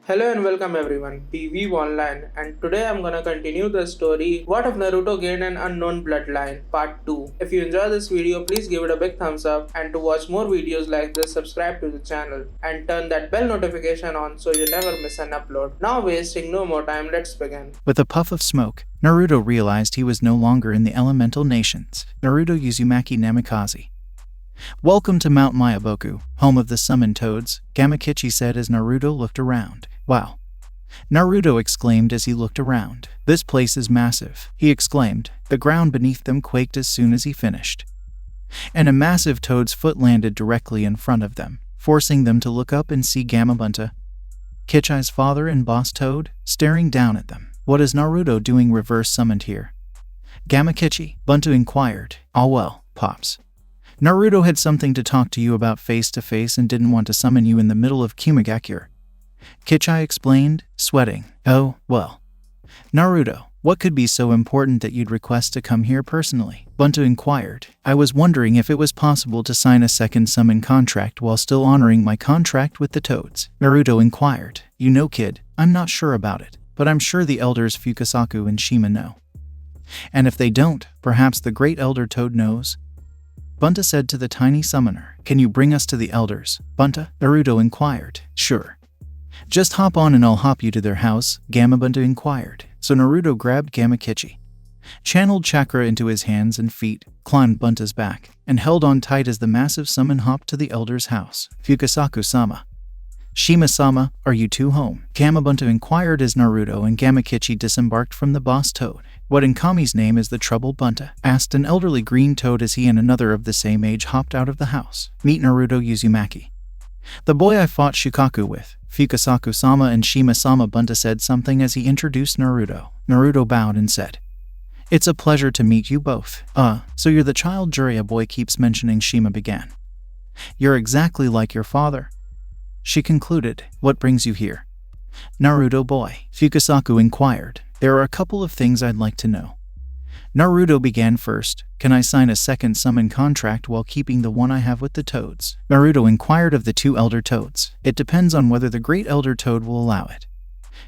Hello and welcome everyone, Weeb Online, and today I'm gonna continue the story What if Naruto gained an unknown bloodline part 2. If you enjoy this video, please give it a big thumbs up, and to watch more videos like this, subscribe to the channel and turn that bell notification on so you never miss an upload. Now wasting no more time, let's begin. With a puff of smoke, Naruto realized he was no longer in the elemental nations. Naruto Uzumaki Namikaze. Welcome to Mount Mayaboku, home of the summoned toads, Gamakichi said as Naruto looked around. Wow! Naruto exclaimed as he looked around. This place is massive, he exclaimed. The ground beneath them quaked as soon as he finished. And a massive toad's foot landed directly in front of them, forcing them to look up and see Gamabunta, Kichi's father and boss toad, staring down at them. What is Naruto doing reverse summoned here? Gamakichi, Bunta inquired. Ah well, Pops. Naruto had something to talk to you about face to face and didn't want to summon you in the middle of Kumagakure. Kichi explained, sweating. Oh, well. Naruto, what could be so important that you'd request to come here personally? Bunta inquired. I was wondering if it was possible to sign a second summon contract while still honoring my contract with the toads. Naruto inquired. You know, kid, I'm not sure about it, but I'm sure the elders Fukasaku and Shima know. And if they don't, perhaps the great elder toad knows? Bunta said to the tiny summoner. Can you bring us to the elders, Bunta? Naruto inquired. Sure. Just hop on and I'll hop you to their house, Gamabunta inquired. So Naruto grabbed Gamakichi, channeled chakra into his hands and feet, climbed Bunta's back, and held on tight as the massive summon hopped to the elder's house. Fukasaku-sama. Shima-sama, are you two home? Gamabunta inquired as Naruto and Gamakichi disembarked from the boss toad. What in Kami's name is the trouble, Bunta? Asked an elderly green toad as he and another of the same age hopped out of the house. Meet Naruto Uzumaki, the boy I fought Shukaku with. Fukasaku-sama and Shima-sama. Bunta said something as he introduced Naruto. Naruto bowed and said, It's a pleasure to meet you both. So you're the child Jiraiya boy keeps mentioning, Shima began. You're exactly like your father. She concluded. What brings you here? Naruto boy, Fukasaku inquired. There are a couple of things I'd like to know. Naruto began first. Can I sign a second summon contract while keeping the one I have with the toads? Naruto inquired of the two elder toads. It depends on whether the great elder toad will allow it.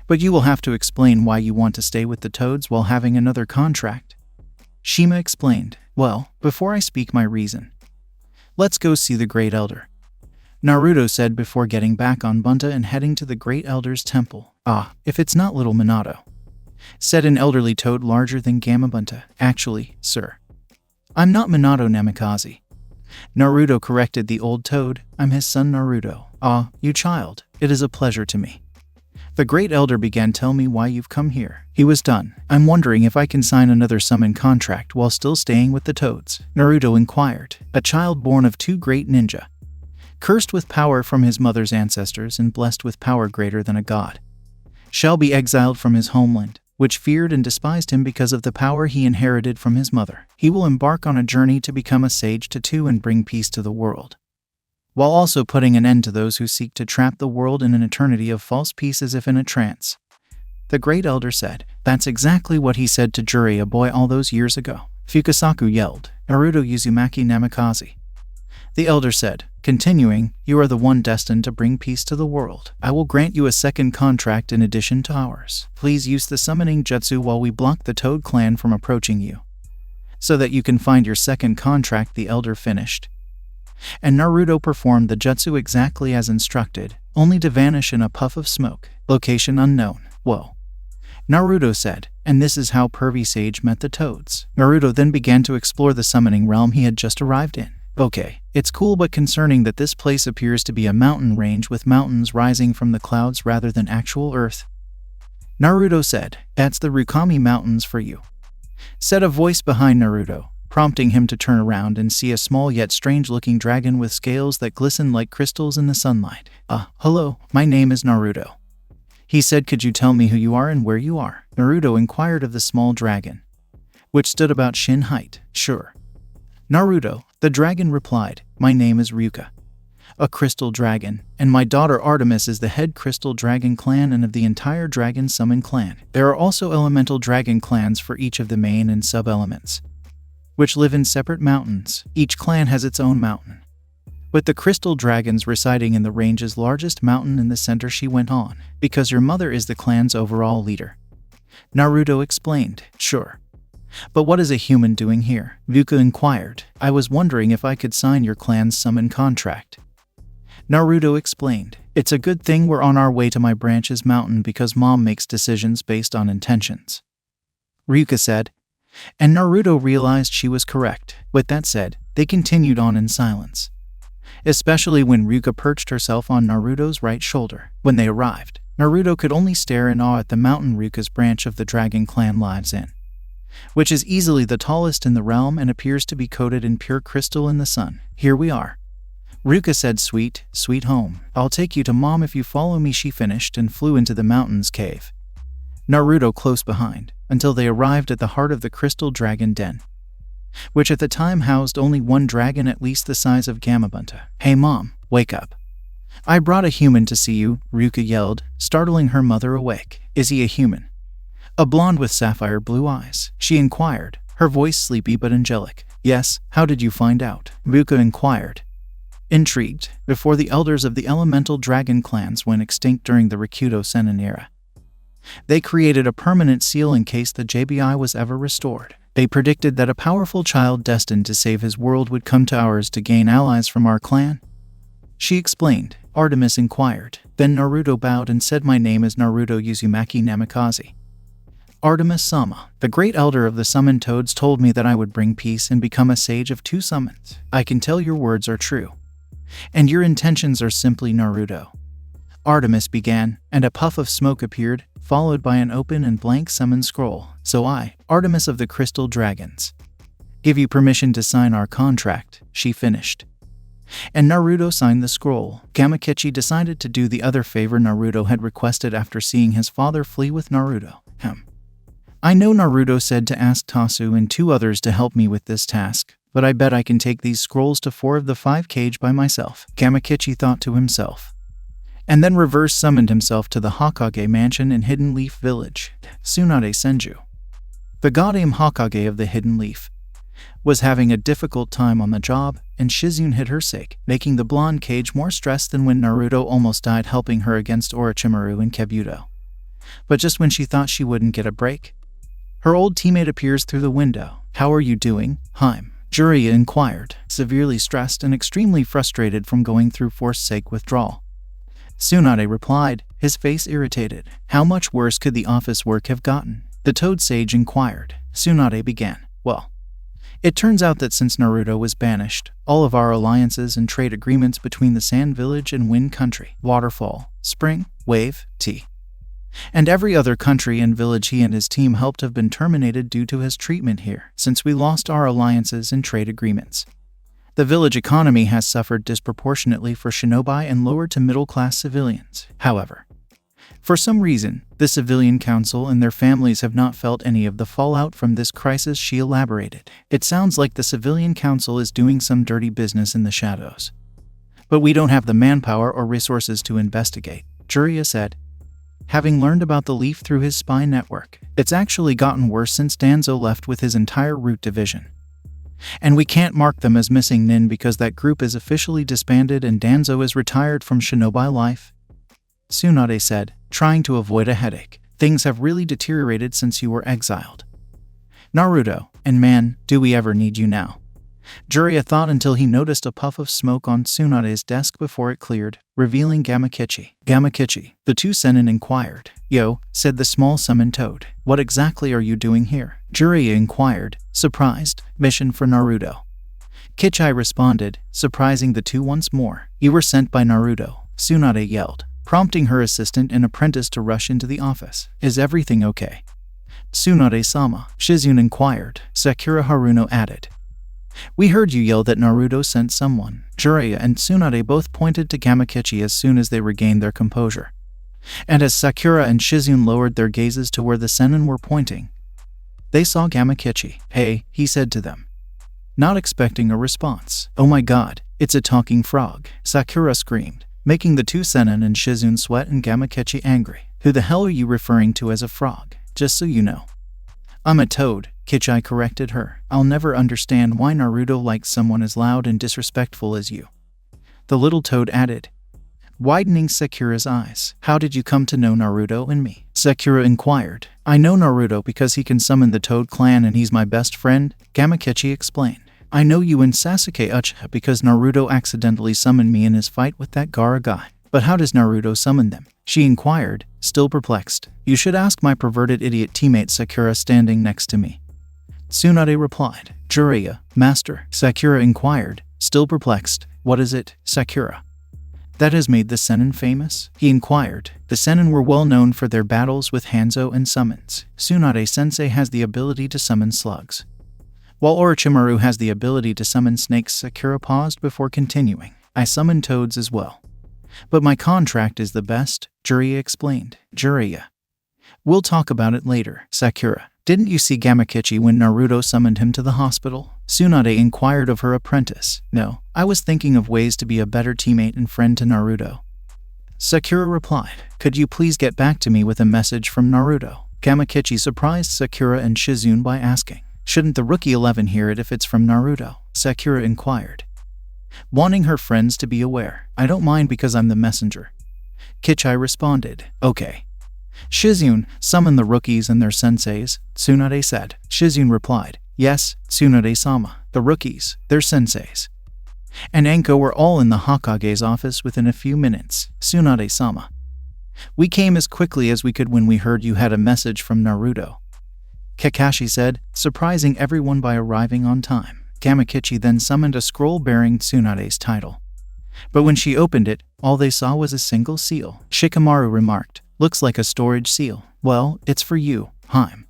But you will have to explain why you want to stay with the toads while having another contract. Shima explained. Well, before I speak my reason, let's go see the great elder, Naruto said before getting back on Bunta and heading to the great elder's temple. If it's not little Minato, said an elderly toad larger than Gamabunta. Actually, sir, I'm not Minato Namikaze. Naruto corrected the old toad. I'm his son Naruto. You child, it is a pleasure to me. The great elder began. Tell me why you've come here. He was done. I'm wondering if I can sign another summon contract while still staying with the toads. Naruto inquired. A child born of two great ninja, cursed with power from his mother's ancestors and blessed with power greater than a god, shall be exiled from his homeland, which feared and despised him because of the power he inherited from his mother. He will embark on a journey to become a sage to two and bring peace to the world, while also putting an end to those who seek to trap the world in an eternity of false peace as if in a trance. The great elder said. That's exactly what he said to Jiraiya boy all those years ago. Fukasaku yelled. Naruto Uzumaki Namikaze. The elder said, continuing, you are the one destined to bring peace to the world. I will grant you a second contract in addition to ours. Please use the summoning jutsu while we block the Toad clan from approaching you, so that you can find your second contract, the elder finished. And Naruto performed the jutsu exactly as instructed, only to vanish in a puff of smoke. Location unknown. Whoa. Naruto said, and this is how Pervy Sage met the toads. Naruto then began to explore the summoning realm he had just arrived in. Okay, it's cool, but concerning that this place appears to be a mountain range with mountains rising from the clouds rather than actual earth. Naruto said, that's the Rukami Mountains for you, said a voice behind Naruto, prompting him to turn around and see a small yet strange-looking dragon with scales that glistened like crystals in the sunlight. Hello, my name is Naruto. He said, could you tell me who you are and where you are? Naruto inquired of the small dragon, which stood about shin height. Sure. Naruto, the dragon replied, my name is Ryuka, a crystal dragon, and my daughter Artemis is the head crystal dragon clan and of the entire dragon summon clan. There are also elemental dragon clans for each of the main and sub-elements, which live in separate mountains. Each clan has its own mountain, With the crystal dragons residing in the range's largest mountain in the center, she went on, because your mother is the clan's overall leader. Naruto explained, sure. But what is a human doing here? Ruka inquired. I was wondering if I could sign your clan's summon contract. Naruto explained, it's a good thing we're on our way to my branch's mountain because mom makes decisions based on intentions. Ryuka said, and Naruto realized she was correct. With that said, they continued on in silence. Especially when Ryuka perched herself on Naruto's right shoulder. When they arrived, Naruto could only stare in awe at the mountain Ryuka's branch of the Dragon Clan lives in, which is easily the tallest in the realm and appears to be coated in pure crystal in the sun. Here we are. Ryuka said, sweet, sweet home. I'll take you to mom if you follow me, she finished and flew into the mountain's cave. Naruto close behind, until they arrived at the heart of the Crystal Dragon Den, which at the time housed only one dragon at least the size of Gamabunta. Hey mom, wake up. I brought a human to see you, Ryuka yelled, startling her mother awake. Is he a human? A blonde with sapphire blue eyes, she inquired, her voice sleepy but angelic. Yes, how did you find out? Ryuka inquired, intrigued. Before the elders of the elemental dragon clans went extinct during the Rikudo Sennin era, they created a permanent seal in case the JBI was ever restored. They predicted that a powerful child destined to save his world would come to ours to gain allies from our clan. She explained. Artemis inquired. Then Naruto bowed and said, my name is Naruto Uzumaki Namikaze. Artemis-sama, the great elder of the summoned toads, told me that I would bring peace and become a sage of 2 summons. I can tell your words are true, and your intentions are simply Naruto. Artemis began, and a puff of smoke appeared, followed by an open and blank summon scroll. So I, Artemis of the Crystal Dragons, give you permission to sign our contract, she finished. And Naruto signed the scroll. Gamakichi decided to do the other favor Naruto had requested after seeing his father flee with Naruto. I know, Naruto said, to ask Tasu and 2 others to help me with this task, but I bet I can take these scrolls to 4 of the 5 cage by myself, Gamakichi thought to himself, and then reverse summoned himself to the Hokage mansion in Hidden Leaf Village. Tsunade Senju, the goddamn Hokage of the Hidden Leaf, was having a difficult time on the job, and Shizune hid her sake, making the blonde cage more stressed than when Naruto almost died helping her against Orochimaru and Kabuto. But just when she thought she wouldn't get a break, her old teammate appears through the window. How are you doing, Haim? Jiraiya inquired, severely stressed and extremely frustrated from going through forced sake withdrawal. Tsunade replied, his face irritated. How much worse could the office work have gotten? The Toad Sage inquired. Tsunade began. Well, it turns out that since Naruto was banished, all of our alliances and trade agreements between the Sand Village and Wind Country, Waterfall, Spring, Wave, Tea, and every other country and village he and his team helped have been terminated due to his treatment here. Since we lost our alliances and trade agreements, the village economy has suffered disproportionately for shinobi and lower to middle-class civilians. However, for some reason, the civilian council and their families have not felt any of the fallout from this crisis, she elaborated. It sounds like the civilian council is doing some dirty business in the shadows, but we don't have the manpower or resources to investigate, Jiraiya said, having learned about the leaf through his spy network. It's actually gotten worse since Danzo left with his entire root division. And we can't mark them as missing nin because that group is officially disbanded and Danzo is retired from shinobi life, Tsunade said, trying to avoid a headache. Things have really deteriorated since you were exiled, Naruto, and man, do we ever need you now. Jiraiya thought until he noticed a puff of smoke on Tsunade's desk before it cleared, revealing Gamakichi. Gamakichi, the 2 Sennin inquired. Yo, said the small summoned toad. What exactly are you doing here? Jiraiya inquired, surprised. Mission for Naruto. Kichi responded, surprising the 2 once more. You were sent by Naruto, Tsunade yelled, prompting her assistant and apprentice to rush into the office. Is everything okay? Tsunade-sama, Shizune inquired. Sakura Haruno added. We heard you yell that Naruto sent someone. Jiraiya and Tsunade both pointed to Gamakichi as soon as they regained their composure. And as Sakura and Shizune lowered their gazes to where the Sennin were pointing, they saw Gamakichi. Hey, he said to them, not expecting a response. Oh my god, it's a talking frog, Sakura screamed, making the 2 Sennin and Shizune sweat and Gamakichi angry. Who the hell are you referring to as a frog? Just so you know, I'm a toad, Kichi corrected her. I'll never understand why Naruto likes someone as loud and disrespectful as you. The little toad added, widening Sakura's eyes. How did you come to know Naruto and me? Sakura inquired. I know Naruto because he can summon the Toad Clan and he's my best friend, Gamakichi explained. I know you and Sasuke Uchiha because Naruto accidentally summoned me in his fight with that Gaara guy. But how does Naruto summon them? She inquired, still perplexed. You should ask my perverted idiot teammate Sakura standing next to me. Tsunade replied. Jiraiya, master, Sakura inquired, still perplexed. What is it, Sakura? That has made the Sennin famous? He inquired. The Sennin were well known for their battles with Hanzo and summons. Tsunade-sensei has the ability to summon slugs, while Orochimaru has the ability to summon snakes. Sakura paused before continuing. I summon toads as well. But my contract is the best, Jiraiya explained. Jiraiya. We'll talk about it later, Sakura. Didn't you see Gamakichi when Naruto summoned him to the hospital? Tsunade inquired of her apprentice. No, I was thinking of ways to be a better teammate and friend to Naruto. Sakura replied. Could you please get back to me with a message from Naruto? Gamakichi surprised Sakura and Shizune by asking. Shouldn't the Rookie 11 hear it if it's from Naruto? Sakura inquired, wanting her friends to be aware. I don't mind because I'm the messenger. Kichai responded. Okay. Shizune, summon the rookies and their senseis, Tsunade said. Shizune replied. Yes, Tsunade-sama. The rookies, their senseis, and Anko were all in the Hokage's office within a few minutes. Tsunade-sama. We came as quickly as we could when we heard you had a message from Naruto, Kakashi said, surprising everyone by arriving on time. Gamakichi then summoned a scroll bearing Tsunade's title. But when she opened it, all they saw was a single seal. Shikamaru remarked, looks like a storage seal. Well, it's for you, Haim.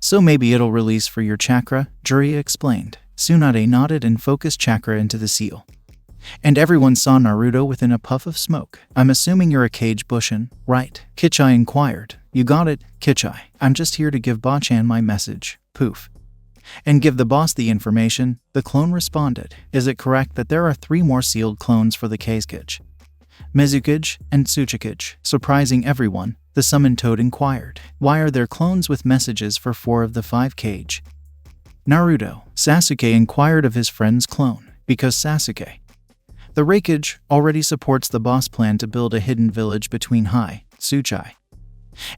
So maybe it'll release for your chakra, Jiraiya explained. Tsunade nodded and focused chakra into the seal. And everyone saw Naruto within a puff of smoke. I'm assuming you're a Kage Bushin, right? Kichai inquired. You got it, Kichai. I'm just here to give Bachan my message. Poof. And give the boss the information, the clone responded. Is it correct that there are 3 more sealed clones for the Kazekage, Mizukage, and Tsuchikage? Surprising everyone, the summoned toad inquired. Why are there clones with messages for 4 of the 5 Kage? Naruto. Sasuke inquired of his friend's clone. Because Sasuke, the Raikage, already supports the boss plan to build a hidden village between Hai, Tsuchai,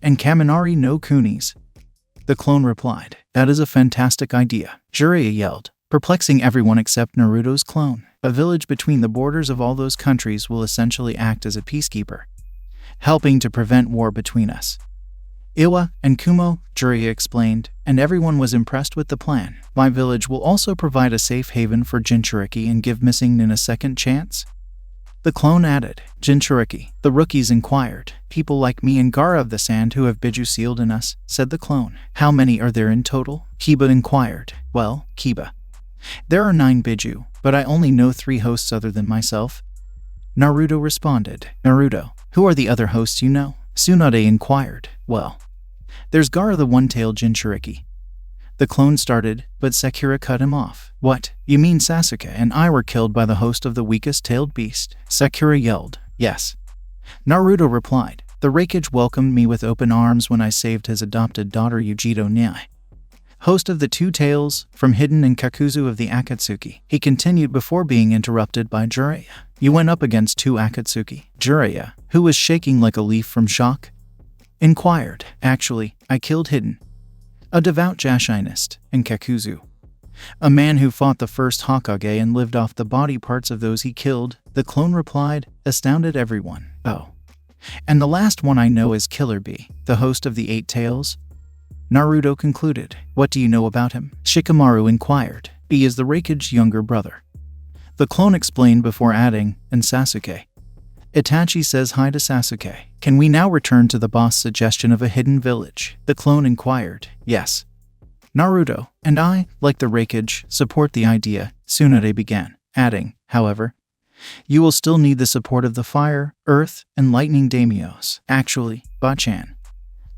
and Kaminari no Kunis. The clone replied. That is a fantastic idea, Jiraiya yelled, perplexing everyone except Naruto's clone. A village between the borders of all those countries will essentially act as a peacekeeper, helping to prevent war between us. Iwa and Kumo, Jiraiya explained, and everyone was impressed with the plan. My village will also provide a safe haven for Jinchuriki and give missing Nin a second chance. The clone added. Jinchuriki. The rookies inquired. People like me and Gaara of the Sand who have Biju sealed in us, said the clone. How many are there in total? Kiba inquired. Well, Kiba, there are 9 Biju, but I only know 3 hosts other than myself. Naruto responded. Naruto, who are the other hosts you know? Tsunade inquired. Well, there's Gaara the one-tailed Jinchuriki. The clone started, but Sakura cut him off. What? You mean Sasuke and I were killed by the host of the weakest-tailed beast? Sakura yelled. Yes. Naruto replied. The Raikage welcomed me with open arms when I saved his adopted daughter Yujito Nyai, host of the 2 Tails, from Hidden and Kakuzu of the Akatsuki. He continued before being interrupted by Jiraiya. You went up against 2 Akatsuki. Jiraiya, who was shaking like a leaf from shock, inquired. Actually, I killed Hidden, a devout Jashinist, and Kakuzu, a man who fought the first Hokage and lived off the body parts of those he killed. The clone replied, astounded everyone. Oh. And the last one I know is Killer Bee, the host of the 8 Tails. Naruto concluded. What do you know about him? Shikamaru inquired. Bee is the Raikage's younger brother. The clone explained before adding, and Sasuke. Itachi says hi to Sasuke. Can we now return to the boss' suggestion of a hidden village? The clone inquired. Yes. Naruto, and I, like the Raikage, support the idea, Tsunade began, adding, however, you will still need the support of the fire, earth, and lightning daimyos. Actually, Bachan,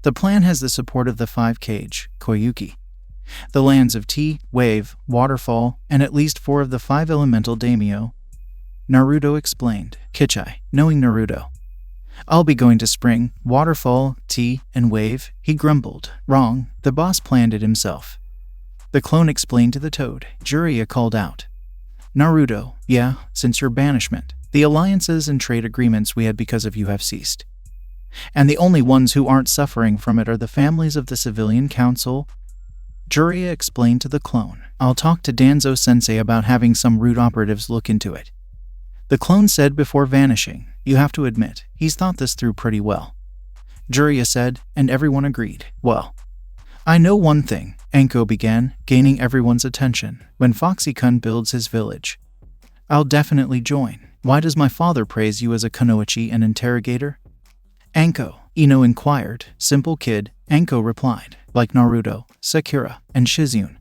the plan has the support of the 5 Kage, Koyuki, the lands of Tea, Wave, Waterfall, and at least 4 of the 5 elemental daimyo. Naruto explained. Kichai, knowing Naruto. I'll be going to Spring, Waterfall, Tea, and Wave, he grumbled. Wrong, the boss planned it himself. The clone explained to the toad. Jiraiya called out. Naruto, yeah, since your banishment, The alliances and trade agreements we had because of you have ceased. And the only ones who aren't suffering from it are the families of the civilian council. Jiraiya explained to the clone. I'll talk to Danzo-sensei about having some root operatives look into it. The clone said before vanishing. You have to admit, he's thought this through pretty well. Jiraiya said, and everyone agreed. Well, I know one thing, Anko began, gaining everyone's attention. When Foxy-kun builds his village, I'll definitely join. Why does my father praise you as a kunoichi and interrogator? Anko, Ino inquired. Simple kid, Anko replied. Like Naruto, Sakura, and Shizune.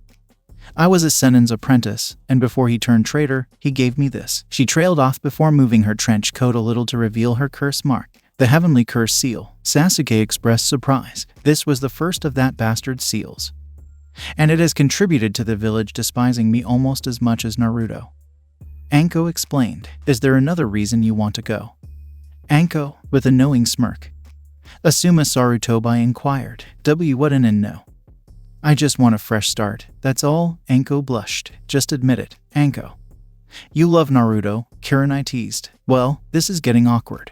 I was a Sennin's apprentice, and before he turned traitor, he gave me this. She trailed off before moving her trench coat a little to reveal her curse mark. The heavenly curse seal. Sasuke expressed surprise. This was the first of that bastard's seals. And it has contributed to the village despising me almost as much as Naruto. Anko explained. Is there another reason you want to go? Anko, with a knowing smirk. Asuma Sarutobi inquired. What in no. I just want a fresh start, that's all, Anko blushed. Just admit it, Anko. You love Naruto, Kirin teased. Well, this is getting awkward.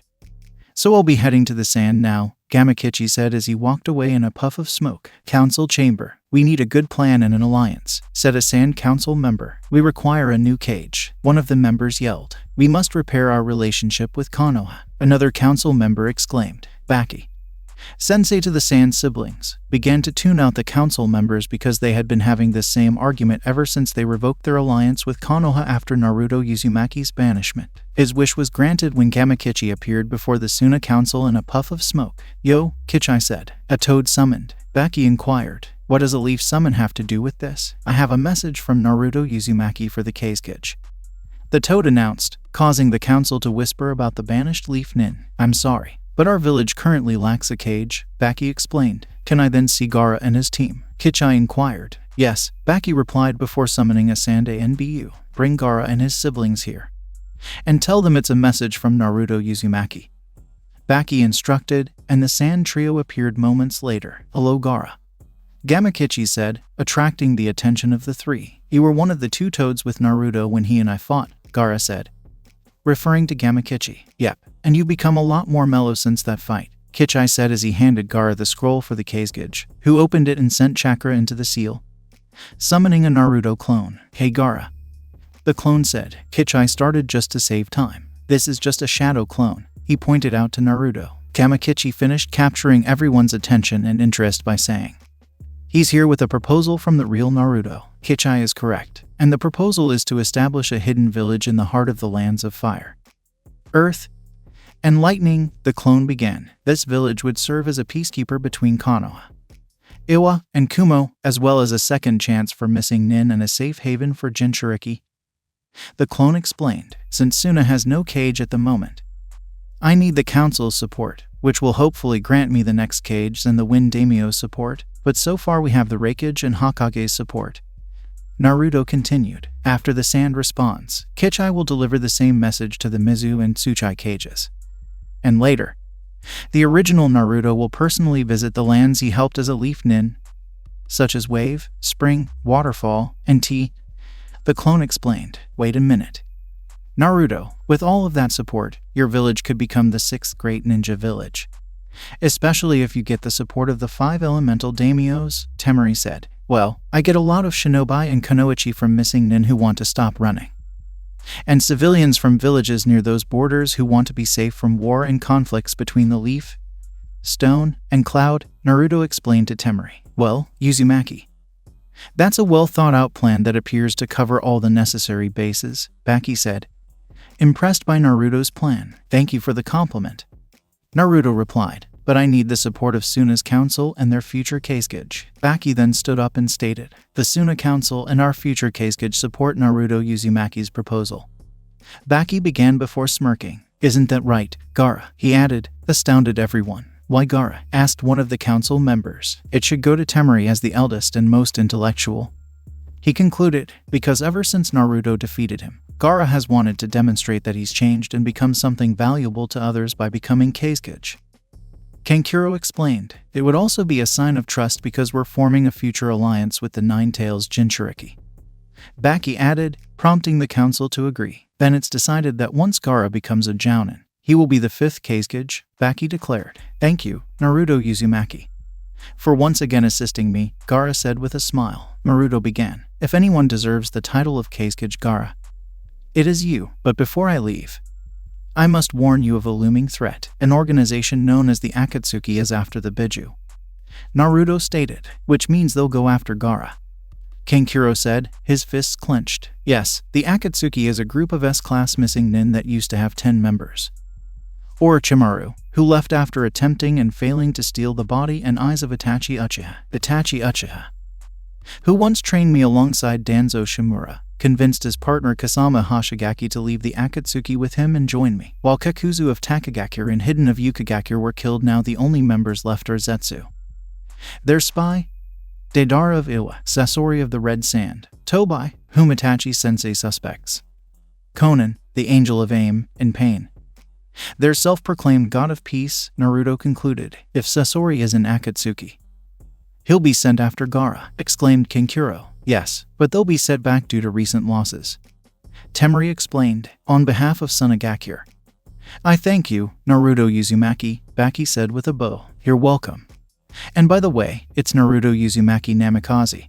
So I'll be heading to the sand now, Gamakichi said as he walked away in a puff of smoke. Council chamber. We need a good plan and an alliance, said a sand council member. We require a new cage. One of the members yelled. We must repair our relationship with Konoha. Another council member exclaimed. Baki. Sensei to the Sand siblings began to tune out the council members because they had been having this same argument ever since they revoked their alliance with Konoha after Naruto Uzumaki's banishment. His wish was granted when Gamakichi appeared before the Suna council in a puff of smoke. Yo, Kichai said. A toad summoned. Baki inquired. What does a leaf summon have to do with this? I have a message from Naruto Uzumaki for the Kazekage. The toad announced, causing the council to whisper about the banished leaf nin. I'm sorry, but our village currently lacks a cage, Baki explained. Can I then see Gaara and his team? Kichai inquired. Yes, Baki replied before summoning a Sande NBU. Bring Gaara and his siblings here. And tell them it's a message from Naruto Uzumaki. Baki instructed, and the Sand trio appeared moments later. Hello Gaara. Gamakichi said, attracting the attention of the three. You were one of the two toads with Naruto when he and I fought, Gaara said. Referring to Gamakichi. Yep, and you've become a lot more mellow since that fight, Kichai said as he handed Gaara the scroll for the Kazekage, who opened it and sent chakra into the seal, summoning a Naruto clone. Hey Gaara. The clone said. Kichai started just to save time. This is just a shadow clone, he pointed out to Naruto. Gamakichi finished capturing everyone's attention and interest by saying, he's here with a proposal from the real Naruto. Kichai is correct, and the proposal is to establish a hidden village in the heart of the lands of fire, earth, and lightning. The clone began. This village would serve as a peacekeeper between Konoha, Iwa, and Kumo, as well as a second chance for missing nin and a safe haven for Jinchuriki. The clone explained. Since Suna has no cage at the moment, I need the council's support, which will hopefully grant me the next cage and the Wind Daimyo's support, but so far we have the Raikage and Hokage's support. Naruto continued. After the Sand responds, Kichai will deliver the same message to the Mizu and Tsuchai cages. And later, the original Naruto will personally visit the lands he helped as a leaf nin, such as Wave, Spring, Waterfall, and Tea. The clone explained. Wait a minute. Naruto, with all of that support, your village could become the 6th great ninja village. Especially if you get the support of the 5 elemental daimyos, Temari said. Well, I get a lot of shinobi and kunoichi from missing nin who want to stop running, and civilians from villages near those borders who want to be safe from war and conflicts between the leaf, stone, and cloud, Naruto explained to Temari. Well, Uzumaki. That's a well-thought-out plan that appears to cover all the necessary bases, Baki said, impressed by Naruto's plan. Thank you for the compliment. Naruto replied, but I need the support of Suna's council and their future Kazekage. Baki then stood up and stated, the Suna council and our future Kazekage support Naruto Uzumaki's proposal. Baki began before smirking. Isn't that right, Gaara? He added, astounded everyone. Why Gaara? Asked one of the council members. It should go to Temari as the eldest and most intellectual. He concluded, because ever since Naruto defeated him, Gaara has wanted to demonstrate that he's changed and become something valuable to others by becoming Kazekage. Kankuro explained, it would also be a sign of trust because we're forming a future alliance with the Nine-Tails Jinchuriki. Baki added, prompting the council to agree. Then it's decided that once Gaara becomes a Jounin, he will be the 5th Kazekage, Baki declared. Thank you, Naruto Uzumaki, for once again assisting me, Gaara said with a smile. Naruto began. If anyone deserves the title of Kazekage Gaara, it is you. But before I leave, I must warn you of a looming threat. An organization known as the Akatsuki is after the Biju, Naruto stated, which means they'll go after Gaara. Kankuro said, his fists clenched. Yes, the Akatsuki is a group of S-class missing nin that used to have 10 members. Orochimaru, who left after attempting and failing to steal the body and eyes of Itachi Uchiha, who once trained me alongside Danzo Shimura, convinced his partner Kasama Hashigaki to leave the Akatsuki with him and join me. While Kakuzu of Takagakure and Hidden of Yukigakure were killed, now the only members left are Zetsu, their spy, Deidara of Iwa, Sasori of the Red Sand, Tobai, whom Itachi-sensei suspects, Conan, the Angel of Aim, and Pain, their self-proclaimed god of peace. Naruto concluded. If Sasori is an Akatsuki, he'll be sent after Gaara, exclaimed Kankuro. Yes, but they'll be set back due to recent losses, Temari explained, on behalf of Sunagakure. I thank you, Naruto Uzumaki, Baki said with a bow. You're welcome. And by the way, it's Naruto Uzumaki Namikaze,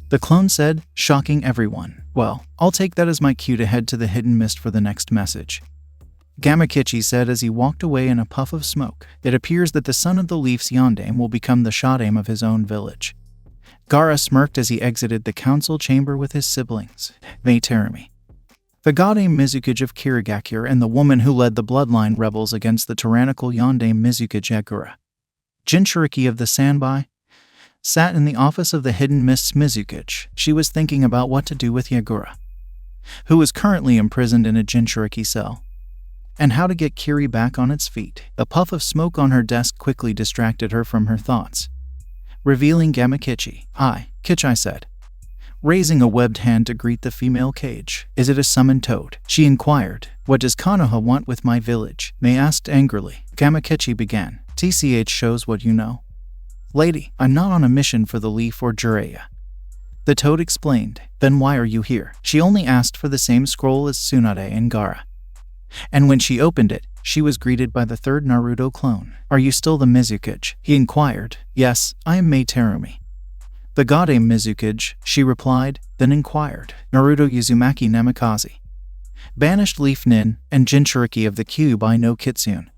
the clone said, shocking everyone. Well, I'll take that as my cue to head to the hidden mist for the next message, Gamakichi said as he walked away in a puff of smoke. It appears that the son of the Leaf's Yondaime will become the Shodaime of his own village. Gaara smirked as he exited the council chamber with his siblings, Terumi, the Godaime Mizukage of Kirigakure, and the woman who led the Bloodline rebels against the tyrannical Yondaime Mizukage Yagura. Jinchuriki of the Sanbai sat in the office of the Hidden Mist's Mizukage. She was thinking about what to do with Yagura, who is currently imprisoned in a Jinchuriki cell, and how to get Kiri back on its feet. A puff of smoke on her desk quickly distracted her from her thoughts, revealing Gamakichi. Hi, Kichi said, raising a webbed hand to greet the female cage. Is it a summoned toad? She inquired. What does Konoha want with my village? May asked angrily. Gamakichi began. TCH shows what you know. Lady, I'm not on a mission for the Leaf or Jiraiya, the toad explained. Then why are you here? She only asked for the same scroll as Tsunade and Gaara, and when she opened it, she was greeted by the 3rd Naruto clone. Are you still the Mizukage? He inquired. Yes, I am Mei Terumi, the Godaime Mizukage, she replied, then inquired. Naruto Uzumaki Namikaze, banished Leaf Nin, and Jinchuriki of the Kyuubi no Kitsune,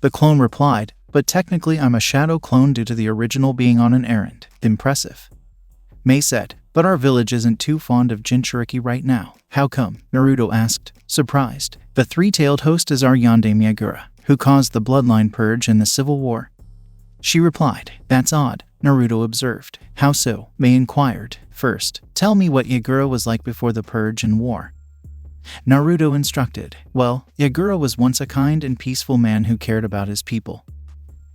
the clone replied, but technically I'm a shadow clone due to the original being on an errand. Impressive, Mei said, but our village isn't too fond of Jinchuriki right now. How come? Naruto asked, surprised. The 3-tailed host is our Yondaime Yagura, who caused the Bloodline purge and the Civil War, she replied. That's odd, Naruto observed. How so? Mei inquired. First, tell me what Yagura was like before the purge and war, Naruto instructed. Well, Yagura was once a kind and peaceful man who cared about his people,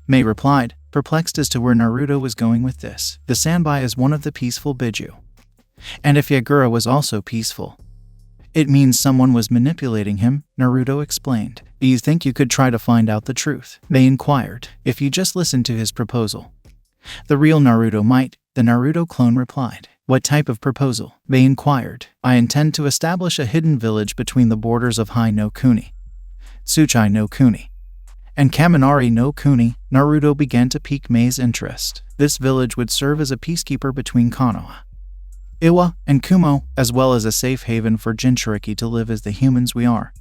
Mei replied, perplexed as to where Naruto was going with this. The Sanbai is one of the peaceful Biju, and if Yagura was also peaceful, it means someone was manipulating him, Naruto explained. Do you think you could try to find out the truth? Mei inquired. If you just listened to his proposal, the real Naruto might, the Naruto clone replied. What type of proposal? Mei inquired. I intend to establish a hidden village between the borders of Hai no Kuni, Tsuchai no Kuni, and Kaminari no Kuni. Naruto began to pique Mei's interest. This village would serve as a peacekeeper between Konoha, Iwa, and Kumo, as well as a safe haven for Jinchuriki to live as the humans we are,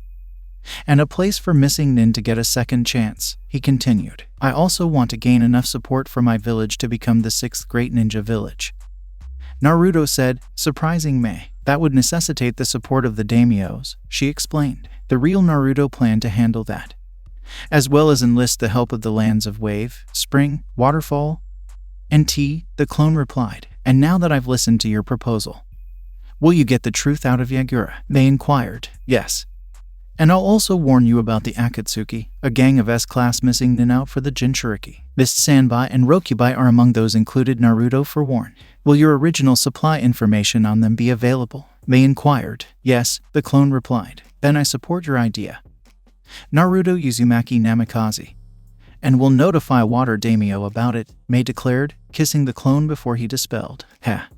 and a place for missing nin to get a second chance. He continued. I also want to gain enough support for my village to become the 6th great ninja village, Naruto said, surprising Mei. That would necessitate the support of the daimyos, she explained. The real Naruto planned to handle that, as well as enlist the help of the lands of Wave, Spring, Waterfall, and Tea, the clone replied. And now that I've listened to your proposal, will you get the truth out of Yagura? Mei inquired. Yes. And I'll also warn you about the Akatsuki, a gang of S-class missing nin out for the Jinchuriki. Mist Sanbai and Rokubai are among those included, Naruto forewarned. Will your original supply information on them be available? Mei inquired. Yes, the clone replied. Then I support your idea, Naruto Uzumaki Namikaze, and will notify Water Daimyo about it, Mei declared, kissing the clone before he dispelled. Ha.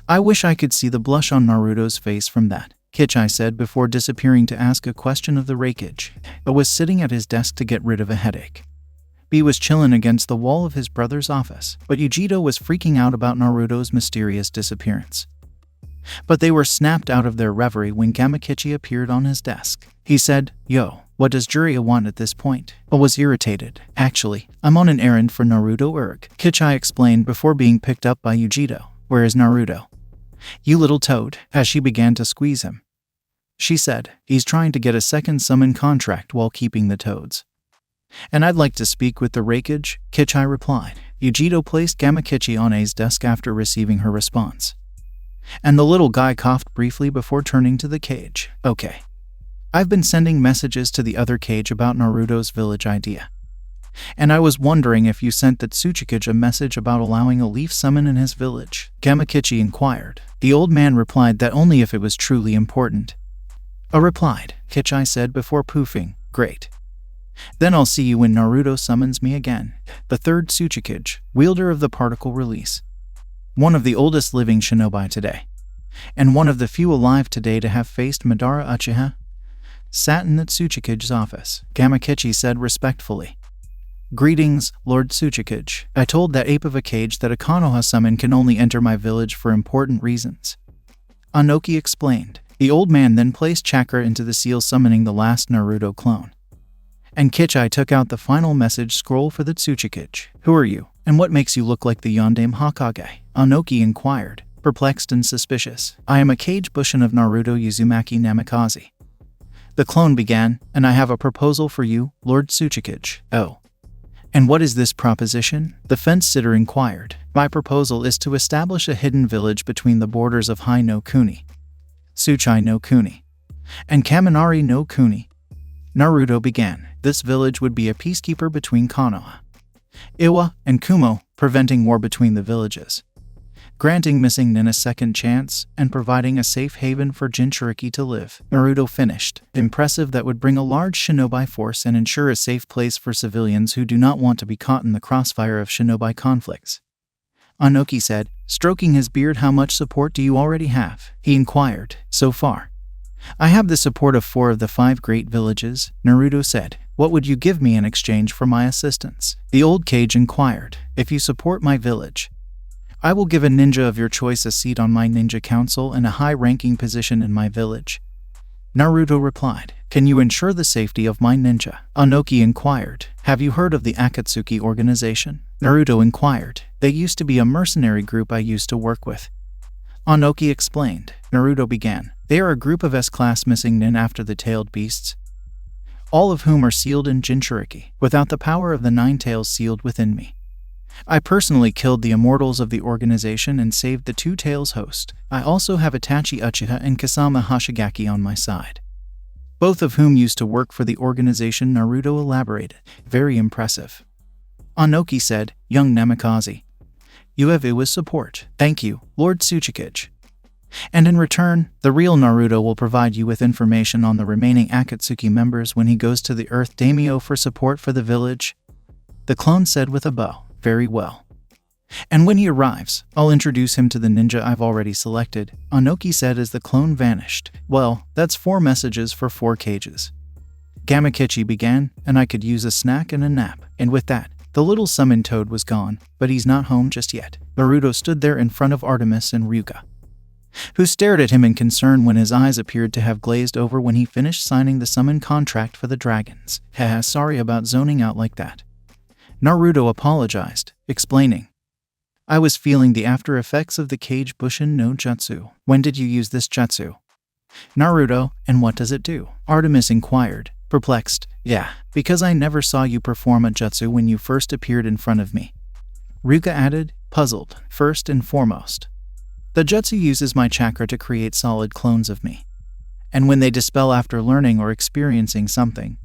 I wish I could see the blush on Naruto's face from that. Kichai said before disappearing to ask a question of the Raikage, but was sitting at his desk to get rid of a headache. B was chillin' against the wall of his brother's office, but Yujiro was freaking out about Naruto's mysterious disappearance. But they were snapped out of their reverie when Gamakichi appeared on his desk. He said, "Yo, what does Jiraiya want at this point?" But was irritated. "Actually, I'm on an errand for Naruto Erg," Kichai explained before being picked up by Yujiro. "Where is Naruto?" "You little toad," as she began to squeeze him. She said, "He's trying to get a second summon contract while keeping the toads." "And I'd like to speak with the Raikage," Kichai replied. Yujiro placed Gamakichi on A's desk after receiving her response. And the little guy coughed briefly before turning to the cage. "Okay. I've been sending messages to the other cage about Naruto's village idea. And I was wondering if you sent the Tsuchikage a message about allowing a leaf summon in his village?" Gamakichi inquired. The old man replied that only if it was truly important. "I replied," Kichai said before poofing. "Great. Then I'll see you when Naruto summons me again." The third Tsuchikage, wielder of the particle release. One of the oldest living shinobi today, and one of the few alive today to have faced Madara Uchiha, sat in the Tsuchikage's office. Gamakichi said respectfully, "Greetings, Lord Tsuchikage. I told that ape of a cage that a Konoha summon can only enter my village for important reasons." Anoki explained. The old man then placed chakra into the seal summoning the last Naruto clone. And Kichai took out the final message scroll for the Tsuchikage. "Who are you, and what makes you look like the Yondaime Hokage?" Anoki inquired, perplexed and suspicious. "I am a cage bushin of Naruto Uzumaki Namikaze," the clone began, "and I have a proposal for you, Lord Tsuchikage." "Oh. And what is this proposition?" the fence-sitter inquired. "My proposal is to establish a hidden village between the borders of Hai no Kuni, Tsuchai no Kuni, and Kaminari no Kuni." Naruto began. This village would be a peacekeeper between Konoha, Iwa, and Kumo, preventing war between the villages, granting missing nin a second chance, and providing a safe haven for Jinchuriki to live. Naruto finished. Impressive. That would bring a large shinobi force and ensure a safe place for civilians who do not want to be caught in the crossfire of shinobi conflicts. Anoki said, stroking his beard. "How much support do you already have?" he inquired. "So far, I have the support of 4 of the 5 great villages," Naruto said. "What would you give me in exchange for my assistance?" The old cage inquired. "If you support my village, I will give a ninja of your choice a seat on my ninja council and a high-ranking position in my village." Naruto replied. "Can you ensure the safety of my ninja?" Anoki inquired. "Have you heard of the Akatsuki organization?" Naruto inquired. "They used to be a mercenary group I used to work with," Anoki explained. Naruto began. "They are a group of S-class missing nin after the tailed beasts, all of whom are sealed in Jinchuriki, without the power of the 9 tails sealed within me. I personally killed the immortals of the organization and saved the 2 tails host. I also have Itachi Uchiha and Kasama Hashigaki on my side, both of whom used to work for the organization." Naruto elaborated. "Very impressive," Anoki said. "Young Namikaze, you have Iwa's support." "Thank you, Lord Tsuchikage. And in return, the real Naruto will provide you with information on the remaining Akatsuki members when he goes to the Earth Daimyo for support for the village," the clone said with a bow. "Very well. And when he arrives, I'll introduce him to the ninja I've already selected," Anoki said as the clone vanished. "Well, that's 4 messages for 4 cages," Gamakichi began, "and I could use a snack and a nap." And with that, the little summon toad was gone. "But he's not home just yet." Naruto stood there in front of Artemis and Ryuga, who stared at him in concern when his eyes appeared to have glazed over when he finished signing the summon contract for the dragons. "Haha, sorry about zoning out like that," Naruto apologized, explaining, "I was feeling the after effects of the Kage Bushin no Jutsu." "When did you use this jutsu?" Naruto, "And what does it do?" Artemis inquired, perplexed. "Yeah, because I never saw you perform a jutsu when you first appeared in front of me," Ryuga added, puzzled. "First and foremost, the jutsu uses my chakra to create solid clones of me, and when they dispel after learning or experiencing something,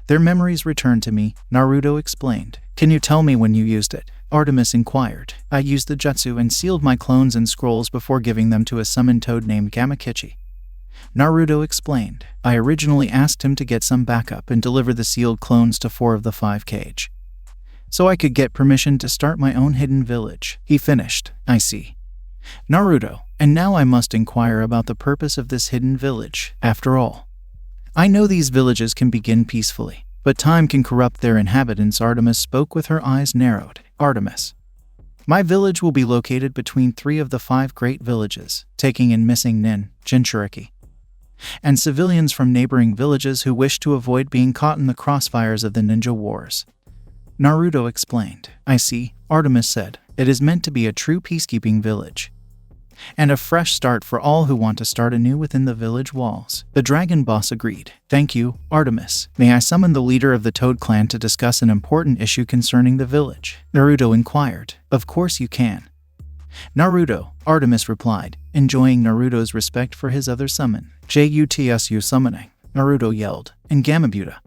their memories return to me," Naruto explained. "Can you tell me when you used it?" Artemis inquired. "I used the jutsu and sealed my clones and scrolls before giving them to a summoned toad named Gamakichi," Naruto explained. "I originally asked him to get some backup and deliver the sealed clones to 4 of the 5 cage, so I could get permission to start my own hidden village," he finished. "I see. Naruto, and now I must inquire about the purpose of this hidden village. After all, I know these villages can begin peacefully, but time can corrupt their inhabitants. Artemis spoke with her eyes narrowed. Artemis. My village will be located between 3 of the 5 great villages, taking in missing nin, Jinchuriki, and civilians from neighboring villages who wish to avoid being caught in the crossfires of the ninja wars. Naruto explained. I see, Artemis said. It is meant to be a true peacekeeping village, and a fresh start for all who want to start anew within the village walls. The dragon boss agreed. Thank you, Artemis. May I summon the leader of the Toad clan to discuss an important issue concerning the village? Naruto inquired. Of course you can. Naruto, Artemis replied, enjoying Naruto's respect for his other summon. Jutsu summoning, Naruto yelled, and Gamabuta,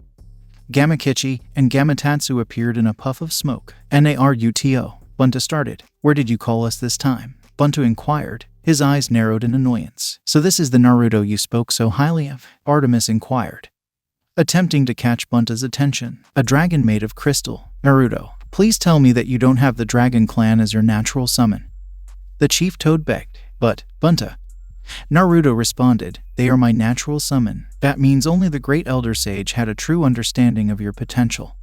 Gamakichi, and Gamatatsu appeared in a puff of smoke. Naruto, Bunta started. Where did you call us this time? Bunta inquired, his eyes narrowed in annoyance. So this is the Naruto you spoke so highly of? Artemis inquired, attempting to catch Bunta's attention. A dragon made of crystal. Naruto, please tell me that you don't have the Dragon Clan as your natural summon. The Chief Toad begged. But, Bunta, Naruto responded, they are my natural summon. That means only the great Elder Sage had a true understanding of your potential,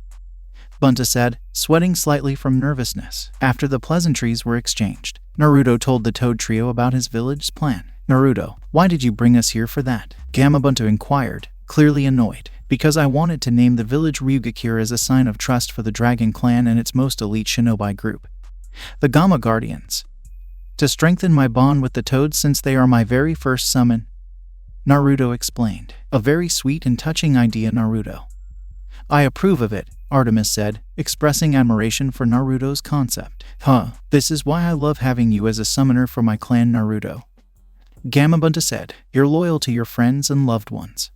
Bunta said, sweating slightly from nervousness. After the pleasantries were exchanged, Naruto told the Toad trio about his village's plan. Naruto, why did you bring us here for that? Gamabunta inquired, clearly annoyed. Because I wanted to name the village Ryugakure as a sign of trust for the Dragon Clan and its most elite shinobi group, the Gamma Guardians, to strengthen my bond with the Toads since they are my very first summon, Naruto explained. A very sweet and touching idea, Naruto. I approve of it, Artemis said, expressing admiration for Naruto's concept. This is why I love having you as a summoner for my clan, Naruto. Gamabunta said, you're loyal to your friends and loved ones,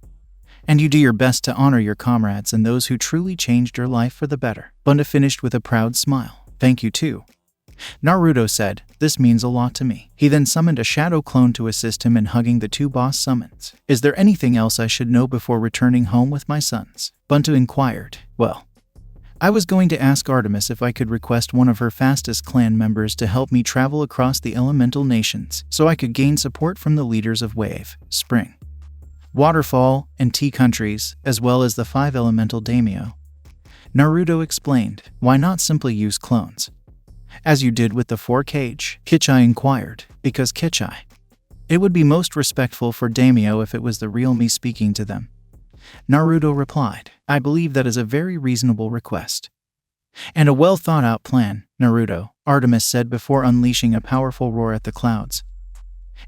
and you do your best to honor your comrades and those who truly changed your life for the better. Bunta finished with a proud smile. Thank you too, Naruto said. This means a lot to me. He then summoned a shadow clone to assist him in hugging the 2 boss summons. Is there anything else I should know before returning home with my sons? Bunta inquired. Well, I was going to ask Artemis if I could request one of her fastest clan members to help me travel across the elemental nations so I could gain support from the leaders of Wave, Spring, Waterfall, and Tea countries, as well as the 5 elemental daimyo. Naruto explained. Why not simply use clones, as you did with the 4 cage? Kichai inquired. Because Kichai, it would be most respectful for daimyo if it was the real me speaking to them, Naruto replied. I believe that is a very reasonable request, and a well thought out plan, Naruto, Artemis said before unleashing a powerful roar at the clouds.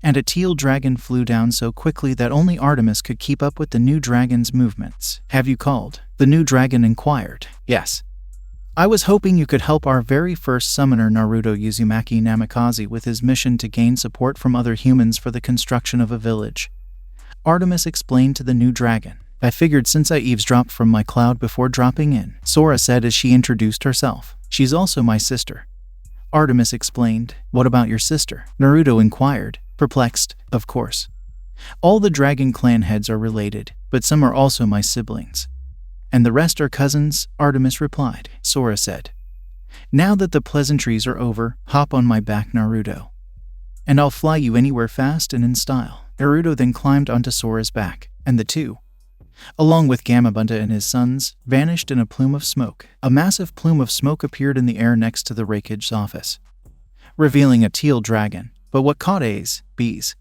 And a teal dragon flew down so quickly that only Artemis could keep up with the new dragon's movements. Have you called? The new dragon inquired. Yes. I was hoping you could help our very first summoner Naruto Uzumaki Namikaze with his mission to gain support from other humans for the construction of a village, Artemis explained to the new dragon. I figured since I eavesdropped from my cloud before dropping in, Sora said as she introduced herself. She's also my sister, Artemis explained. What about your sister? Naruto inquired, perplexed. Of course, all the Dragon Clan heads are related, but some are also my siblings, and the rest are cousins, Artemis replied. Sora said, now that the pleasantries are over, hop on my back, Naruto, and I'll fly you anywhere fast and in style. Naruto then climbed onto Sora's back, and the two, along with Gamabunta and his sons, vanished in a plume of smoke. A massive plume of smoke appeared in the air next to the Raikage's office, revealing a teal dragon. But what caught A's, B's,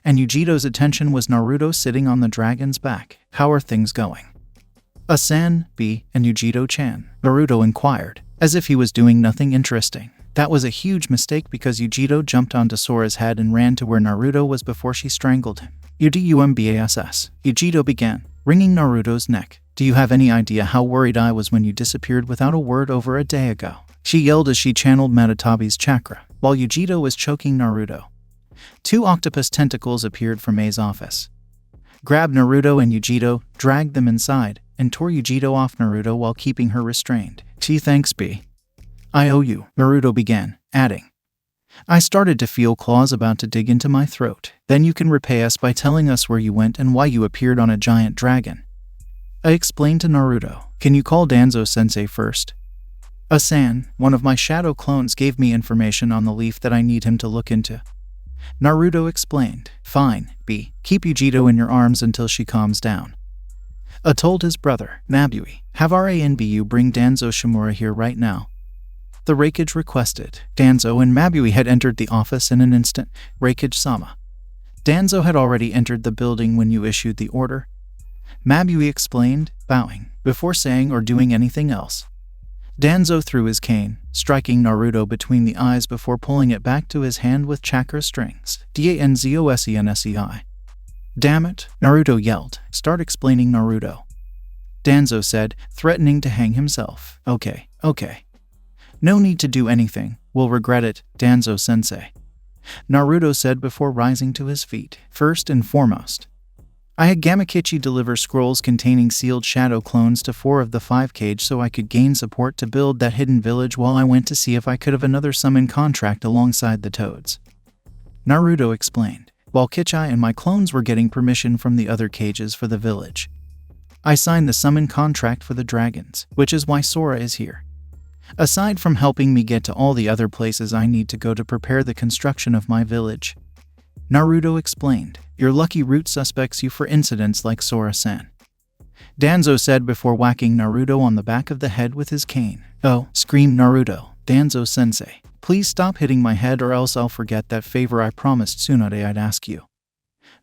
and Yujito's attention was Naruto sitting on the dragon's back. How are things going? A-san, B, and Yujito-chan, Naruto inquired, as if he was doing nothing interesting. That was a huge mistake because Yujito jumped onto Sora's head and ran to where Naruto was before she strangled him. UDUMBASS, Yujito began, wringing Naruto's neck. Do you have any idea how worried I was when you disappeared without a word over a day ago? She yelled as she channeled Matatabi's chakra, while Yujito was choking Naruto. 2 octopus tentacles appeared from A's office, grabbed Naruto and Yujito, dragged them inside, and tore Yujito off Naruto while keeping her restrained. Gee, thanks, B. I owe you, Naruto began, adding, I started to feel claws about to dig into my throat. Then you can repay us by telling us where you went and why you appeared on a giant dragon, I explained to Naruto. Can you call Danzo-sensei first? Asan, one of my shadow clones, gave me information on the leaf that I need him to look into. Naruto explained. Fine, B. Keep Yujito in your arms until she calms down. A told his brother, Nabui, have RANBU bring Danzo Shimura here right now. The Raikage requested. Danzo and Mabui had entered the office in an instant. Raikage-sama. Danzo had already entered the building when you issued the order. Mabui explained, bowing, before saying or doing anything else. Danzo threw his cane, striking Naruto between the eyes before pulling it back to his hand with chakra strings. DANZOSENSEI. Damn it, Naruto yelled. Start explaining, Naruto. Danzo said, threatening to hang himself. Okay. No need to do anything. We'll regret it, Danzo-sensei. Naruto said before rising to his feet. First and foremost, I had Gamakichi deliver scrolls containing sealed shadow clones to 4 of the 5 cage so I could gain support to build that hidden village while I went to see if I could have another summon contract alongside the toads. Naruto explained, while Kichai and my clones were getting permission from the other cages for the village. I signed the summon contract for the dragons, which is why Sora is here. Aside from helping me get to all the other places I need to go to prepare the construction of my village. Naruto explained, your lucky root suspects you for incidents like Sora-san. Danzo said before whacking Naruto on the back of the head with his cane. Oh, screamed Naruto, Danzo-sensei, please stop hitting my head or else I'll forget that favor I promised Tsunade I'd ask you.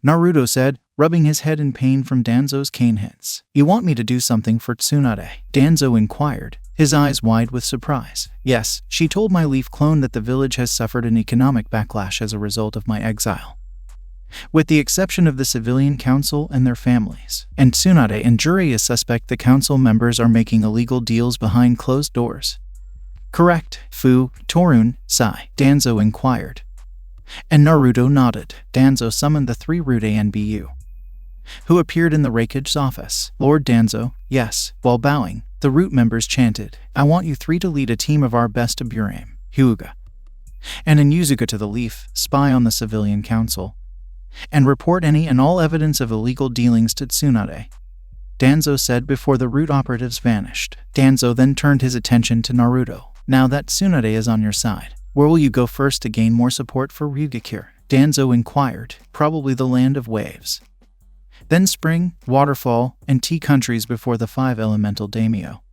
Naruto said, rubbing his head in pain from Danzo's cane hits. You want me to do something for Tsunade? Danzo inquired, his eyes wide with surprise. Yes, she told my leaf clone that the village has suffered an economic backlash as a result of my exile. With the exception of the civilian council and their families, and Tsunade and Jiraiya suspect the council members are making illegal deals behind closed doors. Correct, Fu, Torun, Sai, Danzo inquired. And Naruto nodded. Danzo summoned the 3 Root ANBU, who appeared in the Raikage's office. Lord Danzo, yes. While bowing, the Root members chanted, I want you 3 to lead a team of our best to Burame, Hyuga, and Yuzuka to the Leaf, spy on the civilian council, and report any and all evidence of illegal dealings to Tsunade. Danzo said before the Root operatives vanished. Danzo then turned his attention to Naruto. Now that Tsunade is on your side, where will you go first to gain more support for Ryugakure? Danzo inquired. Probably the land of waves. Then spring, waterfall, and tea countries before the 5 elemental daimyo.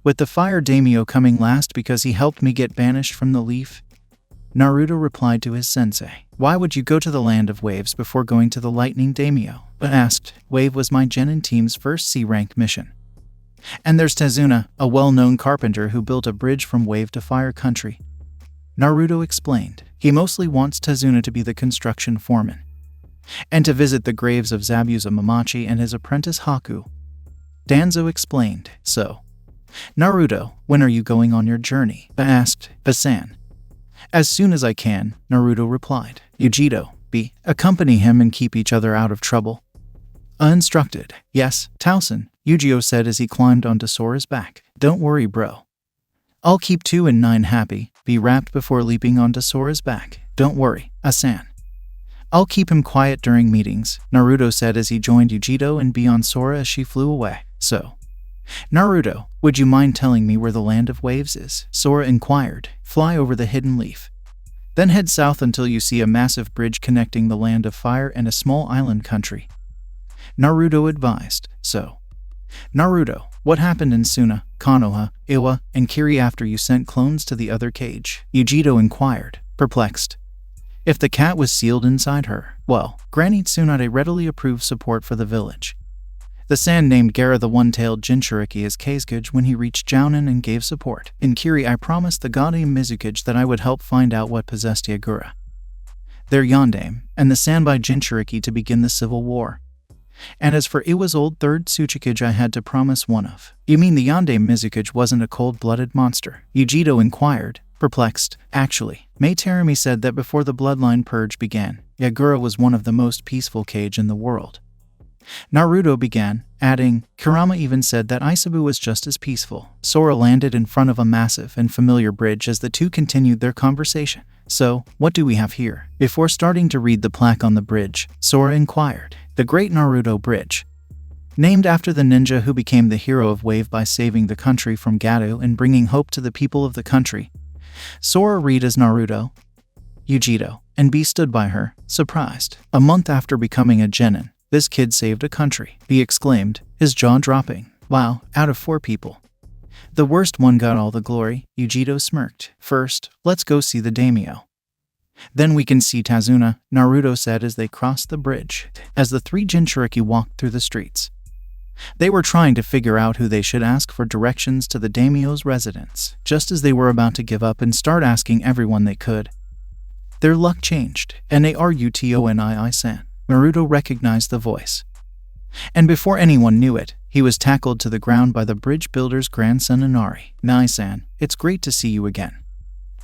With the fire daimyo coming last because he helped me get banished from the leaf. Naruto replied to his sensei. Why would you go to the land of waves before going to the lightning daimyo? But asked. Wave was my genin team's first C-rank mission. And there's Tazuna, a well-known carpenter who built a bridge from wave to fire country. Naruto explained. He mostly wants Tazuna to be the construction foreman, and to visit the graves of Zabuza Mamachi and his apprentice Haku. Danzo explained. So, Naruto, when are you going on your journey? Asked Asan. As soon as I can, Naruto replied. Yujito, B. Accompany him and keep each other out of trouble. Instructed. Yes, Tausen, Yujiro said as he climbed onto Sora's back. Don't worry, bro. I'll keep 2 and 9 happy, be rapped before leaping onto Sora's back. Don't worry, Asan. I'll keep him quiet during meetings, Naruto said as he joined Yujito and B on Sora as she flew away. So, Naruto, would you mind telling me where the land of waves is? Sora inquired. Fly over the hidden leaf. Then head south until you see a massive bridge connecting the land of fire and a small island country. Naruto advised. So, Naruto, what happened in Suna, Konoha, Iwa, and Kiri after you sent clones to the other cage? Yujito inquired, perplexed. If the cat was sealed inside her, well, Granny Tsunade readily approved support for the village. The Sand named Gara the One-Tailed Jinchuriki as Kazekage when he reached Jounin and gave support. In Kiri I promised the Goddamn Mizukage that I would help find out what possessed Yagura, their Yondaime, and the Sanbai Jinchuriki to begin the civil war. And as for Iwa's old 3rd Tsuchikage I had to promise one of. You mean the Yondaime Mizukage wasn't a cold-blooded monster? Yujito inquired, perplexed. Actually, Mei Terumi said that before the Bloodline purge began, Yagura was one of the most peaceful kage in the world. Naruto began, adding, Kurama even said that Isabu was just as peaceful. Sora landed in front of a massive and familiar bridge as the two continued their conversation. So, what do we have here? Before starting to read the plaque on the bridge, Sora inquired. The Great Naruto Bridge. named after the ninja who became the hero of Wave by saving the country from Gato and bringing hope to the people of the country. Sora read as Naruto, Yujito, and B stood by her, surprised. A month after becoming a genin, this kid saved a country, B exclaimed, his jaw dropping. Wow, out of 4 people. The worst one got all the glory, Yujito smirked. First, let's go see the daimyo. Then we can see Tazuna, Naruto said as they crossed the bridge, as the 3 Jinchuriki walked through the streets. They were trying to figure out who they should ask for directions to the daimyo's residence, just as they were about to give up and start asking everyone they could. Their luck changed. Naruto-san. Naruto recognized the voice. And before anyone knew it, he was tackled to the ground by the bridge builder's grandson Inari. Nai-san, it's great to see you again.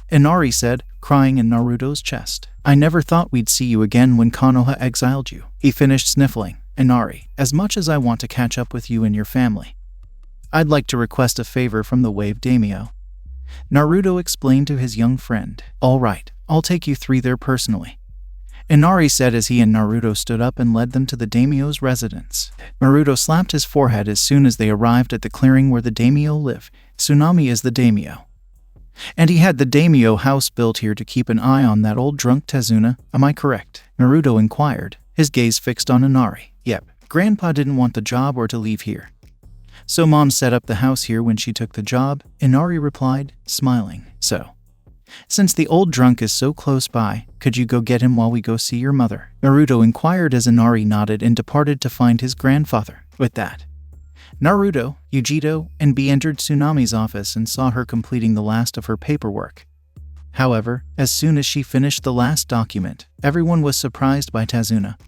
Inari said, crying in Naruto's chest. I never thought we'd see you again when Konoha exiled you. He finished sniffling. Inari, as much as I want to catch up with you and your family, I'd like to request a favor from the Wave Daimyo. Naruto explained to his young friend. All right, I'll take you 3 there personally. Inari said as he and Naruto stood up and led them to the daimyo's residence. Naruto slapped his forehead as soon as they arrived at the clearing where the daimyo lived. Tsunami is the daimyo. And he had the daimyo house built here to keep an eye on that old drunk Tazuna, am I correct? Naruto inquired, his gaze fixed on Inari. Yep, Grandpa didn't want the job or to leave here. So Mom set up the house here when she took the job, Inari replied, smiling. So, since the old drunk is so close by, could you go get him while we go see your mother? Naruto inquired as Inari nodded and departed to find his grandfather. With that, Naruto, Yujito, and B entered Tsunami's office and saw her completing the last of her paperwork. However, as soon as she finished the last document, everyone was surprised by Tazuna,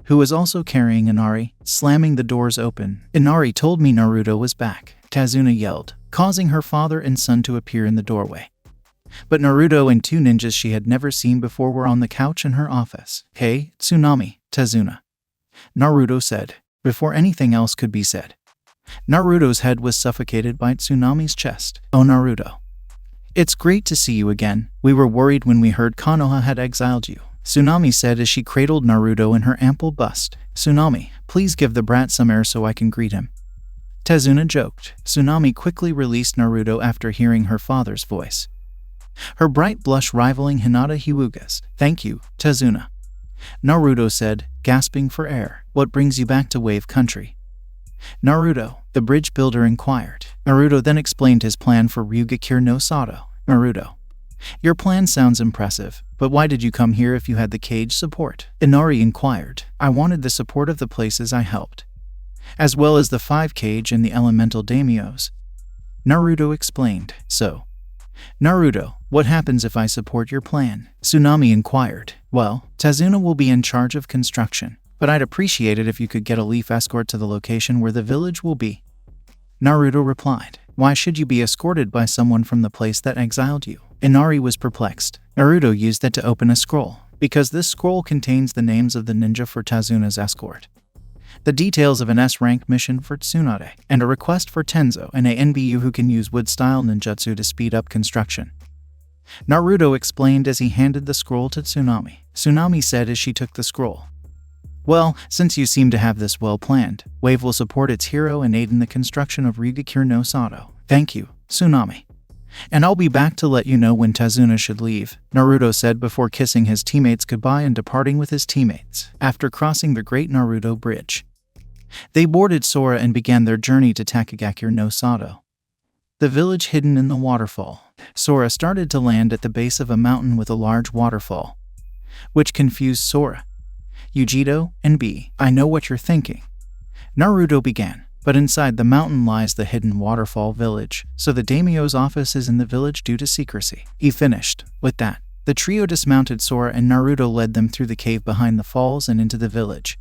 who was also carrying Inari, slamming the doors open. Inari told me Naruto was back, Tazuna yelled, causing her father and son to appear in the doorway. But Naruto and 2 ninjas she had never seen before were on the couch in her office. Hey, Tsunami, Tazuna, Naruto said, before anything else could be said. Naruto's head was suffocated by Tsunami's chest. Oh Naruto, it's great to see you again. We were worried when we heard Konoha had exiled you, Tsunami said as she cradled Naruto in her ample bust. Tsunami, please give the brat some air so I can greet him, Tazuna joked. Tsunami quickly released Naruto after hearing her father's voice, her bright blush rivaling Hinata Hyuga's. Thank you, Tazuna, Naruto said, gasping for air. What brings you back to Wave Country? Naruto, the bridge builder inquired. Naruto then explained his plan for Ryugakure no Sato. Naruto, your plan sounds impressive, but why did you come here if you had the cage support? Inari inquired. I wanted the support of the places I helped, as well as the 5 cage and the elemental daimyos, Naruto explained. So, Naruto, what happens if I support your plan? Tsunami inquired. Well, Tazuna will be in charge of construction, but I'd appreciate it if you could get a leaf escort to the location where the village will be, Naruto replied. Why should you be escorted by someone from the place that exiled you? Inari was perplexed. Naruto used that to open a scroll, because this scroll contains the names of the ninja for Tazuna's escort, the details of an S-rank mission for Tsunade, and a request for Tenzo, an NBU who can use wood-style ninjutsu to speed up construction. Naruto explained as he handed the scroll to Tsunami. Tsunami said as she took the scroll. Well, since you seem to have this well planned, Wave will support its hero and aid in the construction of Ryugakure no Sato. Thank you, Tsunami. And I'll be back to let you know when Tazuna should leave, Naruto said before kissing his teammates goodbye and departing with his teammates. After crossing the Great Naruto Bridge, they boarded Sora and began their journey to Takagakure no Sato, the village hidden in the waterfall. Sora started to land at the base of a mountain with a large waterfall, which confused Sora, Yujito, and B. I know what you're thinking, Naruto began, but inside the mountain lies the hidden waterfall village, so the daimyo's office is in the village due to secrecy. He finished. With that, the trio dismounted Sora and Naruto led them through the cave behind the falls and into the village,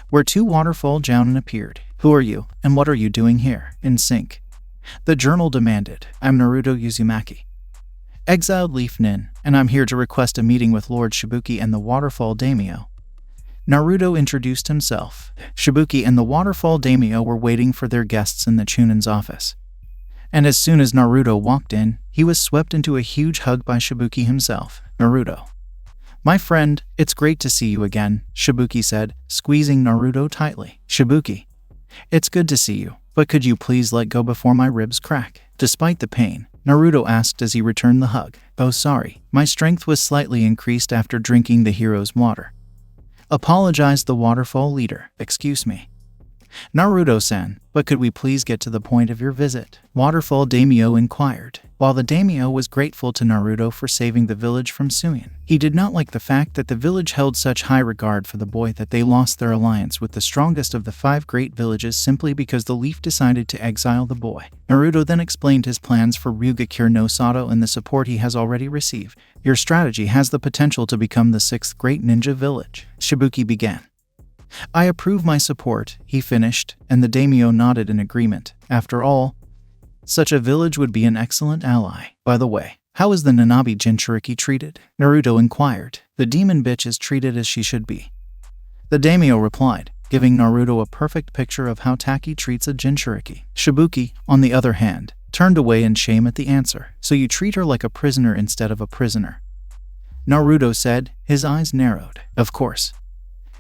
where 2 waterfall jounin appeared. Who are you, and what are you doing here? In sync, the journal demanded. I'm Naruto Uzumaki, exiled Leaf Nin, and I'm here to request a meeting with Lord Shibuki and the waterfall daimyo. Naruto introduced himself. Shibuki and the waterfall daimyo were waiting for their guests in the Chunin's office, and as soon as Naruto walked in, he was swept into a huge hug by Shibuki himself. Naruto, my friend, it's great to see you again, Shibuki said, squeezing Naruto tightly. Shibuki, It's good to see you, but could you please let go before my ribs crack? Despite the pain, Naruto asked as he returned the hug. Oh sorry, my strength was slightly increased after drinking the hero's water. Apologized the waterfall leader. Excuse me. Naruto-san, but could we please get to the point of your visit? Waterfall daimyo inquired. While the daimyo was grateful to Naruto for saving the village from Suin, he did not like the fact that the village held such high regard for the boy that they lost their alliance with the strongest of the 5 great villages simply because the leaf decided to exile the boy. Naruto then explained his plans for Ryugakure no Sato and the support he has already received. Your strategy has the potential to become the 6th great ninja village. Shibuki began. I approve my support, he finished, and the daimyo nodded in agreement. After all, such a village would be an excellent ally. By the way, how is the Nanabi Jinchuriki treated? Naruto inquired. The demon bitch is treated as she should be. The daimyo replied, giving Naruto a perfect picture of how Taki treats a Jinchuriki. Shibuki, on the other hand, turned away in shame at the answer. So you treat her like a prisoner instead of a prisoner? Naruto said, his eyes narrowed. Of course.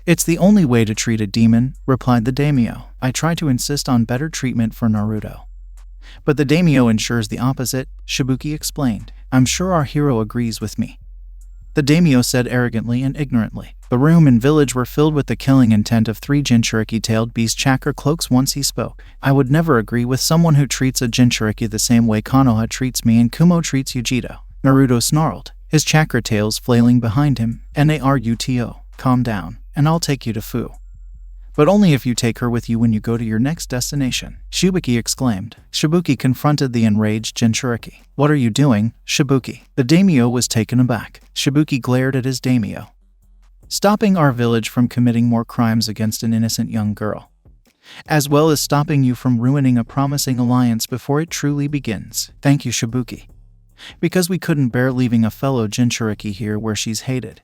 It's the only way to treat a demon, replied the daimyo. I try to insist on better treatment for Naruto. But the daimyo ensures the opposite, Shibuki explained. I'm sure our hero agrees with me. The daimyo said arrogantly and ignorantly. The room and village were filled with the killing intent of 3 Jinchuriki-tailed beast chakra cloaks once he spoke. I would never agree with someone who treats a Jinchuriki the same way Konoha treats me and Kumo treats Yujito. Naruto snarled, his chakra tails flailing behind him. Naruto, calm down, and I'll take you to Fu. But only if you take her with you when you go to your next destination, Shibuki exclaimed. Shibuki confronted the enraged Jinchuriki. What are you doing, Shibuki? The daimyo was taken aback. Shibuki glared at his daimyo. Stopping our village from committing more crimes against an innocent young girl, as well as stopping you from ruining a promising alliance before it truly begins. Thank you, Shibuki. Because we couldn't bear leaving a fellow Jinchuriki here where she's hated,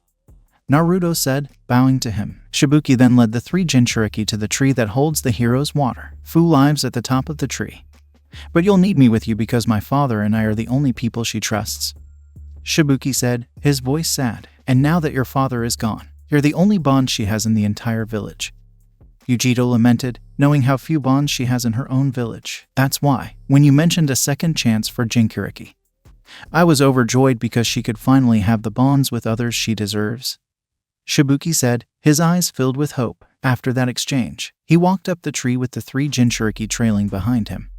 Naruto said, bowing to him. Shibuki then led the 3 Jinchuriki to the tree that holds the hero's water. Fu lives at the top of the tree. But you'll need me with you because my father and I are the only people she trusts, Shibuki said, his voice sad. And now that your father is gone, you're the only bond she has in the entire village. Yujito lamented, knowing how few bonds she has in her own village. That's why, when you mentioned a second chance for Jinchuriki, I was overjoyed because she could finally have the bonds with others she deserves, Shibuki said, his eyes filled with hope. After that exchange, he walked up the tree with the 3 Jinchuriki trailing behind him,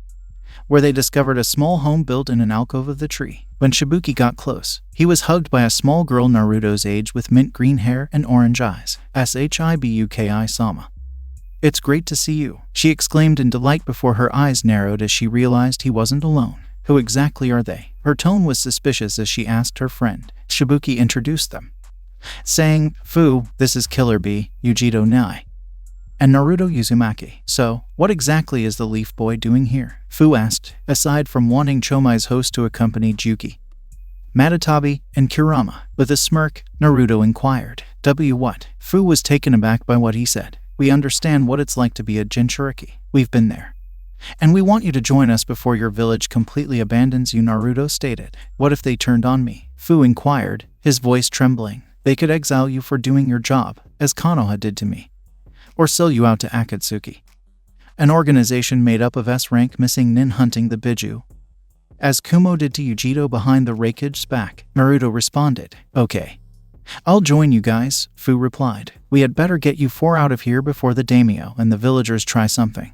where they discovered a small home built in an alcove of the tree. When Shibuki got close, he was hugged by a small girl Naruto's age with mint green hair and orange eyes. Shibuki-sama. It's great to see you, she exclaimed in delight before her eyes narrowed as she realized he wasn't alone. Who exactly are they? Her tone was suspicious as she asked her friend. Shibuki introduced them, saying, Fu, this is Killer Bee, Yujito Nai, and Naruto Uzumaki. So, what exactly is the Leaf Boy doing here? Fu asked, aside from wanting Chomai's host to accompany Juki, Matatabi, and Kurama. With a smirk, Naruto inquired, what? Fu was taken aback by what he said. We understand what it's like to be a Jinchuriki. We've been there. And we want you to join us before your village completely abandons you, Naruto stated. What if they turned on me? Fu inquired, his voice trembling. They could exile you for doing your job, as Konoha did to me, or sell you out to Akatsuki, an organization made up of S-rank missing nin hunting the Biju, as Kumo did to Yujito behind the Raikage's back. Naruto responded, okay. I'll join you guys, Fu replied. We had better get you 4 out of here before the daimyo and the villagers try something,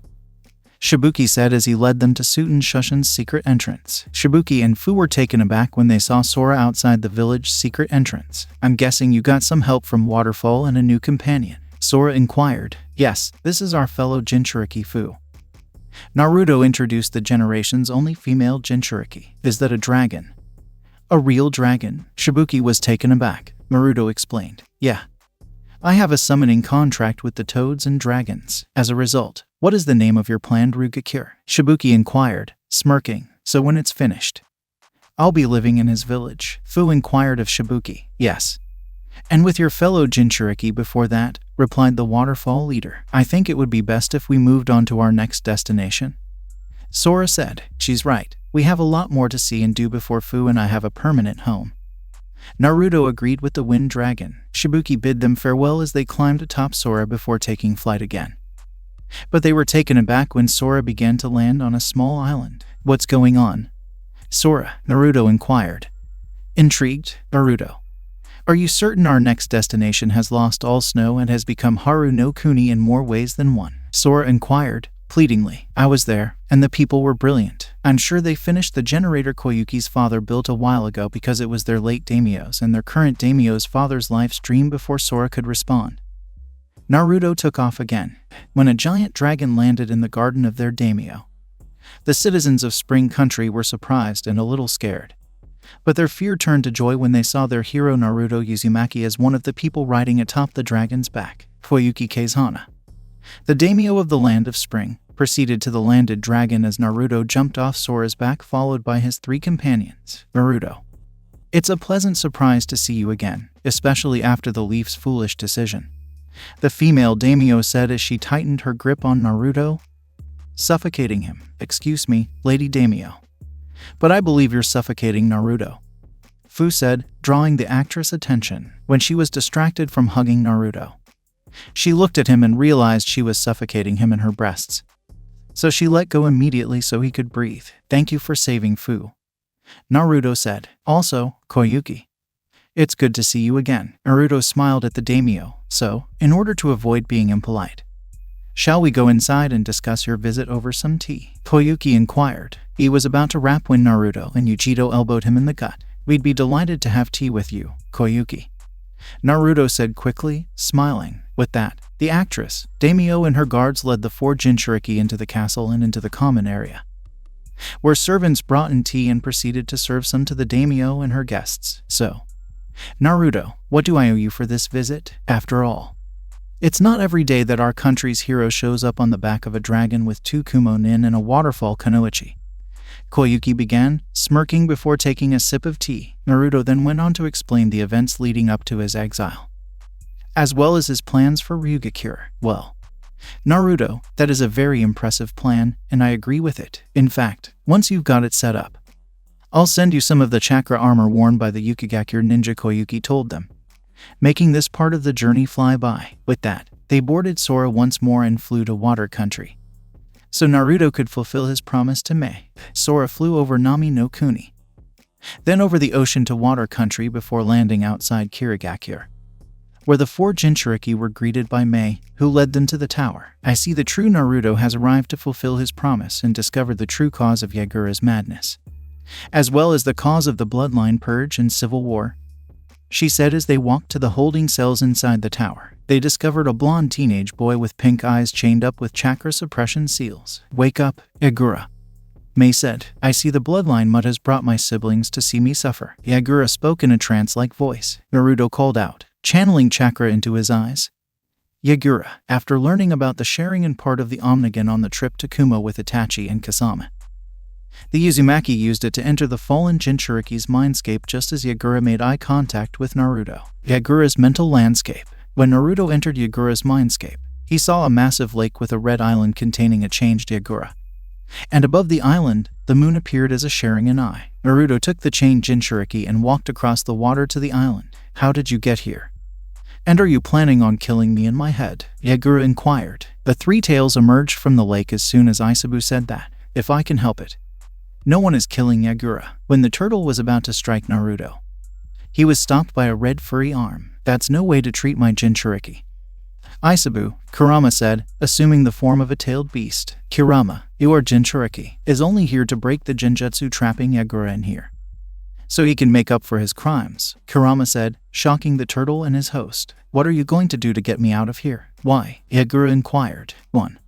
Shibuki said as he led them to Suten Shushin's secret entrance. Shibuki and Fu were taken aback when they saw Sora outside the village's secret entrance. I'm guessing you got some help from Waterfall and a new companion, Sora inquired. Yes, this is our fellow Jinchuriki Fu. Naruto introduced the generation's only female Jinchuriki. Is that a dragon? A real dragon? Shibuki was taken aback. Naruto explained. Yeah. I have a summoning contract with the toads and dragons. As a result, what is the name of your planned Ryugakure? Shibuki inquired, smirking. So when it's finished, I'll be living in his village. Fu inquired of Shibuki. Yes. And with your fellow Jinchuriki before that, replied the waterfall leader. I think it would be best if we moved on to our next destination, Sora said. She's right. We have a lot more to see and do before Fu and I have a permanent home. Naruto agreed with the wind dragon. Shibuki bid them farewell as they climbed atop Sora before taking flight again. But they were taken aback when Sora began to land on a small island. "What's going on, Sora?" Naruto inquired. Intrigued, Naruto. "Are you certain our next destination has lost all snow and has become Haru no Kuni in more ways than one?" Sora inquired, pleadingly. "I was there, and the people were brilliant. I'm sure they finished the generator Koyuki's father built a while ago because it was their late daimyo's and their current daimyo's father's life's dream." Before Sora could respond, Naruto took off again. When a giant dragon landed in the garden of their daimyo, the citizens of Spring Country were surprised and a little scared. But their fear turned to joy when they saw their hero Naruto Uzumaki as one of the people riding atop the dragon's back. Koyuki Kazehana, the daimyo of the Land of Spring, proceeded to the landed dragon as Naruto jumped off Sora's back, followed by his 3 companions. "Naruto, it's a pleasant surprise to see you again, especially after the Leaf's foolish decision," the female daimyo said as she tightened her grip on Naruto, suffocating him. "Excuse me, Lady Daimyo, but I believe you're suffocating Naruto," Fu said, drawing the actress' attention. When she was distracted from hugging Naruto, she looked at him and realized she was suffocating him in her breasts. So she let go immediately so he could breathe. "Thank you for saving Fu," Naruto said. "Also, Koyuki, it's good to see you again." Naruto smiled at the daimyo. "So, in order to avoid being impolite, shall we go inside and discuss your visit over some tea?" Koyuki inquired. He was about to rap when Naruto and Yujiro elbowed him in the gut. "We'd be delighted to have tea with you, Koyuki," Naruto said quickly, smiling. With that, the actress, daimyo and her guards led the 4 Jinchuriki into the castle and into the common area, where servants brought in tea and proceeded to serve some to the daimyo and her guests. "So, Naruto, what do I owe you for this visit? After all, it's not every day that our country's hero shows up on the back of a dragon with 2 kumo-nin and a waterfall kunoichi," Koyuki began, smirking before taking a sip of tea. Naruto then went on to explain the events leading up to his exile, as well as his plans for Ryugakure. "Well, Naruto, that is a very impressive plan, and I agree with it. In fact, once you've got it set up, I'll send you some of the chakra armor worn by the Yukigakure ninja," Koyuki told them, making this part of the journey fly by. With that, they boarded Sora once more and flew to Water Country, so Naruto could fulfill his promise to Mei. Sora flew over Nami no Kuni, then over the ocean to Water Country before landing outside Kirigakure, where the 4 Jinchuriki were greeted by Mei, who led them to the tower. "I see the true Naruto has arrived to fulfill his promise and discover the true cause of Yagura's madness, as well as the cause of the Bloodline purge and civil war," she said as they walked to the holding cells inside the tower. They discovered a blonde teenage boy with pink eyes chained up with chakra suppression seals. "Wake up, Yagura," Mei said. "I see the Bloodline mud has brought my siblings to see me suffer." Yagura spoke in a trance-like voice. Naruto called out, channeling chakra into his eyes. "Yagura, after learning about the Sharingan part of the Omnigan on the trip to Kumo with Itachi and Kasama, the Uzumaki used it to enter the fallen Jinchuriki's mindscape just as Yagura made eye contact with Naruto." Yagura's mental landscape. When Naruto entered Yagura's mindscape, he saw a massive lake with a red island containing a changed Yagura, and above the island, the moon appeared as a Sharingan eye. Naruto took the chained Jinchuriki and walked across the water to the island. "How did you get here? And are you planning on killing me in my head?" Yagura inquired. The 3 tails emerged from the lake as soon as Isabu said that. "If I can help it, no one is killing Yagura." When the turtle was about to strike Naruto, he was stopped by a red furry arm. "That's no way to treat my Jinchuriki, Isabu," Kurama said, assuming the form of a tailed beast. "Kurama, your Jinchuriki is only here to break the Jinjutsu trapping Yagura in here, so he can make up for his crimes," Kurama said, shocking the turtle and his host. "What are you going to do to get me out of here?" "Why?" Yagura inquired. 1.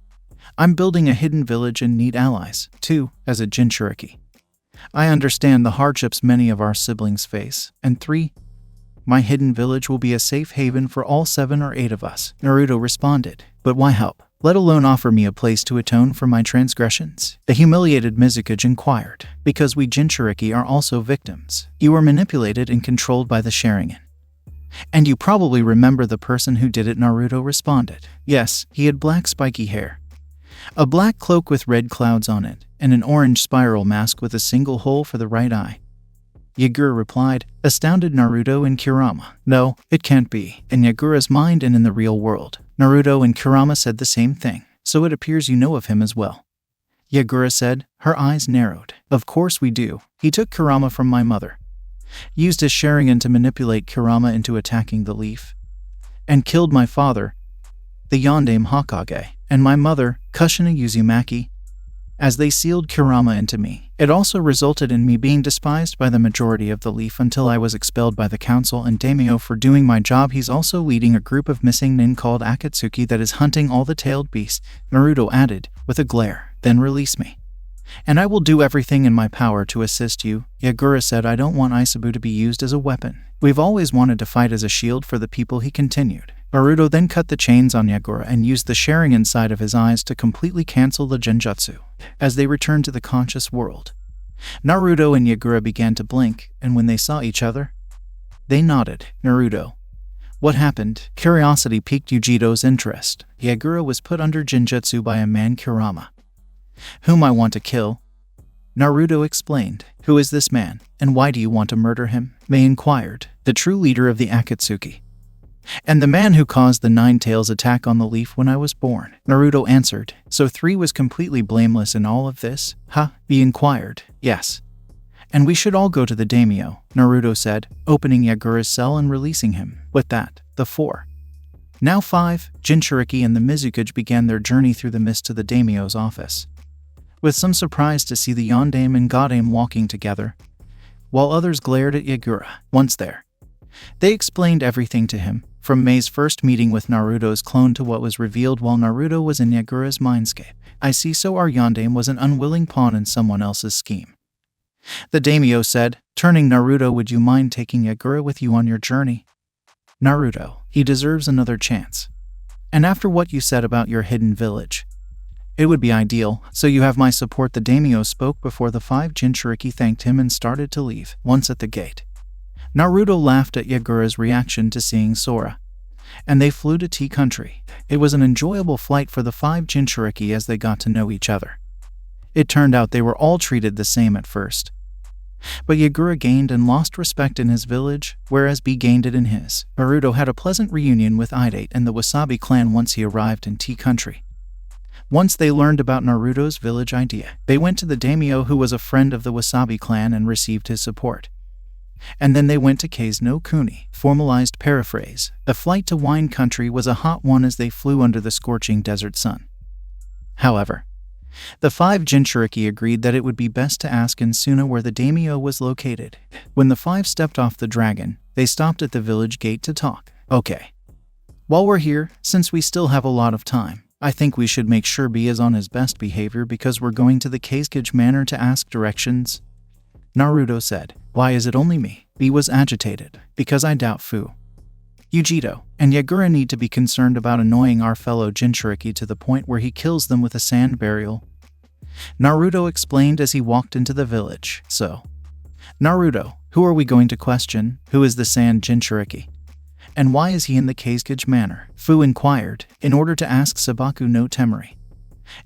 I'm building a hidden village and need allies. 2. As a Jinchuriki, I understand the hardships many of our siblings face. And 3. My hidden village will be a safe haven for all 7 or 8 of us." Naruto responded. "But why help, let alone offer me a place to atone for my transgressions?" The humiliated Mizukage inquired. "Because we Jinchuriki are also victims. You were manipulated and controlled by the Sharingan. And you probably remember the person who did it," Naruto responded. "Yes, he had black spiky hair, a black cloak with red clouds on it, and an orange spiral mask with a single hole for the right eye," Yagura replied, astounded Naruto and Kurama. "No, it can't be." In Yagura's mind and in the real world, Naruto and Kurama said the same thing. so it appears you know of him as well. Yagura said, her eyes narrowed. Of course we do. He took Kurama from my mother, used his Sharingan to manipulate Kurama into attacking the leaf, and killed my father, the Yondaime Hokage, and my mother, Kushina Uzumaki, as they sealed Kurama into me. It also resulted in me being despised by the majority of the leaf until I was expelled by the council and daimyo for doing my job. He's also leading a group of missing nin called Akatsuki that is hunting all the tailed beasts, Naruto added, with a glare. Then release me, and I will do everything in my power to assist you. Yagura said, I don't want Isabu to be used as a weapon. We've always wanted to fight as a shield for the people, he continued. Naruto then cut the chains on Yagura and used the Sharingan side of his eyes to completely cancel the genjutsu. As they returned to the conscious world, Naruto and Yagura began to blink, and when they saw each other, they nodded. Naruto, what happened? Curiosity piqued Yujito's interest. Yagura was put under genjutsu by a man, Kurama, whom I want to kill. Naruto explained. Who is this man, and why do you want to murder him? Mei inquired. The true leader of the Akatsuki, and the man who caused the Nine-Tails attack on the leaf when I was born. Naruto answered. So 3 was completely blameless in all of this? Huh? He inquired. Yes. And we should all go to the daimyo, Naruto said, opening Yagura's cell and releasing him. With that, the 4, now 5, Jinchuriki and the Mizukage began their journey through the mist to the daimyo's office, with some surprise to see the Yondaime and Godaime walking together, while others glared at Yagura. Once there, they explained everything to him, from Mei's first meeting with Naruto's clone to what was revealed while Naruto was in Yagura's mindscape. I see, so our Yondaime was an unwilling pawn in someone else's scheme, the daimyo said, turning Naruto. Would you mind taking Yagura with you on your journey? Naruto, he deserves another chance. And after what you said about your hidden village, it would be ideal, so you have my support. The daimyo spoke before the 5 Jinchuriki thanked him and started to leave. Once at the gate, Naruto laughed at Yagura's reaction to seeing Sora, and they flew to Tea Country. It was an enjoyable flight for the 5 Jinchuriki as they got to know each other. It turned out they were all treated the same at first, but Yagura gained and lost respect in his village, whereas B gained it in his. Naruto had a pleasant reunion with Idate and the Wasabi clan once he arrived in Tea Country. Once they learned about Naruto's village idea, they went to the daimyo, who was a friend of the Wasabi clan, and received his support. And then they went to Kei's no Kuni. Formalized paraphrase. The flight to Wine Country was a hot one as they flew under the scorching desert sun. However, the 5 Jinchuriki agreed that it would be best to ask Insuna where the daimyo was located. When the 5 stepped off the dragon, they stopped at the village gate to talk. Okay. While we're here, since we still have a lot of time, I think we should make sure B is on his best behavior because we're going to the Keizukage Manor to ask directions, Naruto said. Why is it only me? B was agitated. Because I doubt Fu, Yujito, and Yagura need to be concerned about annoying our fellow Jinchuriki to the point where he kills them with a sand burial, Naruto explained as he walked into the village. So, Naruto, who are we going to question? Who is the sand Jinchuriki? And why is he in the Keizukage Manor? Fu inquired, in order to ask Sabaku no Temari.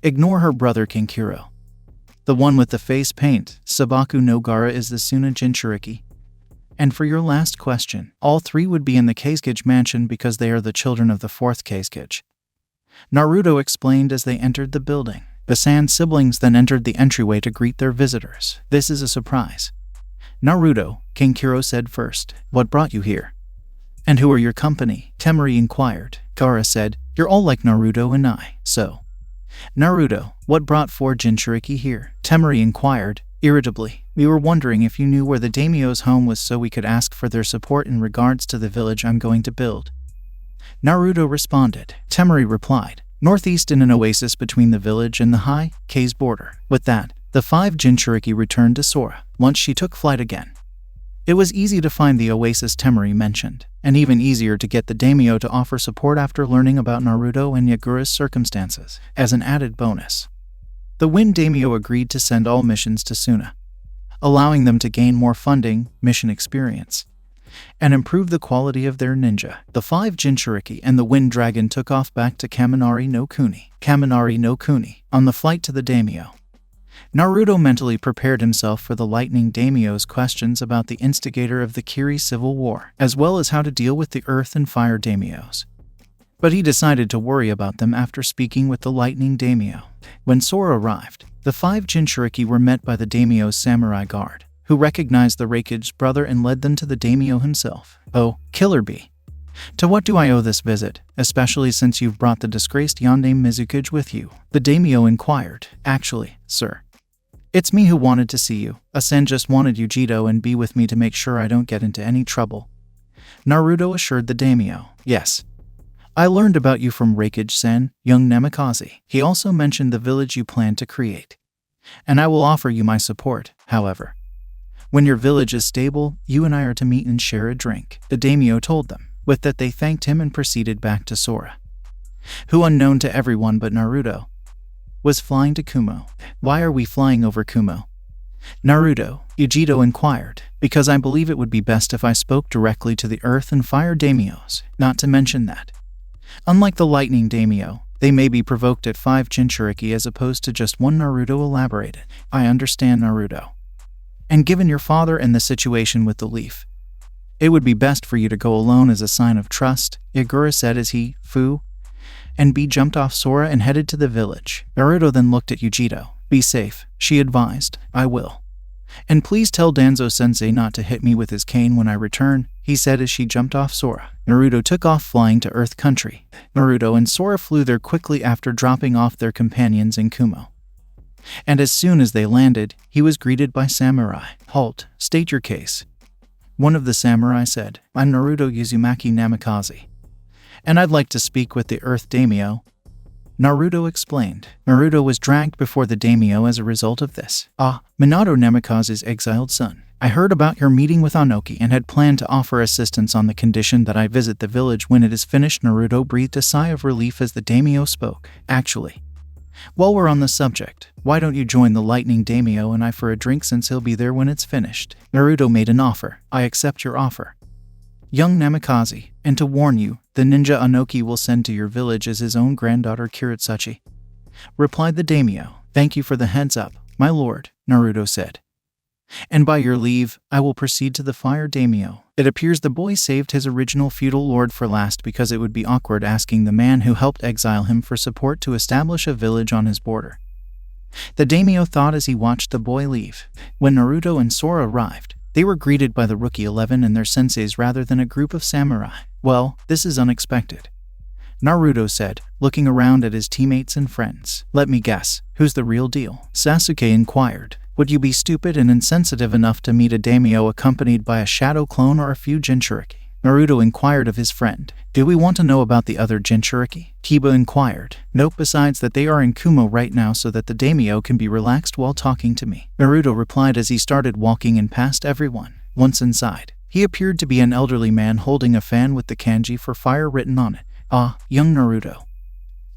Ignore her brother Kinkuro, the one with the face paint. Sabaku no Gara is the Suna Jinchuriki. And for your last question, all 3 would be in the Keizukage mansion because they are the children of the 4th Keizukage, Naruto explained as they entered the building. The Sand siblings then entered the entryway to greet their visitors. This is a surprise, Naruto, Kinkuro said first. What brought you here? And who are your company? Temari inquired. Gara said, you're all like Naruto and I. So, Naruto, what brought 4 Jinchuriki here? Temari inquired, irritably. We were wondering if you knew where the daimyo's home was so we could ask for their support in regards to the village I'm going to build, Naruto responded. Temari replied, northeast in an oasis between the village and the high Kei's border. With that, the 5 Jinchuriki returned to Sora. Once she took flight again, it was easy to find the oasis Temari mentioned, and even easier to get the daimyo to offer support after learning about Naruto and Yagura's circumstances. As an added bonus, the Wind daimyo agreed to send all missions to Suna, allowing them to gain more funding, mission experience, and improve the quality of their ninja. The 5 Jinchuriki and the Wind Dragon took off back to Kaminari no Kuni. Kaminari no Kuni. On the flight to the daimyo, Naruto mentally prepared himself for the Lightning daimyo's questions about the instigator of the Kiri Civil War, as well as how to deal with the Earth and Fire daimyos. but he decided to worry about them after speaking with the Lightning Daimyo. When Sora arrived, the 5 Jinchuriki were met by the daimyo's samurai guard, who recognized the Raikage's brother and led them to the daimyo himself. "Oh, Killer Bee. To what do I owe this visit, especially since you've brought the disgraced Yondaime Mizukage with you?" the daimyo inquired. "Actually, sir, it's me who wanted to see you. Asen just wanted you Jito and be with me to make sure I don't get into any trouble," Naruto assured the daimyo. "Yes. I learned about you from Raikage-sen, young Namikaze. He also mentioned the village you plan to create. And I will offer you my support, however. When your village is stable, you and I are to meet and share a drink," the daimyo told them. With that they thanked him and proceeded back to Sora, who, unknown to everyone but Naruto, was flying to Kumo. "Why are we flying over Kumo?" Naruto, Yujito inquired. "Because I believe it would be best if I spoke directly to the Earth and Fire daimyos, not to mention that, unlike the Lightning daimyo, they may be provoked at 5 Jinchuriki as opposed to just one," Naruto elaborated. "I understand, Naruto. And given your father and the situation with the leaf, it would be best for you to go alone as a sign of trust," Yagura said as he, Fu, and B jumped off Sora and headed to the village. Naruto then looked at Yujito. "Be safe," she advised. "I will. And please tell Danzo-sensei not to hit me with his cane when I return," he said as she jumped off Sora. Naruto took off flying to Earth Country. Naruto and Sora flew there quickly after dropping off their companions in Kumo. And as soon as they landed, he was greeted by samurai. "Halt, state your case," one of the samurai said. "I'm Naruto Uzumaki Namikaze, and I'd like to speak with the Earth Daimyo," Naruto explained. Naruto was dragged before the daimyo as a result of this. "Ah, Minato Namikaze's exiled son. I heard about your meeting with Anoki and had planned to offer assistance on the condition that I visit the village when it is finished." Naruto breathed a sigh of relief as the daimyo spoke. "Actually, while we're on the subject, why don't you join the Lightning Daimyo and I for a drink since he'll be there when it's finished?" Naruto made an offer. "I accept your offer, young Namikaze, and to warn you, the ninja Anoki will send to your village as his own granddaughter Kiritsuchi," replied the daimyo. "Thank you for the heads up, my lord," Naruto said. "And by your leave, I will proceed to the Fire daimyo." It appears the boy saved his original feudal lord for last because it would be awkward asking the man who helped exile him for support to establish a village on his border. The daimyo thought as he watched the boy leave. When Naruto and Sora arrived, they were greeted by the Rookie 11 and their senseis rather than a group of samurai. "Well, this is unexpected," Naruto said, looking around at his teammates and friends. "Let me guess, who's the real deal?" Sasuke inquired. "Would you be stupid and insensitive enough to meet a daimyo accompanied by a shadow clone or a few Jinchuriki?" Naruto inquired of his friend. "Do we want to know about the other Jinchuriki?" Kiba inquired. "Nope, besides that they are in Kumo right now so that the daimyo can be relaxed while talking to me," Naruto replied as he started walking in past everyone. Once inside, he appeared to be an elderly man holding a fan with the kanji for fire written on it. "Ah, young Naruto.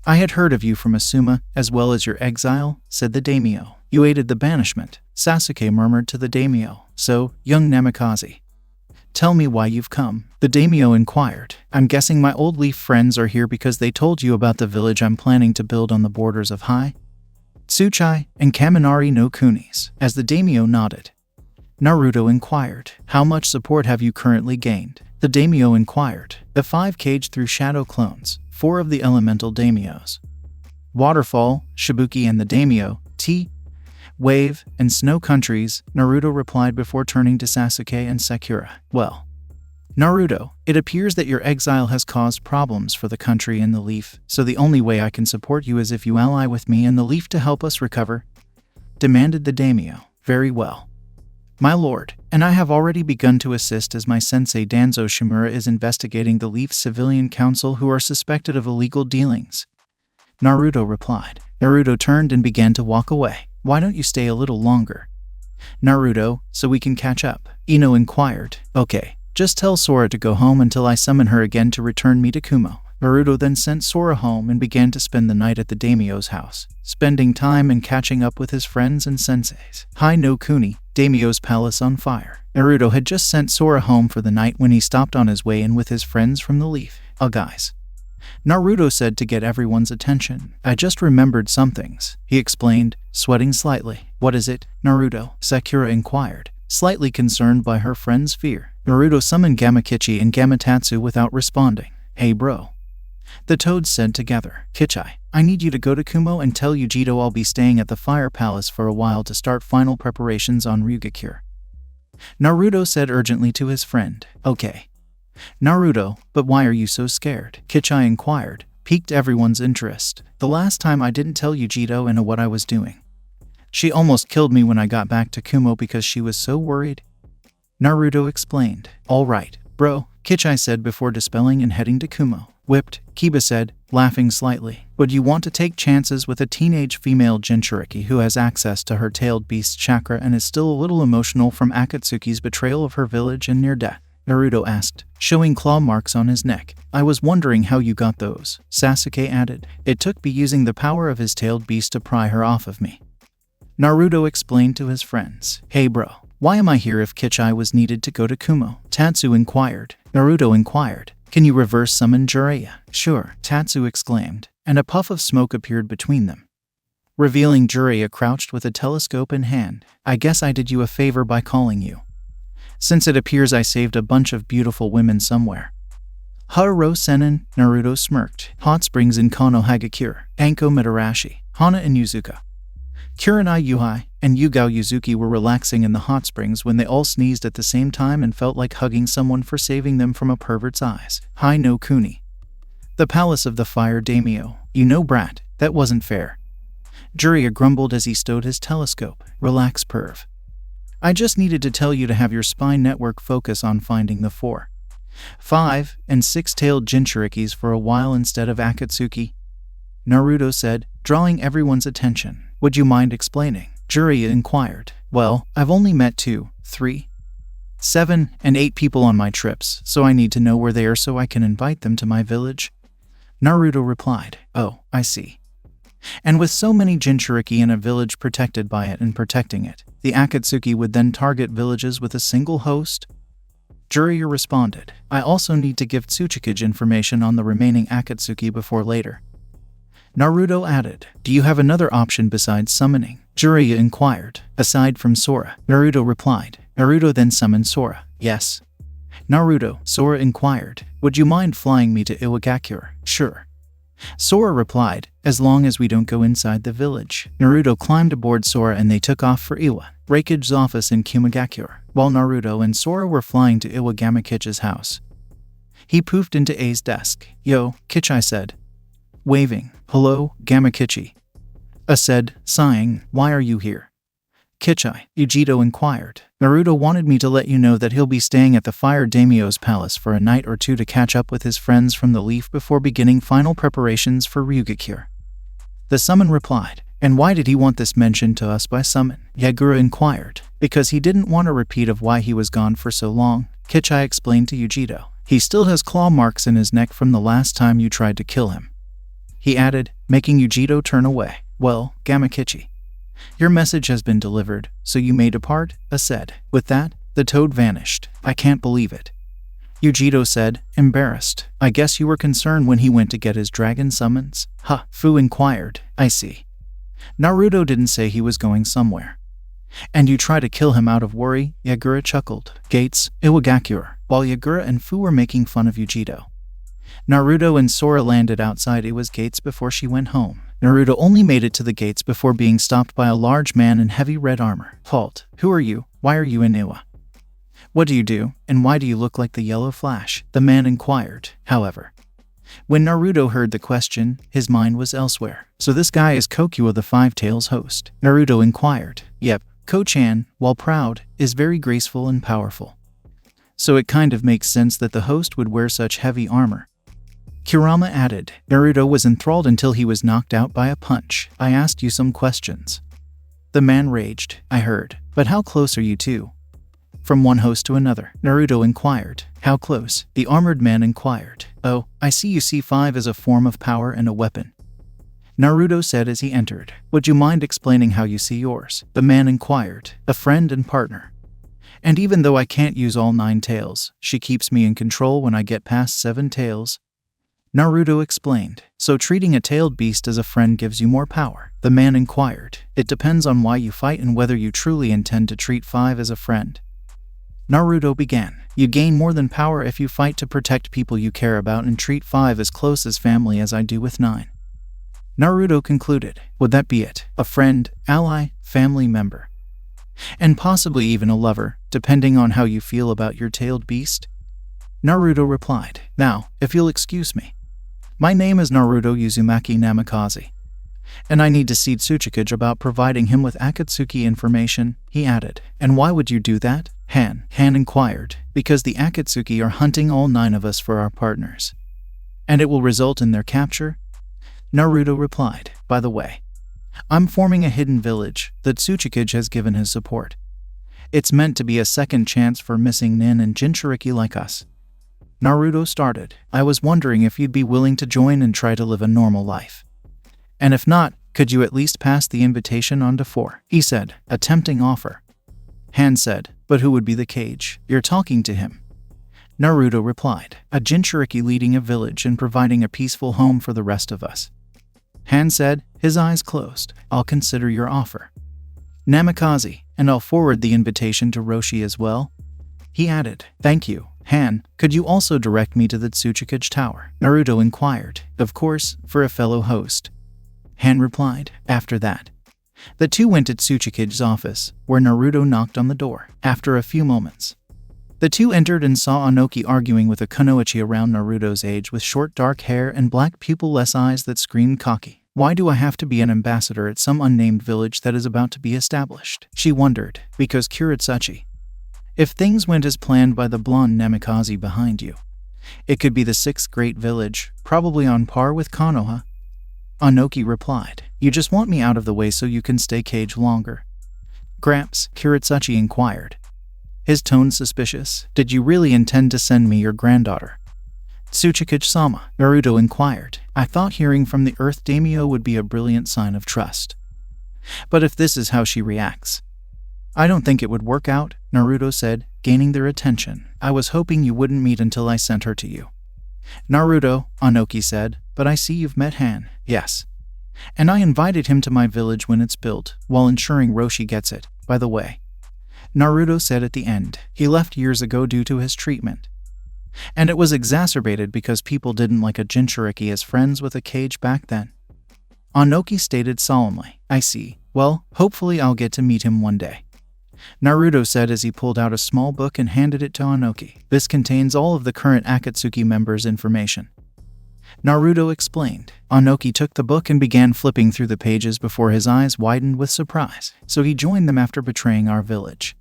I had heard of you from Asuma, as well as your exile," said the daimyo. "You aided the banishment," Sasuke murmured to the daimyo. "So, young Namikaze, tell me why you've come," the daimyo inquired. "I'm guessing my old leaf friends are here because they told you about the village I'm planning to build on the borders of Hai, Tsuchai, and Kaminari no Kunis." As the daimyo nodded, Naruto inquired. "How much support have you currently gained?" The daimyo inquired. "The 5 cage through shadow clones, 4 of the elemental daimyos, Waterfall, Shibuki and the daimyo, T, Wave, and Snow countries," Naruto replied before turning to Sasuke and Sakura. "Well, Naruto, it appears that your exile has caused problems for the country and the leaf, so the only way I can support you is if you ally with me and the leaf to help us recover," demanded the daimyo. "Very well, my lord, and I have already begun to assist as my sensei Danzo Shimura is investigating the Leaf's civilian council who are suspected of illegal dealings," Naruto replied. Naruto turned and began to walk away. "Why don't you stay a little longer, Naruto, so we can catch up?" Ino inquired. "Okay, just tell Sora to go home until I summon her again to return me to Kumo." Naruto then sent Sora home and began to spend the night at the daimyo's house, spending time and catching up with his friends and senseis. Hai no Kuni, daimyo's palace on fire. Naruto had just sent Sora home for the night when he stopped on his way in with his friends from the Leaf. Guys," Naruto said to get everyone's attention. "I just remembered some things," he explained, sweating slightly. "What is it, Naruto?" Sakura inquired, slightly concerned by her friend's fear. Naruto summoned Gamakichi and Gamatatsu without responding. "Hey bro, The toads said together. Kichai, I need you to go to Kumo and tell Yujito I'll be staying at the Fire Palace for a while to start final preparations on Ryugakure. Naruto said urgently to his friend. Okay. Naruto, but why are you so scared? Kichai inquired, piqued everyone's interest. The last time I didn't tell Yujito Ina what I was doing. She almost killed me when I got back to Kumo because she was so worried. Naruto explained. All right, bro, Kichai said before dispelling and heading to Kumo. Whipped, Kiba said, laughing slightly. Would you want to take chances with a teenage female Jinchuriki who has access to her tailed beast chakra and is still a little emotional from Akatsuki's betrayal of her village and near death? Naruto asked, showing claw marks on his neck. I was wondering how you got those, Sasuke added. It took me using the power of his tailed beast to pry her off of me. Naruto explained to his friends. Hey bro, why am I here if Kichai was needed to go to Kumo? Tatsu inquired. Naruto inquired. Can you reverse summon Jiraiya? Sure, Tatsu exclaimed, and a puff of smoke appeared between them, revealing Jiraiya crouched with a telescope in hand. I guess I did you a favor by calling you, since it appears I saved a bunch of beautiful women somewhere. Haruo Senin, Naruto smirked. Hot springs in Kono Hagakure, Anko Mitarashi, Hana and Yuzuka. Kurenai Yuhai and Yugao Yuzuki were relaxing in the hot springs when they all sneezed at the same time and felt like hugging someone for saving them from a pervert's eyes. Hai no Kuni. The Palace of the Fire Daimyo. You know, brat, that wasn't fair. Jiraiya grumbled as he stowed his telescope. Relax, perv. I just needed to tell you to have your spine network focus on finding the 4, 5, and 6-tailed Jinchurikis for a while instead of Akatsuki, Naruto said, drawing everyone's attention. Would you mind explaining? Jiraiya inquired. Well, I've only met 2, 3, 7, and 8 people on my trips, so I need to know where they are so I can invite them to my village. Naruto replied. Oh, I see. And with so many Jinchuriki in a village protected by it and protecting it, the Akatsuki would then target villages with a single host? Jiraiya responded. I also need to give Tsuchikage information on the remaining Akatsuki before later. Naruto added, do you have another option besides summoning? Jiraiya inquired. Aside from Sora, Naruto replied. Naruto then summoned Sora. Yes. Naruto, Sora inquired. Would you mind flying me to Iwagakure? Sure. Sora replied, as long as we don't go inside the village. Naruto climbed aboard Sora and they took off for Iwa, Raikage's office in Kumagakure, while Naruto and Sora were flying to Iwa Gamakichi's house. He poofed into A's desk. Yo, Kichai said, waving. Hello, Gamakichi. A said, sighing, why are you here? Kichai, Yujito inquired. Naruto wanted me to let you know that he'll be staying at the Fire Daimyo's palace for a night or two to catch up with his friends from the Leaf before beginning final preparations for Ryugakure. The summon replied. And why did he want this mentioned to us by summon? Yagura inquired. Because he didn't want a repeat of why he was gone for so long, Kichai explained to Yujito. He still has claw marks in his neck from the last time you tried to kill him. He added, making Yujito turn away. Well, Gamakichi, your message has been delivered, so you may depart, A said. With that, the toad vanished. I can't believe it. Yujito said, embarrassed. I guess you were concerned when he went to get his dragon summons? Huh, Fu inquired. I see. Naruto didn't say he was going somewhere. And you try to kill him out of worry? Yagura chuckled. Gates, Iwagakure, while Yagura and Fu were making fun of Yujito. Naruto and Sora landed outside Iwa's gates before she went home. Naruto only made it to the gates before being stopped by a large man in heavy red armor. Halt. Who are you? Why are you in Iwa? What do you do, and why do you look like the Yellow Flash? The man inquired. However, when Naruto heard the question, his mind was elsewhere. So this guy is Kokua the Five Tails host? Naruto inquired. Yep, Ko-chan, while proud, is very graceful and powerful. So it kind of makes sense that the host would wear such heavy armor. Kurama added. Naruto was enthralled until he was knocked out by a punch. I asked you some questions. The man raged. I heard. But how close are you two? From one host to another, Naruto inquired. How close? The armored man inquired. Oh, I see you see 5 as a form of power and a weapon. Naruto said as he entered. Would you mind explaining how you see yours? The man inquired. A friend and partner. And even though I can't use all 9 tails, she keeps me in control when I get past 7 tails. Naruto explained. So treating a tailed beast as a friend gives you more power? The man inquired. It depends on why you fight and whether you truly intend to treat 5 as a friend. Naruto began. You gain more than power if you fight to protect people you care about and treat 5 as close as family as I do with 9. Naruto concluded. Would that be it? A friend, ally, family member, and possibly even a lover, depending on how you feel about your tailed beast? Naruto replied. Now, if you'll excuse me. My name is Naruto Uzumaki Namikaze, and I need to see Tsuchikage about providing him with Akatsuki information, he added. And why would you do that? Han inquired. Because the Akatsuki are hunting all 9 of us for our partners, and it will result in their capture? Naruto replied. By the way, I'm forming a hidden village that Tsuchikage has given his support. It's meant to be a second chance for missing nin and Jinchuriki like us. Naruto started. I was wondering if you'd be willing to join and try to live a normal life. And if not, could you at least pass the invitation on to 4? He said. A tempting offer. Han said. But who would be the Kage? You're talking to him. Naruto replied. A Jinchuriki leading a village and providing a peaceful home for the rest of us. Han said, his eyes closed. I'll consider your offer, Namikaze, and I'll forward the invitation to Roshi as well. He added. Thank you. Han, could you also direct me to the Tsuchikage Tower? Naruto inquired. Of course, for a fellow host, Han replied. After that, the two went to Tsuchikage's office, where Naruto knocked on the door. After a few moments, the two entered and saw Anoki arguing with a kunoichi around Naruto's age with short dark hair and black pupil-less eyes that screamed cocky. Why do I have to be an ambassador at some unnamed village that is about to be established? She wondered. Because Kuretsuchi. If things went as planned by the blonde Namikaze behind you, it could be the 6th great village, probably on par with Konoha. Anoki replied. You just want me out of the way so you can stay caged longer? Gramps, Kuretsuchi inquired, his tone suspicious. Did you really intend to send me your granddaughter? Tsuchikage-sama, Naruto inquired. I thought hearing from the Earth Daimyo would be a brilliant sign of trust. But if this is how she reacts, I don't think it would work out, Naruto said, gaining their attention. I was hoping you wouldn't meet until I sent her to you. Naruto, Anoki said, but I see you've met Han. Yes. And I invited him to my village when it's built, while ensuring Roshi gets it, by the way. Naruto said at the end. He left years ago due to his treatment. And it was exacerbated because people didn't like a Jinchuriki as friends with a Kage back then. Anoki stated solemnly. I see. Well, hopefully I'll get to meet him one day, Naruto said as he pulled out a small book and handed it to Anoki. This contains all of the current Akatsuki members' information, Naruto explained. Anoki took the book and began flipping through the pages before his eyes widened with surprise. So he joined them after betraying our village.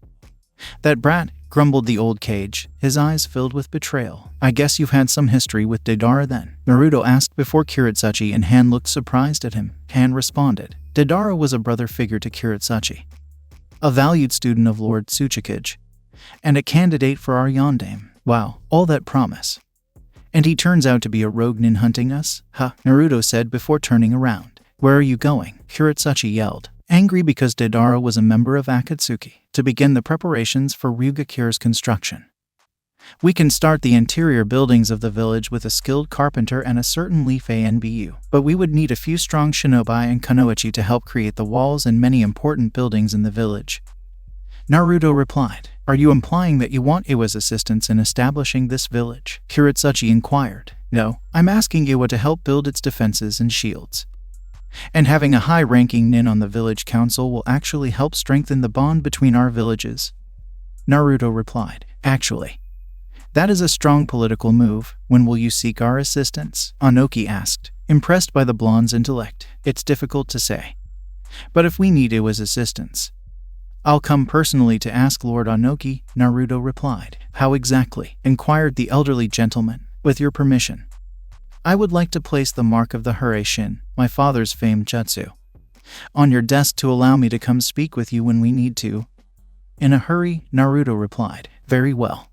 That brat, grumbled the old Kage, his eyes filled with betrayal. I guess you've had some history with Deidara then? Naruto asked before Kuretsuchi and Han looked surprised at him. Han responded. Deidara was a brother figure to Kuretsuchi, a valued student of Lord Tsuchikage, and a candidate for our yondaime. Wow, all that promise. And he turns out to be a rogue nin hunting us? Huh, Naruto said before turning around. Where are you going? Kuretsuchi yelled, angry because Deidara was a member of Akatsuki, to begin the preparations for Ryugakure's construction. We can start the interior buildings of the village with a skilled carpenter and a certain Leaf ANBU, but we would need a few strong shinobi and kunoichi to help create the walls and many important buildings in the village. Naruto replied. Are you implying that you want Iwa's assistance in establishing this village? Kuretsuchi inquired. No, I'm asking Iwa to help build its defenses and shields. And having a high-ranking nin on the village council will actually help strengthen the bond between our villages, Naruto replied. Actually, that is a strong political move. When will you seek our assistance? Anoki asked, impressed by the blonde's intellect. It's difficult to say, but if we need Iwa's assistance, I'll come personally to ask Lord Anoki, Naruto replied. How exactly? Inquired the elderly gentleman. With your permission, I would like to place the mark of the Hurei-shin, my father's famed jutsu, on your desk to allow me to come speak with you when we need to. In a hurry, Naruto replied. Very well,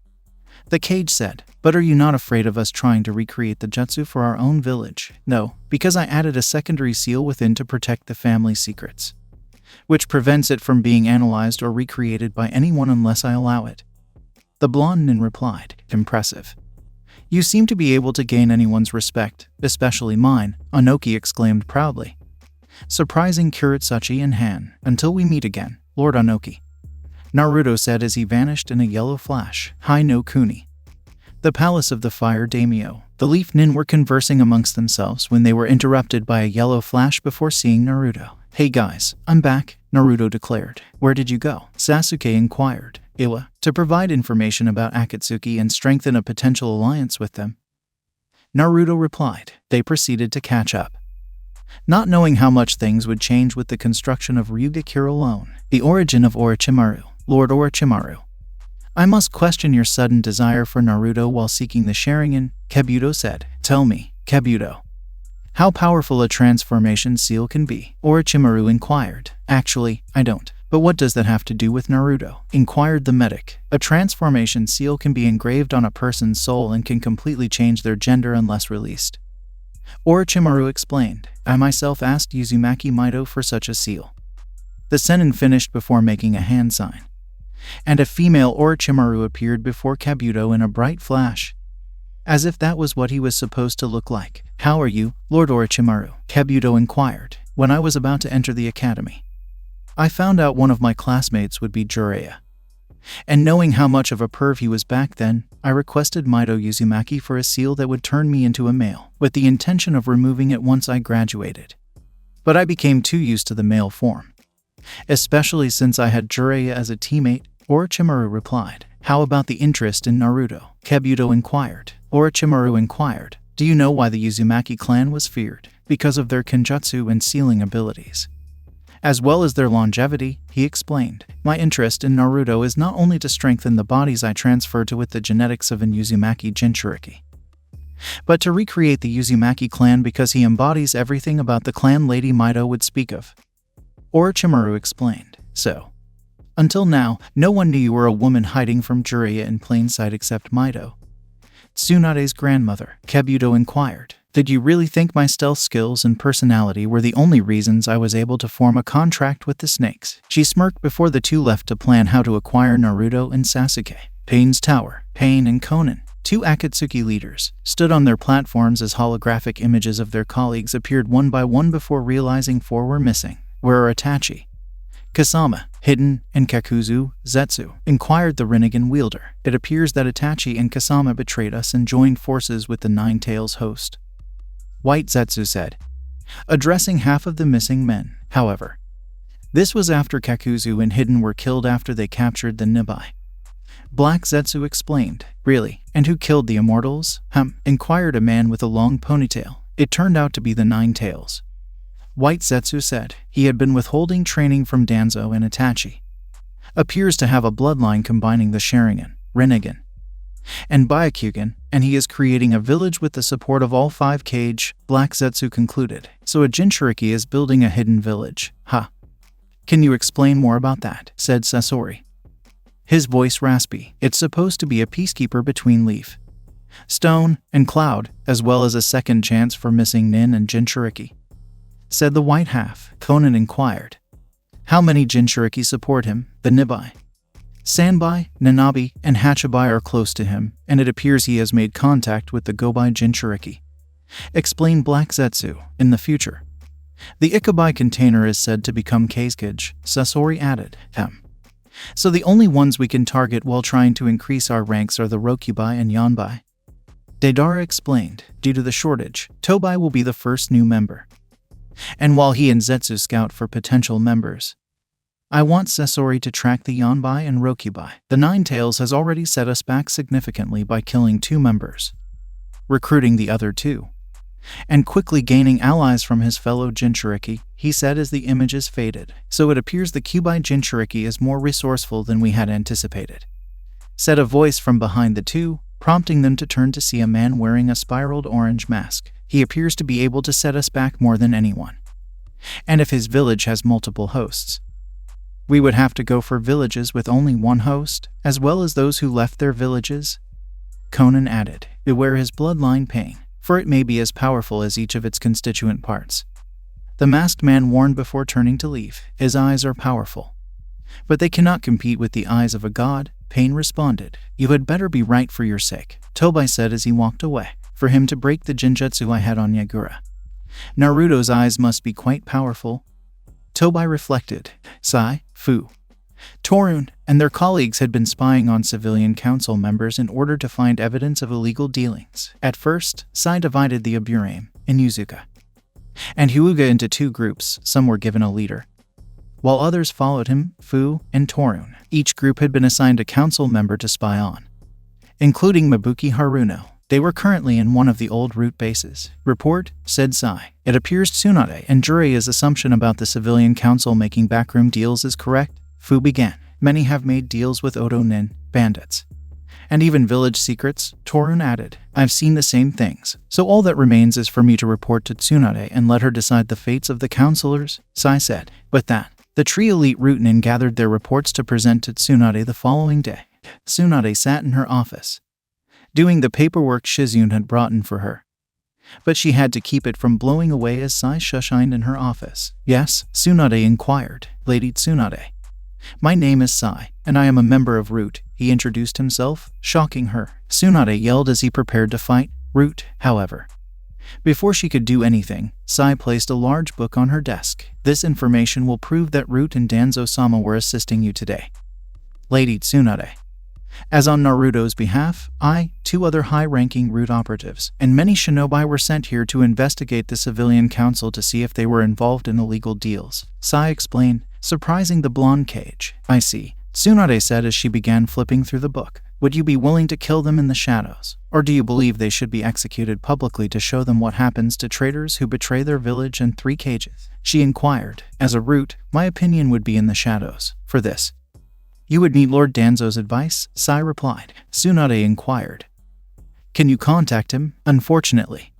the Kage said. But are you not afraid of us trying to recreate the jutsu for our own village? No, because I added a secondary seal within to protect the family secrets, which prevents it from being analyzed or recreated by anyone unless I allow it. The blonde nin replied. Impressive. You seem to be able to gain anyone's respect, especially mine, Anoki exclaimed proudly, surprising Kuretsuchi and Han. Until we meet again, Lord Anoki, Naruto said as he vanished in a yellow flash. Hi no Kuni. The palace of the fire daimyo. The leaf nin were conversing amongst themselves when they were interrupted by a yellow flash before seeing Naruto. Hey guys, I'm back, Naruto declared. Where did you go? Sasuke inquired. Iwa, to provide information about Akatsuki and strengthen a potential alliance with them. Naruto replied. They proceeded to catch up. Not knowing how much things would change with the construction of Ryugakure alone. The origin of Orochimaru. Lord Orochimaru. I must question your sudden desire for Naruto while seeking the Sharingan, Kabuto said. Tell me, Kabuto, how powerful a transformation seal can be? Orochimaru inquired. Actually, I don't. But what does that have to do with Naruto? Inquired the medic. A transformation seal can be engraved on a person's soul and can completely change their gender unless released. Orochimaru explained. I myself asked Uzumaki Mido for such a seal. The Sennin finished before making a hand sign. And a female Orochimaru appeared before Kabuto in a bright flash, as if that was what he was supposed to look like. How are you, Lord Orochimaru? Kabuto inquired. When I was about to enter the academy, I found out one of my classmates would be Jiraiya. And knowing how much of a perv he was back then, I requested Mido Uzumaki for a seal that would turn me into a male, with the intention of removing it once I graduated. But I became too used to the male form, especially since I had Jiraiya as a teammate. Orochimaru replied. How about the interest in Naruto? Kabuto inquired. Orochimaru inquired. Do you know why the Uzumaki clan was feared? Because of their kenjutsu and sealing abilities, as well as their longevity, he explained. My interest in Naruto is not only to strengthen the bodies I transfer to with the genetics of an Uzumaki Jinchuriki, but to recreate the Uzumaki clan because he embodies everything about the clan Lady Mido would speak of. Orochimaru explained. So, until now, no one knew you were a woman hiding from Jiraiya in plain sight except Mido, Tsunade's grandmother. Kabuto inquired. Did you really think my stealth skills and personality were the only reasons I was able to form a contract with the snakes? She smirked before the two left to plan how to acquire Naruto and Sasuke. Pain's Tower. Pain and Konan, two Akatsuki leaders, stood on their platforms as holographic images of their colleagues appeared one by one before realizing four were missing. Where are Itachi, Kasama, Hidden, and Kakuzu, Zetsu? Inquired the Rinnegan wielder. It appears that Itachi and Kasama betrayed us and joined forces with the Nine Tails host, White Zetsu said, addressing half of the missing men. However, this was after Kakuzu and Hidden were killed after they captured the Nibai. Black Zetsu explained. Really? And who killed the immortals? Inquired a man with a long ponytail. It turned out to be the Nine Tails. White Zetsu said. He had been withholding training from Danzo and Itachi. Appears to have a bloodline combining the Sharingan, Rinnegan, and Byakugan, and he is creating a village with the support of all 5 Kage, Black Zetsu concluded. So a Jinchuriki is building a hidden village. Can you explain more about that? Said Sasori, his voice raspy. It's supposed to be a peacekeeper between Leaf, Stone, and Cloud, as well as a second chance for missing Nin and Jinchuriki, said the white half. Konan inquired. How many Jinchuriki support him? The Nibai, Sanbai, Nanabi, and Hachibai are close to him, and it appears he has made contact with the Gobai Jinchuriki, explained Black Zetsu. In the future, the Ikabai container is said to become Kazekage, Sasori added. So the only ones we can target while trying to increase our ranks are the Rokubai and Yanbai, Deidara explained. Due to the shortage, Tobai will be the first new member, and while he and Zetsu scout for potential members, I want Sasori to track the Yanbai and Rokubai. The Nine Tails has already set us back significantly by killing 2 members, recruiting the other 2, and quickly gaining allies from his fellow Jinchuriki, he said as the images faded. So it appears the Kubai Jinchuriki is more resourceful than we had anticipated, said a voice from behind the 2, prompting them to turn to see a man wearing a spiraled orange mask. He appears to be able to set us back more than anyone. And if his village has multiple hosts, we would have to go for villages with only 1 host, as well as those who left their villages. Konan added. Beware his bloodline pain, for it may be as powerful as each of its constituent parts. The masked man warned before turning to leave. His eyes are powerful, but they cannot compete with the eyes of a god. Pain responded. You had better be right for your sake, Tobai said as he walked away. For him to break the Jinjutsu I had on Yagura, Naruto's eyes must be quite powerful. Tobai reflected. Sai, Fu, Torun and their colleagues had been spying on civilian council members in order to find evidence of illegal dealings. At first, Sai divided the Aburame and Yuzuka and Hyuga into two groups. Some were given a leader, while others followed him, Fu and Torun. Each group had been assigned a council member to spy on, including Mabuki Haruno. They were currently in one of the old route bases. Report, said Sai. It appears Tsunade and Juria's assumption about the civilian council making backroom deals is correct. Fu began. Many have made deals with Odo-nin, bandits, and even village secrets, Torun added. I've seen the same things. So all that remains is for me to report to Tsunade and let her decide the fates of the councilors, Sai said. With that, the Tree Elite Rootnin gathered their reports to present to Tsunade the following day. Tsunade sat in her office, doing the paperwork Shizune had brought in for her. But she had to keep it from blowing away as Sai shushined in her office. Yes, Tsunade inquired. Lady Tsunade. My name is Sai, and I am a member of Root, he introduced himself, shocking her. Tsunade yelled as he prepared to fight. Root, however, before she could do anything, Sai placed a large book on her desk. This information will prove that Root and Danzo-sama were assisting you today, Lady Tsunade. As on Naruto's behalf, I, two other high-ranking Root operatives, and many shinobi were sent here to investigate the civilian council to see if they were involved in illegal deals. Sai explained, surprising the blonde cage. I see, Tsunade said as she began flipping through the book. Would you be willing to kill them in the shadows? Or do you believe they should be executed publicly to show them what happens to traitors who betray their village and 3 cages? She inquired. As a Root, my opinion would be in the shadows. For this, you would need Lord Danzo's advice, Sai replied. Tsunade inquired. Can you contact him? Unfortunately,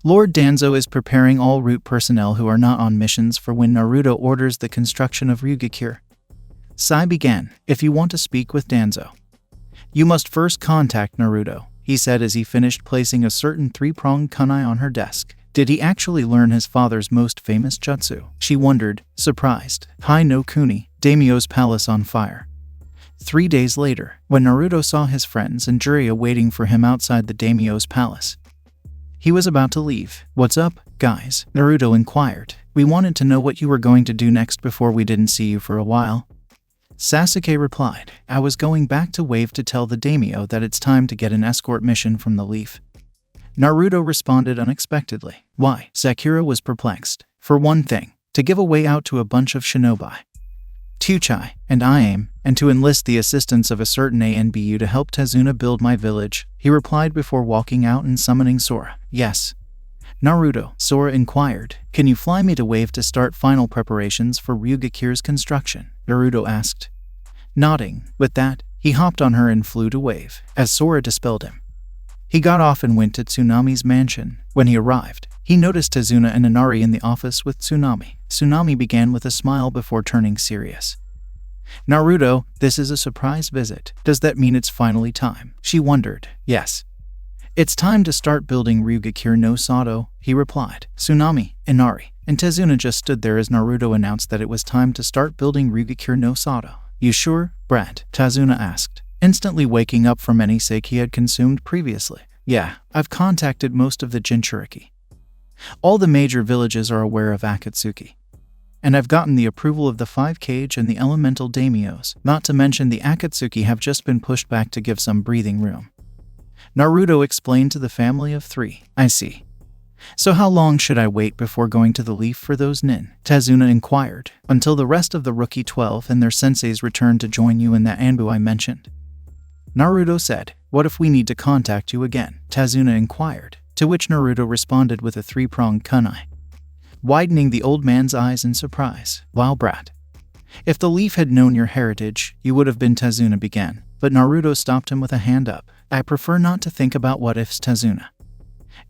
Lord Danzo is preparing all Root personnel who are not on missions for when Naruto orders the construction of Ryugakure. Sai began. If you want to speak with Danzo, you must first contact Naruto, he said as he finished placing a certain 3-pronged kunai on her desk. Did he actually learn his father's most famous jutsu? She wondered, surprised. Hai no Kuni, Daimyo's palace on fire. 3 days later, when Naruto saw his friends and Jiraiya waiting for him outside the daimyo's palace, he was about to leave. What's up, guys? Naruto inquired. We wanted to know what you were going to do next before we didn't see you for a while. Sasuke replied. I was going back to Wave to tell the daimyo that it's time to get an escort mission from the Leaf. Naruto responded unexpectedly. Why? Sakura was perplexed. For one thing, to give a way out to a bunch of shinobi, Tuchai, and Iame, and to enlist the assistance of a certain ANBU to help Tezuna build my village, he replied before walking out and summoning Sora. Yes. Naruto, Sora inquired. Can you fly me to Wave to start final preparations for Ryugakure's construction? Naruto asked. Nodding. With that, he hopped on her and flew to Wave. As Sora dispelled him, he got off and went to Tsunami's mansion. When he arrived, he noticed Tezuna and Inari in the office with Tsunami. Tsunami began with a smile before turning serious. Naruto, this is a surprise visit. Does that mean it's finally time? She wondered. Yes. It's time to start building Ryugakure no Sato, he replied. Tsunami, Inari, and Tezuna just stood there as Naruto announced that it was time to start building Ryugakure no Sato. You sure, Brad? Tezuna asked, instantly waking up from any sake he had consumed previously. Yeah, I've contacted most of the Jinchuriki. All the major villages are aware of Akatsuki. And I've gotten the approval of the 5 Cage and the Elemental Daimyos, not to mention the Akatsuki have just been pushed back to give some breathing room. Naruto explained to the family of 3. I see. So how long should I wait before going to the Leaf for those nin? Tezuna inquired. Until the rest of the Rookie 12 and their senseis return to join you in that Anbu I mentioned. Naruto said. What if we need to contact you again? Tezuna inquired, to which Naruto responded with a 3-pronged kunai, widening the old man's eyes in surprise. Wow, brat. If the Leaf had known your heritage, you would have been. Tezuna began, but Naruto stopped him with a hand up. I prefer not to think about what ifs, Tezuna.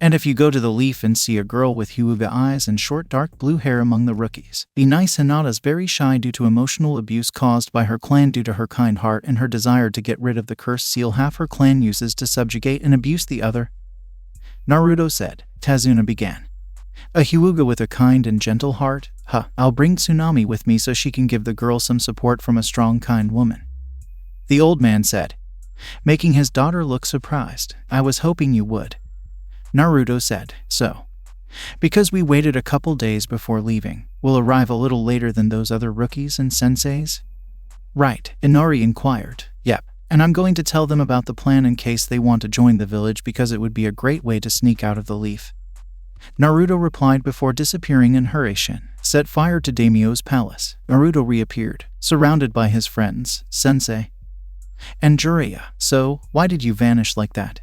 And if you go to the Leaf and see a girl with Hyuga eyes and short dark blue hair among the rookies, be nice. Hinata's very shy due to emotional abuse caused by her clan due to her kind heart and her desire to get rid of the cursed seal half her clan uses to subjugate and abuse the other. Naruto said. Tezuna began. A Hyuga with a kind and gentle heart? I'll bring Tsunami with me so she can give the girl some support from a strong, kind woman. The old man said, making his daughter look surprised. I was hoping you would. Naruto said. So, because we waited a couple days before leaving, we'll arrive a little later than those other rookies and senseis? Right, Inari inquired. Yep, and I'm going to tell them about the plan in case they want to join the village because it would be a great way to sneak out of the leaf. Naruto replied before disappearing in Hiraishin. Set fire to Daimyo's palace. Naruto reappeared, surrounded by his friends, Sensei, and Jiraiya. So, why did you vanish like that?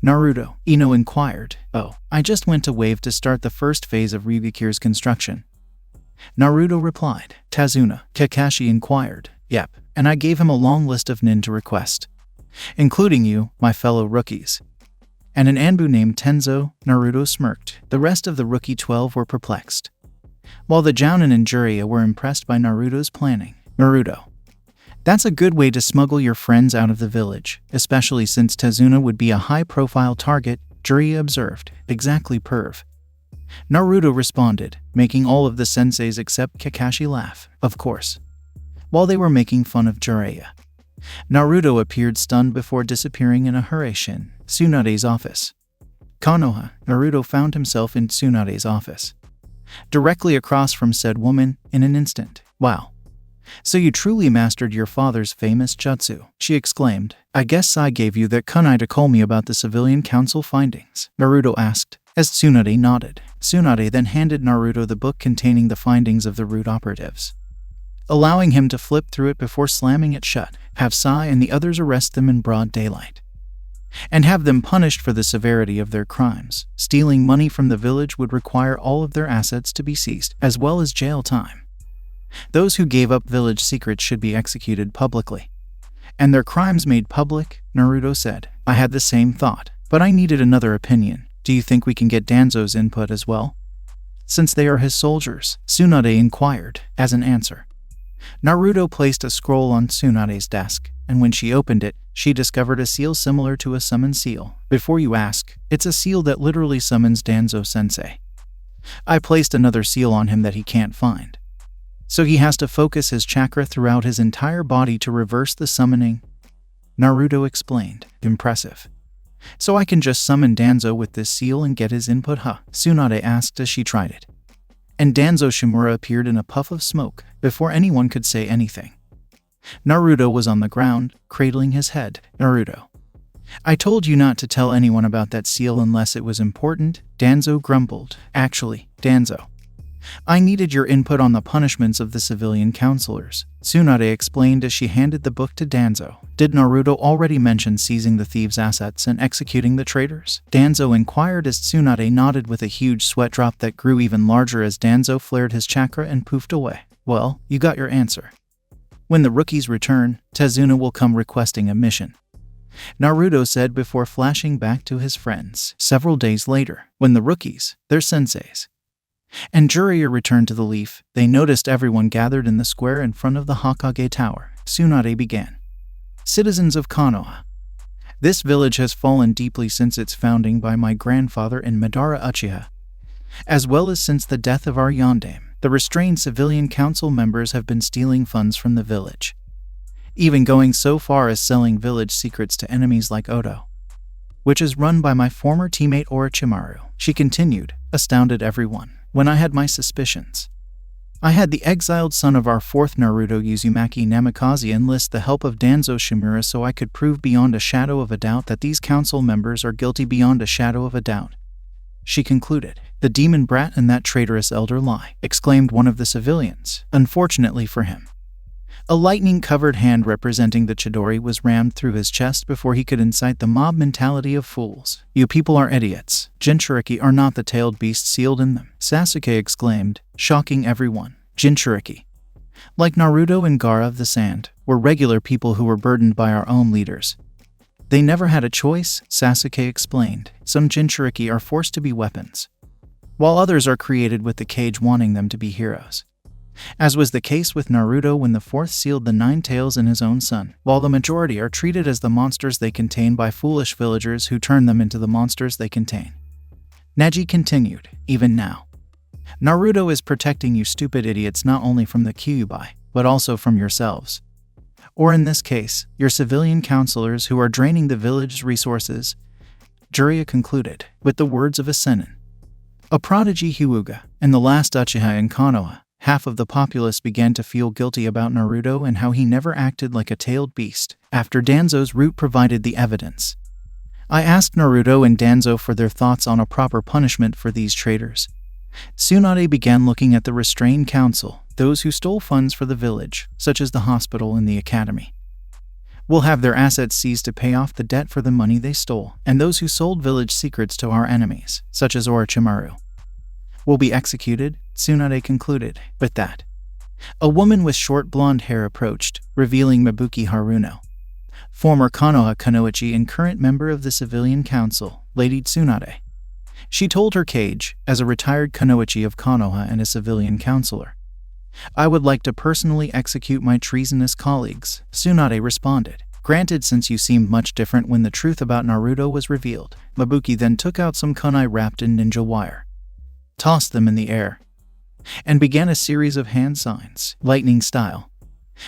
Naruto, Ino inquired. Oh, I just went to Wave to start the first phase of Ryukiki's construction. Naruto replied. Tazuna, Kakashi inquired. Yep, and I gave him a long list of ninja requests, including you, my fellow rookies. And an Anbu named Tenzo. Naruto smirked. The rest of the rookie 12 were perplexed, while the Jounin and Jiraiya were impressed by Naruto's planning. Naruto, that's a good way to smuggle your friends out of the village, especially since Tazuna would be a high-profile target, Jiraiya observed. Exactly, perv. Naruto responded, making all of the senseis except Kakashi laugh, of course. While they were making fun of Jiraiya, Naruto appeared stunned before disappearing in a Hiraishin, Tsunade's office. Konoha, Naruto found himself in Tsunade's office, directly across from said woman, in an instant. Wow. So you truly mastered your father's famous jutsu, she exclaimed. I guess Sai gave you that kunai to call me about the civilian council findings, Naruto asked, as Tsunade nodded. Tsunade then handed Naruto the book containing the findings of the root operatives, allowing him to flip through it before slamming it shut. Have Sai and the others arrest them in broad daylight, and have them punished for the severity of their crimes. Stealing money from the village would require all of their assets to be seized, as well as jail time. Those who gave up village secrets should be executed publicly, and their crimes made public, Naruto said. I had the same thought, but I needed another opinion. Do you think we can get Danzo's input as well, since they are his soldiers? Tsunade inquired. As an answer, Naruto placed a scroll on Tsunade's desk, and when she opened it, she discovered a seal similar to a summon seal. Before you ask, it's a seal that literally summons Danzo-sensei. I placed another seal on him that he can't find, so he has to focus his chakra throughout his entire body to reverse the summoning, Naruto explained. Impressive. So I can just summon Danzo with this seal and get his input, huh? Tsunade asked as she tried it. And Danzo Shimura appeared in a puff of smoke, before anyone could say anything. Naruto was on the ground, cradling his head. Naruto, I told you not to tell anyone about that seal unless it was important, Danzo grumbled. Actually, Danzo, I needed your input on the punishments of the civilian counselors, Tsunade explained as she handed the book to Danzo. Did Naruto already mention seizing the thieves' assets and executing the traitors? Danzo inquired as Tsunade nodded with a huge sweat drop that grew even larger as Danzo flared his chakra and poofed away. Well, you got your answer. When the rookies return, Tazuna will come requesting a mission, Naruto said before flashing back to his friends. Several days later, when the rookies, their senseis, and Jiraiya returned to the leaf, they noticed everyone gathered in the square in front of the Hokage Tower. Tsunade began. Citizens of Konoha, this village has fallen deeply since its founding by my grandfather and Madara Uchiha, as well as since the death of our yondaime. The restrained civilian council members have been stealing funds from the village, even going so far as selling village secrets to enemies like Odo, which is run by my former teammate Orochimaru. She continued, astounded everyone. When I had my suspicions, I had the exiled son of our fourth Naruto Uzumaki Namikaze enlist the help of Danzo Shimura so I could prove beyond a shadow of a doubt that these council members are guilty beyond a shadow of a doubt. She concluded. The demon brat and that traitorous elder lie, exclaimed one of the civilians. Unfortunately for him, a lightning-covered hand representing the Chidori was rammed through his chest before he could incite the mob mentality of fools. You people are idiots. Jinchuriki are not the tailed beasts sealed in them, Sasuke exclaimed, shocking everyone. Jinchuriki, like Naruto and Gaara of the Sand, were regular people who were burdened by our own leaders. They never had a choice, Sasuke explained. Some Jinchuriki are forced to be weapons, while others are created with the cage wanting them to be heroes, as was the case with Naruto when the fourth sealed the nine tails in his own son, while the majority are treated as the monsters they contain by foolish villagers who turn them into the monsters they contain. Neji continued, even now, Naruto is protecting you stupid idiots not only from the Kyuubi, but also from yourselves. Or in this case, your civilian counselors who are draining the village's resources, Jiraiya concluded, with the words of a senin, a prodigy Hyuga, and the last Uchiha in Konoha, Half of the populace began to feel guilty about Naruto and how he never acted like a tailed beast, after Danzo's root provided the evidence. I asked Naruto and Danzo for their thoughts on a proper punishment for these traitors. Tsunade began looking at the restrained council, those who stole funds for the village, such as the hospital and the academy. We'll have their assets seized to pay off the debt for the money they stole, and those who sold village secrets to our enemies, such as Orochimaru, will be executed, Tsunade concluded. With that, a woman with short blonde hair approached, revealing Mabuki Haruno, former Konoha Kunoichi and current member of the civilian council, Lady Tsunade. She told her Cage, as a retired Kunoichi of Konoha and a civilian counselor, "I would like to personally execute my treasonous colleagues," Tsunade responded. "Granted, since you seemed much different when the truth about Naruto was revealed." Mabuki then took out some kunai wrapped in ninja wire, tossed them in the air, and began a series of hand signs, lightning style.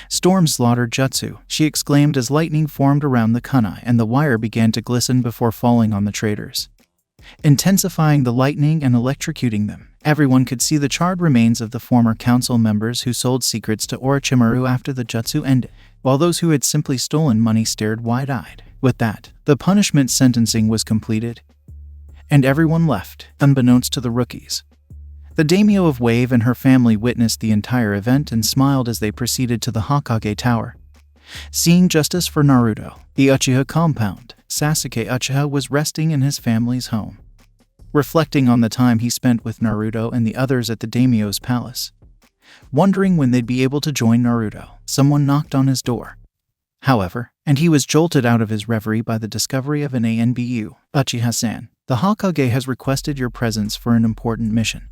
"Storm Slaughter Jutsu," she exclaimed as lightning formed around the kunai and the wire began to glisten before falling on the traitors, intensifying the lightning and electrocuting them. Everyone could see the charred remains of the former council members who sold secrets to Orochimaru after the jutsu ended, while those who had simply stolen money stared wide-eyed. With that, the punishment sentencing was completed, and everyone left, unbeknownst to the rookies. The daimyo of Wave and her family witnessed the entire event and smiled as they proceeded to the Hokage Tower. Seeing justice for Naruto, the Uchiha compound, Sasuke Uchiha was resting in his family's home, reflecting on the time he spent with Naruto and the others at the daimyo's palace. Wondering when they'd be able to join Naruto, someone knocked on his door, however, and he was jolted out of his reverie by the discovery of an ANBU. "Uchiha-san, the Hokage has requested your presence for an important mission,"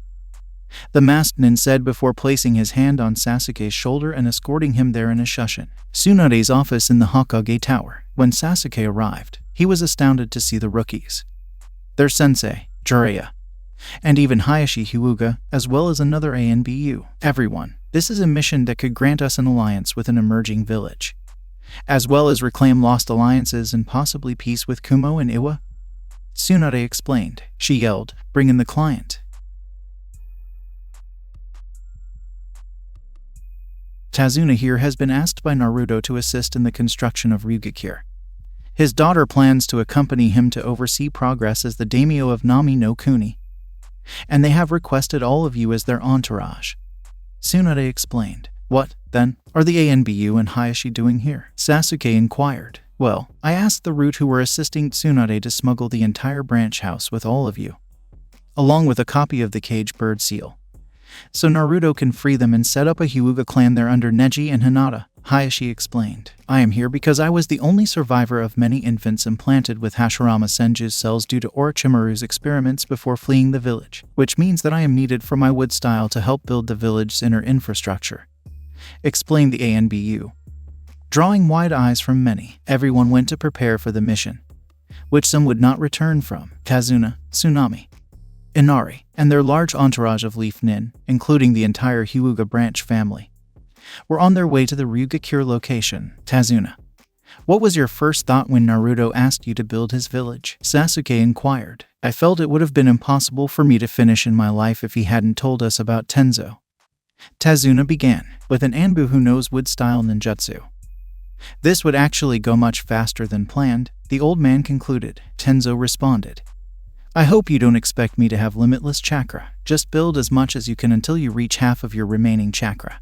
the masked nin said before placing his hand on Sasuke's shoulder and escorting him there in a shushin. Tsunade's office in the Hokage Tower. When Sasuke arrived, he was astounded to see the rookies, their sensei, Jiraiya, and even Hayashi Hyuga, as well as another ANBU. "Everyone, this is a mission that could grant us an alliance with an emerging village, as well as reclaim lost alliances and possibly peace with Kumo and Iwa," Tsunade explained. She yelled, "Bring in the client." Tazuna here has been asked by Naruto to assist in the construction of Ryugakure. His daughter plans to accompany him to oversee progress as the daimyo of Nami no Kuni, and they have requested all of you as their entourage, Tsunade explained. "What, then, are the ANBU and Hayashi doing here?" Sasuke inquired. "Well, I asked the root who were assisting Tsunade to smuggle the entire branch house with all of you, along with a copy of the cage bird seal, so Naruto can free them and set up a Hyuga clan there under Neji and Hinata," Hayashi explained. "I am here because I was the only survivor of many infants implanted with Hashirama Senju's cells due to Orochimaru's experiments before fleeing the village, which means that I am needed for my wood style to help build the village's inner infrastructure," explained the ANBU. Drawing wide eyes from many, everyone went to prepare for the mission, which some would not return from. Kazuna, Tsunami, Inari, and their large entourage of Leaf Nin, including the entire Hyuga branch family, were on their way to the Ryugakure location. "Tazuna, what was your first thought when Naruto asked you to build his village?" Sasuke inquired. "I felt it would have been impossible for me to finish in my life if he hadn't told us about Tenzo," Tazuna began. "With an Anbu who knows wood-style ninjutsu, this would actually go much faster than planned," the old man concluded. Tenzo responded. "I hope you don't expect me to have limitless chakra. Just build as much as you can until you reach half of your remaining chakra.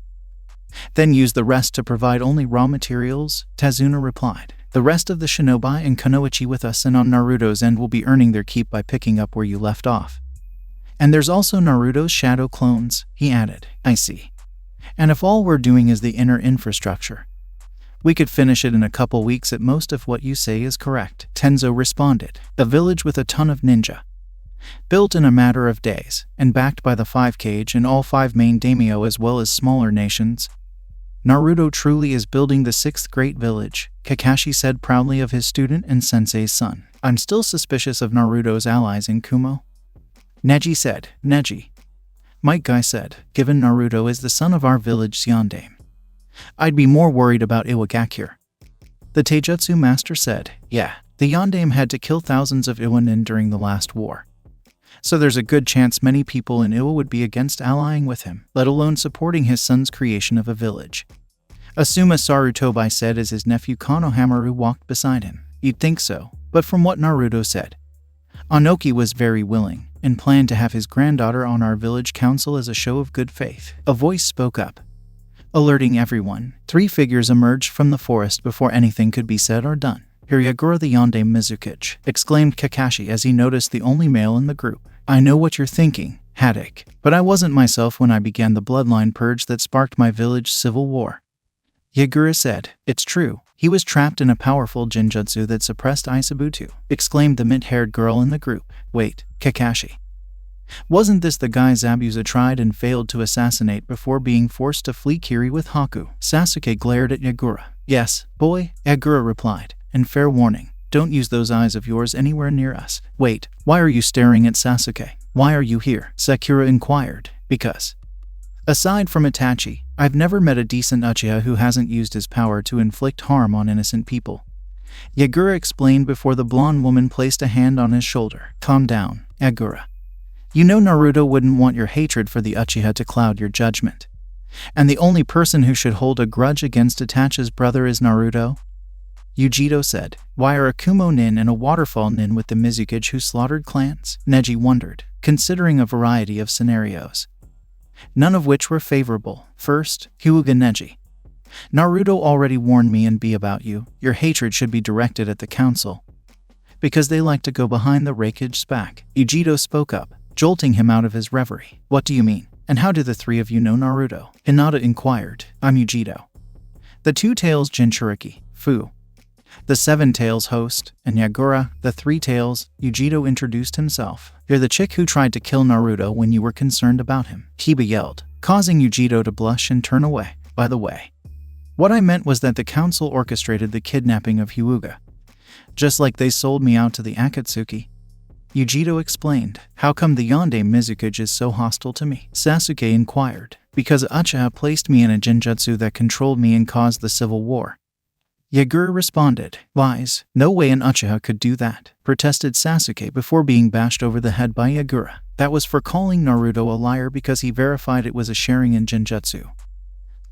Then use the rest to provide only raw materials," Tazuna replied. "The rest of the shinobi and kunoichi with us and on Naruto's end will be earning their keep by picking up where you left off. And there's also Naruto's shadow clones," he added. "I see. And if all we're doing is the inner infrastructure, we could finish it in a couple weeks at most if what you say is correct," Tenzo responded. "A village with a ton of ninja, built in a matter of days, and backed by the 5 Cage and all 5 main daimyo as well as smaller nations. Naruto truly is building the 6th great village," Kakashi said proudly of his student and sensei's son. "I'm still suspicious of Naruto's allies in Kumo," Neji said. "Neji," Might Guy said, "given Naruto is the son of our village Yondaime, I'd be more worried about Iwagakure." The Taijutsu master said, "Yeah, the Yondaime had to kill thousands of Iwanin during the last war, So there's a good chance many people in Iwa would be against allying with him, let alone supporting his son's creation of a village. Asuma Sarutobi said as his nephew Konohamaru walked beside him. You'd think so, but from what Naruto said, Anoki was very willing and planned to have his granddaughter on our village council as a show of good faith. A voice spoke up, alerting everyone. 3 figures emerged from the forest before anything could be said or done. Hiryagura the Yonde Mizukichi, exclaimed Kakashi as he noticed the only male in the group. I know what you're thinking, Haddock, but I wasn't myself when I began the bloodline purge that sparked my village civil war. Yagura said, It's true. He was trapped in a powerful genjutsu that suppressed Isabuto, exclaimed the mint-haired girl in the group. Wait, Kakashi. Wasn't this the guy Zabuza tried and failed to assassinate before being forced to flee Kiri with Haku? Sasuke glared at Yagura. Yes, boy, Yagura replied. And fair warning, don't use those eyes of yours anywhere near us. Wait, why are you staring at Sasuke? Why are you here? Sakura inquired. Because. Aside from Itachi, I've never met a decent Uchiha who hasn't used his power to inflict harm on innocent people. Yagura explained before the blonde woman placed a hand on his shoulder. Calm down, Yagura. You know Naruto wouldn't want your hatred for the Uchiha to cloud your judgment. And the only person who should hold a grudge against Itachi's brother is Naruto? Yujito said. Why are a Kumo nin and a Waterfall nin with the Mizukichi who slaughtered clans? Neji wondered, considering a variety of scenarios, none of which were favorable. First, Hyuga Neji. Naruto already warned me and B about you. Your hatred should be directed at the council, because they like to go behind the rake's back. Yujito spoke up, jolting him out of his reverie. What do you mean? And how do the 3 of you know Naruto? Hinata inquired. I'm Yujito, the 2 Tails Jinchuriki, Fu, the 7 Tails host, and Yagura, the 3 Tails. Yujito introduced himself. You're the chick who tried to kill Naruto when you were concerned about him, Kiba yelled, causing Yujito to blush and turn away. By the way, what I meant was that the council orchestrated the kidnapping of Hyuga, just like they sold me out to the Akatsuki. Yujito explained. How come the Yonde Mizukichi is so hostile to me? Sasuke inquired. Because Uchiha placed me in a genjutsu that controlled me and caused the civil war. Yagura responded. Lies. No way an Uchiha could do that, protested Sasuke before being bashed over the head by Yagura. That was for calling Naruto a liar because he verified it was a sharing in genjutsu.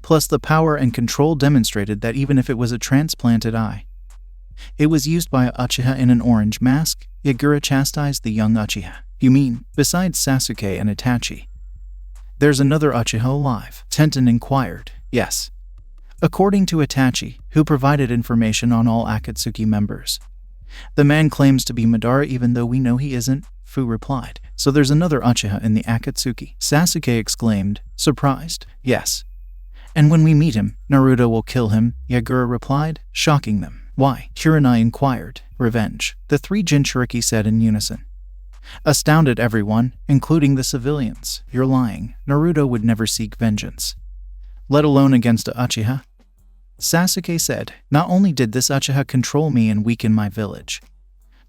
Plus the power and control demonstrated that even if it was a transplanted eye, it was used by a Uchiha in an orange mask. Yagura chastised the young Uchiha. You mean, besides Sasuke and Itachi, there's another Uchiha alive? Tenten inquired. Yes. According to Itachi, who provided information on all Akatsuki members. The man claims to be Madara even though we know he isn't, Fu replied. So there's another Uchiha in the Akatsuki? Sasuke exclaimed, surprised. Yes. And when we meet him, Naruto will kill him, Yagura replied, shocking them. Why? Kurenai inquired. Revenge, the 3 Jinchuriki said in unison. Astounded everyone, including the civilians. You're lying. Naruto would never seek vengeance, let alone against a Uchiha. Sasuke said, not only did this Uchiha control me and weaken my village,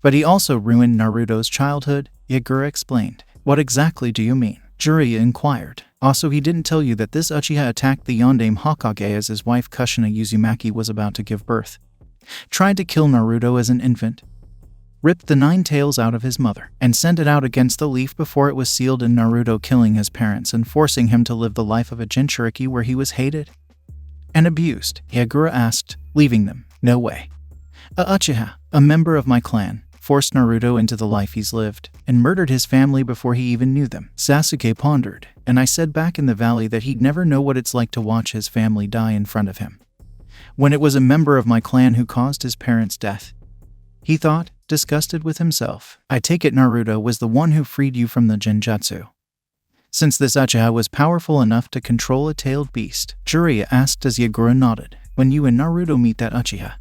but he also ruined Naruto's childhood, Yagura explained. What exactly do you mean? Jiraiya inquired. Also, he didn't tell you that this Uchiha attacked the Yondaime Hokage as his wife Kushina Uzumaki was about to give birth. Tried to kill Naruto as an infant, ripped the 9 tails out of his mother, and sent it out against the leaf before it was sealed in Naruto killing his parents and forcing him to live the life of a Jinchuriki where he was hated and abused. Yagura asked, leaving them. No way. A Uchiha, a member of my clan, forced Naruto into the life he's lived, and murdered his family before he even knew them. Sasuke pondered, and I said back in the valley that he'd never know what it's like to watch his family die in front of him, when it was a member of my clan who caused his parents' death. He thought, disgusted with himself. I take it Naruto was the one who freed you from the genjutsu, since this Uchiha was powerful enough to control a tailed beast. Jiraiya asked as Yagura nodded. When you and Naruto meet that Uchiha,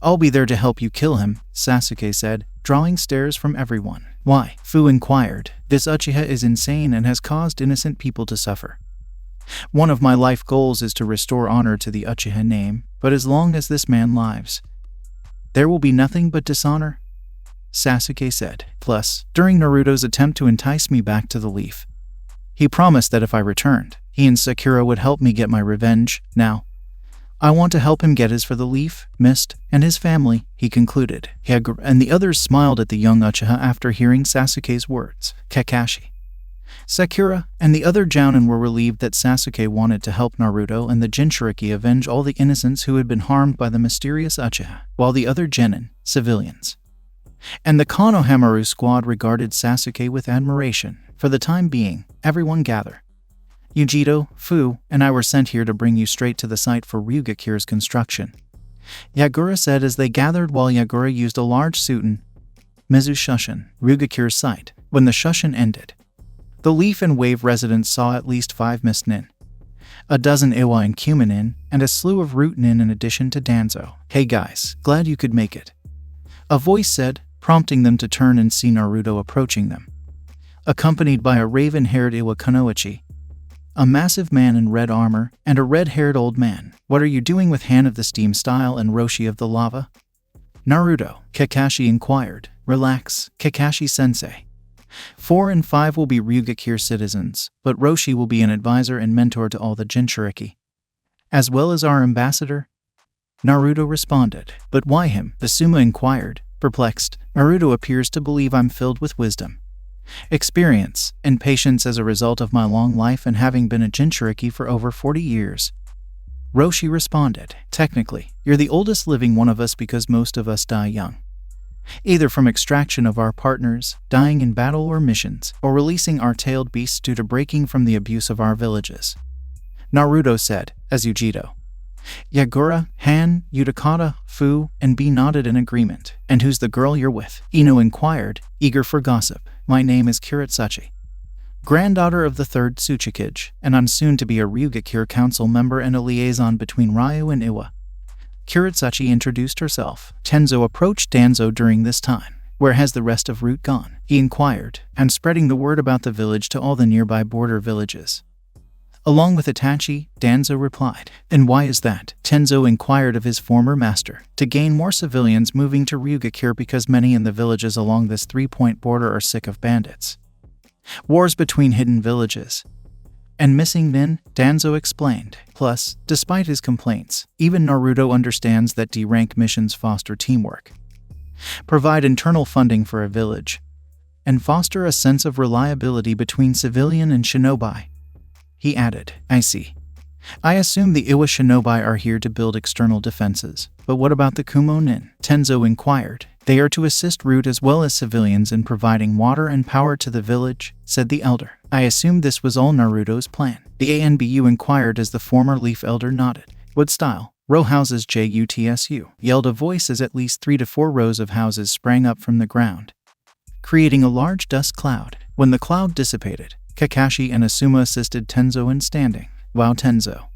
I'll be there to help you kill him, Sasuke said, drawing stares from everyone. Why? Fu inquired. This Uchiha is insane and has caused innocent people to suffer. One of my life goals is to restore honor to the Uchiha name, but as long as this man lives, there will be nothing but dishonor, Sasuke said. Plus, during Naruto's attempt to entice me back to the leaf, he promised that if I returned, he and Sakura would help me get my revenge. Now, I want to help him get his for the leaf, mist, and his family, he concluded. Yagura and the others smiled at the young Uchiha after hearing Sasuke's words. Kakashi, Sakura, and the other Jounin were relieved that Sasuke wanted to help Naruto and the Jinchuriki avenge all the innocents who had been harmed by the mysterious Uchiha, while the other genin, civilians, and the Konohamaru squad regarded Sasuke with admiration. For the time being, everyone gather. Yujito, Fu, and I were sent here to bring you straight to the site for Ryugakure's construction, Yagura said as they gathered while Yagura used a large suiten, Mizu Shushin, Ryugakure's site. When the Shushin ended, the Leaf and Wave residents saw at least 5 Mist Nin, a dozen Iwa and Cumin Nin, and a slew of Root Nin in addition to Danzo. Hey guys, glad you could make it, a voice said, prompting them to turn and see Naruto approaching them, accompanied by a raven-haired Iwa Kunoichi, a massive man in red armor, and a red-haired old man. What are you doing with Han of the Steam Style and Roshi of the Lava? Naruto, Kakashi inquired. Relax, Kakashi-sensei. 4 and 5 will be Ryugakure citizens, but Roshi will be an advisor and mentor to all the Jinchuriki, as well as our ambassador. Naruto responded. But why him? Asuma inquired, perplexed. Naruto appears to believe I'm filled with wisdom, experience, and patience as a result of my long life and having been a Jinchuriki for over 40 years. Roshi responded. Technically, you're the oldest living one of us because most of us die young, either from extraction of our partners, dying in battle or missions, or releasing our tailed beasts due to breaking from the abuse of our villages, Naruto said, as Yujito, Yagura, Han, Utakata, Fu, and B nodded in agreement. And who's the girl you're with? Ino inquired, eager for gossip. My name is Kuretsuchi, granddaughter of the 3rd Tsuchikage, and I'm soon to be a Ryugakure council member and a liaison between Ryu and Iwa. Kuretsuchi introduced herself. Tenzo approached Danzo during this time. Where has the rest of Root gone? He inquired, and spreading the word about the village to all the nearby border villages, along with Itachi, Danzo replied. And why is that? Tenzo inquired of his former master. To gain more civilians moving to Ryugakure because many in the villages along this 3-point border are sick of bandits, wars between hidden villages, and missing Nin, Danzo explained. Plus, despite his complaints, even Naruto understands that D-rank missions foster teamwork, provide internal funding for a village, and foster a sense of reliability between civilian and shinobi. He added, I see. I assume the Iwa shinobi are here to build external defenses, but what about the Kumo Nin? Tenzo inquired. They are to assist Root as well as civilians in providing water and power to the village, said the elder. I assumed this was all Naruto's plan. The ANBU inquired as the former Leaf elder nodded. What style? Row houses JUTSU, yelled a voice as at least 3 to 4 rows of houses sprang up from the ground, creating a large dust cloud. When the cloud dissipated, Kakashi and Asuma assisted Tenzo in standing. Wow, Tenzo,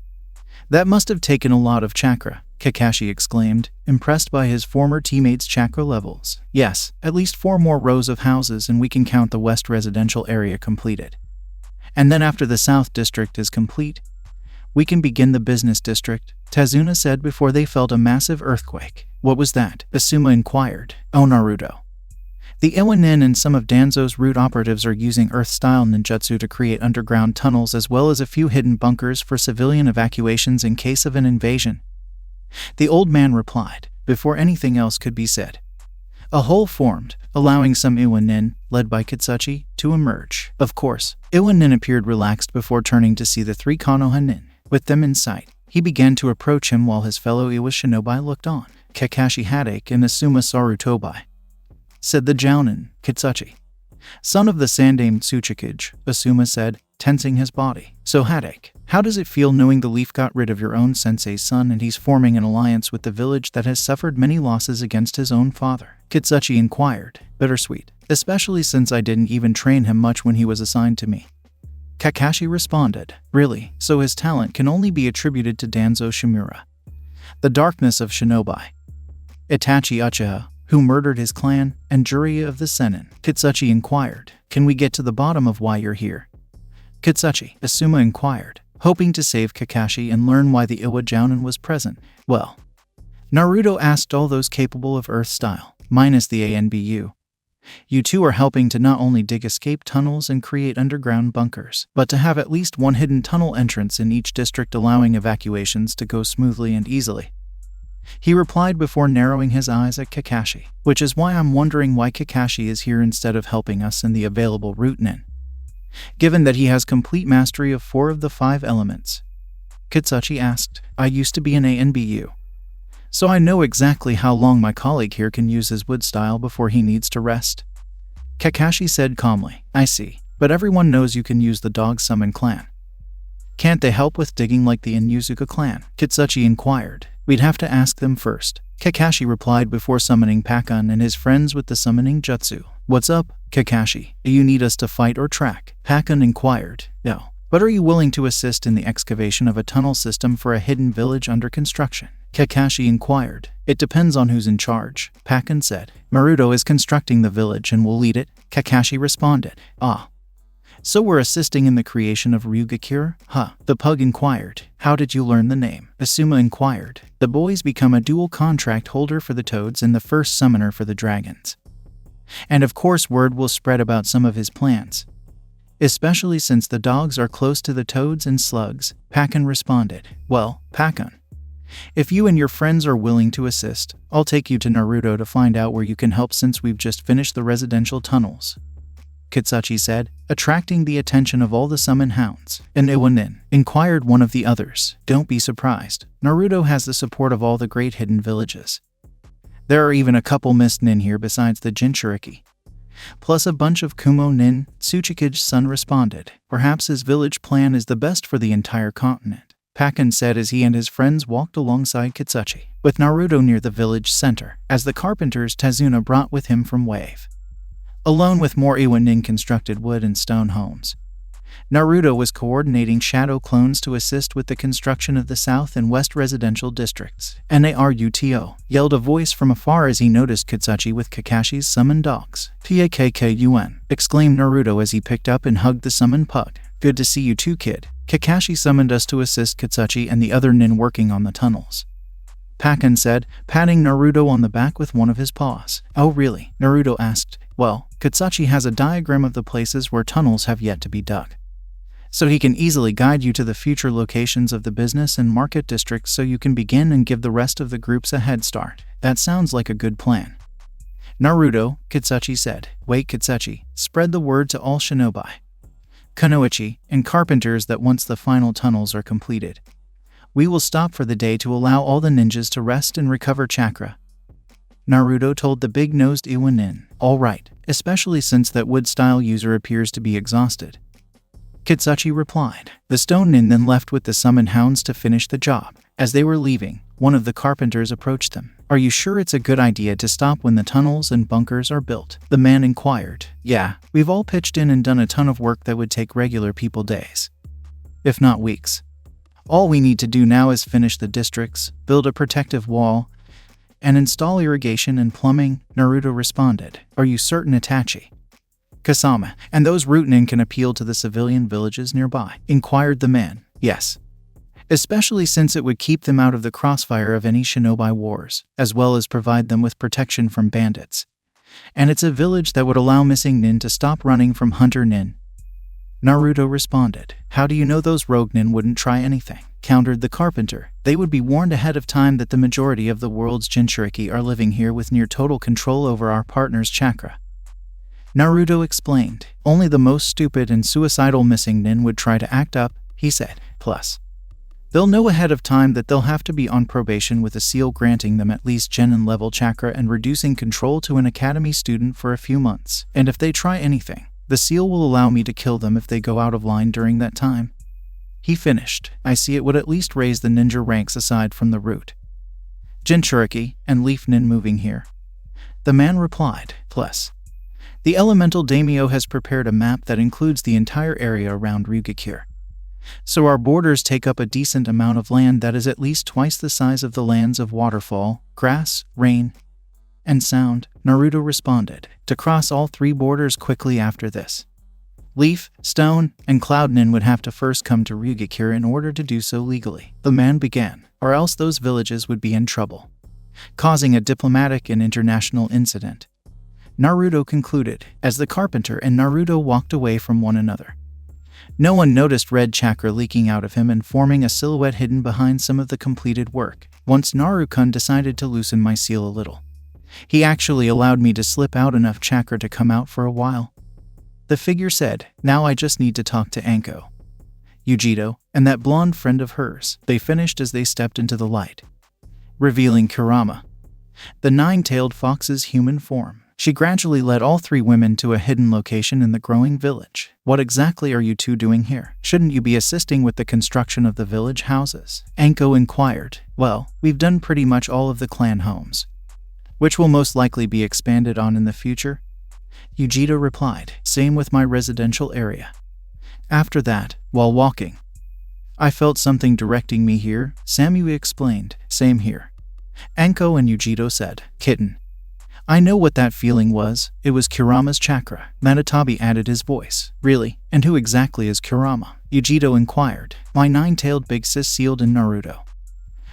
that must have taken a lot of chakra, Kakashi exclaimed, impressed by his former teammates' chakra levels. Yes, at least 4 more rows of houses and we can count the west residential area completed. And then after the south district is complete, we can begin the business district, Tazuna said before they felt a massive earthquake. What was that? Asuma inquired. Oh, Naruto. The Iwa Nin and some of Danzo's Root operatives are using Earth-style ninjutsu to create underground tunnels as well as a few hidden bunkers for civilian evacuations in case of an invasion, the old man replied. Before anything else could be said, a hole formed, allowing some Iwa Nin, led by Kitsuchi, to emerge. Of course, Iwa Nin appeared relaxed before turning to see the 3 Konoha Nin. With them in sight, he began to approach him while his fellow Iwa shinobi looked on. Kakashi Hadake and Asuma Sarutobi, said the Jounin. Kitsuchi, son of the Sandaime Tsuchikage, Asuma said, tensing his body. So Hadake, how does it feel knowing the Leaf got rid of your own sensei's son and he's forming an alliance with the village that has suffered many losses against his own father? Kitsuchi inquired. Bittersweet, especially since I didn't even train him much when he was assigned to me. Kakashi responded. Really, so his talent can only be attributed to Danzo Shimura, the darkness of shinobi, Itachi Uchiha, who murdered his clan, and Jiraiya of the Sennin. Kitsuchi inquired. Can we get to the bottom of why you're here? Kitsuchi, Asuma inquired, hoping to save Kakashi and learn why the Iwa Jounin was present. Well, Naruto asked all those capable of Earth style, minus the ANBU, You two are helping to not only dig escape tunnels and create underground bunkers, but to have at least one hidden tunnel entrance in each district, allowing evacuations to go smoothly and easily. He replied before narrowing his eyes at Kakashi, which is why I'm wondering why Kakashi is here instead of helping us in the available route in. Given that he has complete mastery of 4 of the 5 elements. Kitsuchi asked, I used to be an ANBU. So I know exactly how long my colleague here can use his wood style before he needs to rest. Kakashi said calmly, I see, but everyone knows you can use the Dog Summon clan. Can't they help with digging like the Inuzuka clan? Kitsuchi inquired. We'd have to ask them first. Kakashi replied before summoning Pakun and his friends with the summoning jutsu. What's up, Kakashi? Do you need us to fight or track? Pakun inquired. No. But are you willing to assist in the excavation of a tunnel system for a hidden village under construction? Kakashi inquired. It depends on who's in charge, Pakun said. Naruto is constructing the village and will lead it, Kakashi responded. Ah. So we're assisting in the creation of Ryugakure? Huh. The pug inquired. How did you learn the name? Asuma inquired. The boys become a dual contract holder for the toads and the first summoner for the dragons. And of course word will spread about some of his plans. Especially since the dogs are close to the toads and slugs, Pakun responded. Well, Pakun, if you and your friends are willing to assist, I'll take you to Naruto to find out where you can help since we've just finished the residential tunnels. Kitsuchi said, attracting the attention of all the summon hounds. And Iwanin inquired one of the others. Don't be surprised. Naruto has the support of all the great hidden villages. There are even a couple mist nin here besides the Jinchuriki. Plus a bunch of Kumo nin, Tsuchikage's son responded. Perhaps his village plan is the best for the entire continent, Pakun said as he and his friends walked alongside Kitsuchi, with Naruto near the village center, as the carpenters Tazuna brought with him from Wave. Alone with more Iwanin constructed wood and stone homes. Naruto was coordinating shadow clones to assist with the construction of the south and west residential districts. Naruto yelled a voice from afar as he noticed Kitsuchi with Kakashi's summoned dogs. Pakkun, exclaimed Naruto as he picked up and hugged the summoned pug. Good to see you too, kid. Kakashi summoned us to assist Kitsuchi and the other nin working on the tunnels, Pakun said, patting Naruto on the back with one of his paws. Oh really? Naruto asked. Well, Kitsuchi has a diagram of the places where tunnels have yet to be dug, so he can easily guide you to the future locations of the business and market districts so you can begin and give the rest of the groups a head start. That sounds like a good plan. Naruto, Kitsuchi said. Wait, Kitsuchi, spread the word to all shinobi, kunoichi, and carpenters that once the final tunnels are completed, we will stop for the day to allow all the ninjas to rest and recover chakra. Naruto told the big-nosed Iwanin. All right, especially since that wood-style user appears to be exhausted. Kitsuchi replied. The stone nin then left with the summoned hounds to finish the job. As they were leaving, one of the carpenters approached them. Are you sure it's a good idea to stop when the tunnels and bunkers are built? The man inquired. Yeah, we've all pitched in and done a ton of work that would take regular people days, if not weeks. All we need to do now is finish the districts, build a protective wall, and install irrigation and plumbing, Naruto responded. Are you certain, Itachi? Kasama, and those root nin can appeal to the civilian villages nearby, inquired the man. Yes. Especially since it would keep them out of the crossfire of any shinobi wars, as well as provide them with protection from bandits. And it's a village that would allow missing nin to stop running from hunter nin. Naruto responded. How do you know those rogue nin wouldn't try anything? Countered the carpenter. They would be warned ahead of time that the majority of the world's Jinchuriki are living here with near total control over our partner's chakra. Naruto explained. Only the most stupid and suicidal missing nin would try to act up, he said. Plus, they'll know ahead of time that they'll have to be on probation with a seal granting them at least genin level chakra and reducing control to an academy student for a few months. And if they try anything, the seal will allow me to kill them if they go out of line during that time. He finished. I see it would at least raise the ninja ranks aside from the root Jinchuriki and leaf nin moving here. The man replied. Plus, the elemental daimyo has prepared a map that includes the entire area around Ryugakure. So our borders take up a decent amount of land that is at least twice the size of the lands of waterfall, grass, rain, and sound, Naruto responded. To cross all 3 borders quickly after this, Leaf, Stone, and Cloud Nin would have to first come to Ryugakure in order to do so legally. The man began, or else those villages would be in trouble, causing a diplomatic and international incident. Naruto concluded, as the carpenter and Naruto walked away from one another. No one noticed red chakra leaking out of him and forming a silhouette hidden behind some of the completed work. Once Naru-kun decided to loosen my seal a little. He actually allowed me to slip out enough chakra to come out for a while. The figure said, "Now I just need to talk to Anko, Yujito, and that blonde friend of hers." They finished as they stepped into the light, revealing Kurama, the nine-tailed fox's human form. She gradually led all three women to a hidden location in the growing village. "What exactly are you two doing here? Shouldn't you be assisting with the construction of the village houses?" Anko inquired. "Well, we've done pretty much all of the clan homes, which will most likely be expanded on in the future," Yujito replied. "Same with my residential area." After that, while walking, "I felt something directing me here," Samui explained. "Same here," Anko and Yujito said. "Kitten, I know what that feeling was. It was Kurama's chakra." Manatabi added his voice. "Really? And who exactly is Kurama?" Yujito inquired. "My nine-tailed big sis sealed in Naruto.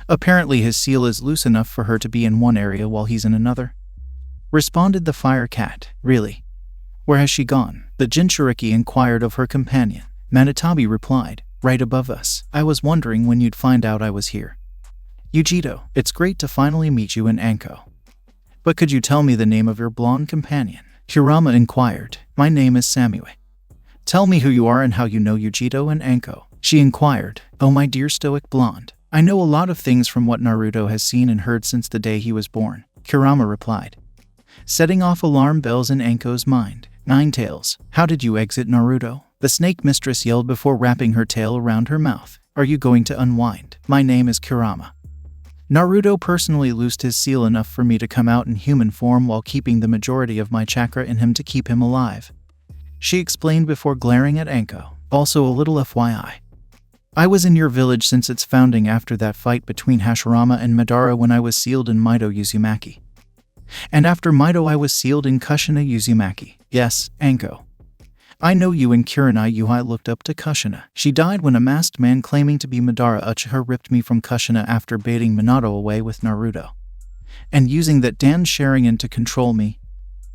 Apparently his seal is loose enough for her to be in one area while he's in another," responded the fire cat. "Really? Where has she gone?" the Jinchuriki inquired of her companion. Manatabi replied, "Right above us. I was wondering when you'd find out I was here." "Yujito, it's great to finally meet you in Anko. But could you tell me the name of your blonde companion?" Kurama inquired. "My name is Samui." "Tell me who you are and how you know Yujito and Anko," she inquired. "Oh, my dear stoic blonde, I know a lot of things from what Naruto has seen and heard since the day he was born," Kurama replied, setting off alarm bells in Anko's mind. "Ninetails, how did you exit Naruto?" the snake mistress yelled before wrapping her tail around her mouth. "Are you going to unwind?" "My name is Kurama. Naruto personally loosed his seal enough for me to come out in human form while keeping the majority of my chakra in him to keep him alive," she explained before glaring at Anko. "Also a little FYI. I was in your village since its founding after that fight between Hashirama and Madara when I was sealed in Mito Uzumaki. And after Mito I was sealed in Kushina Uzumaki. Yes, Anko. I know you and Kurenai Yuhai looked up to Kushina. She died when a masked man claiming to be Madara Uchiha ripped me from Kushina after baiting Minato away with Naruto, and using that Dan Sharingan to control me,"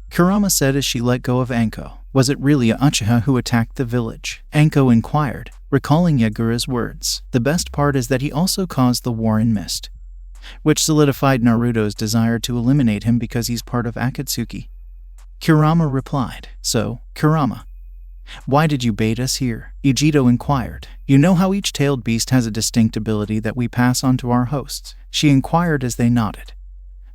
Kurama said as she let go of Anko. "Was it really a Uchiha who attacked the village?" Anko inquired, recalling Yagura's words. "The best part is that he also caused the war in Mist, which solidified Naruto's desire to eliminate him because he's part of Akatsuki," Kurama replied. "So, Kurama, why did you bait us here?" Yujito inquired. "You know how each tailed beast has a distinct ability that we pass on to our hosts?" she inquired as they nodded.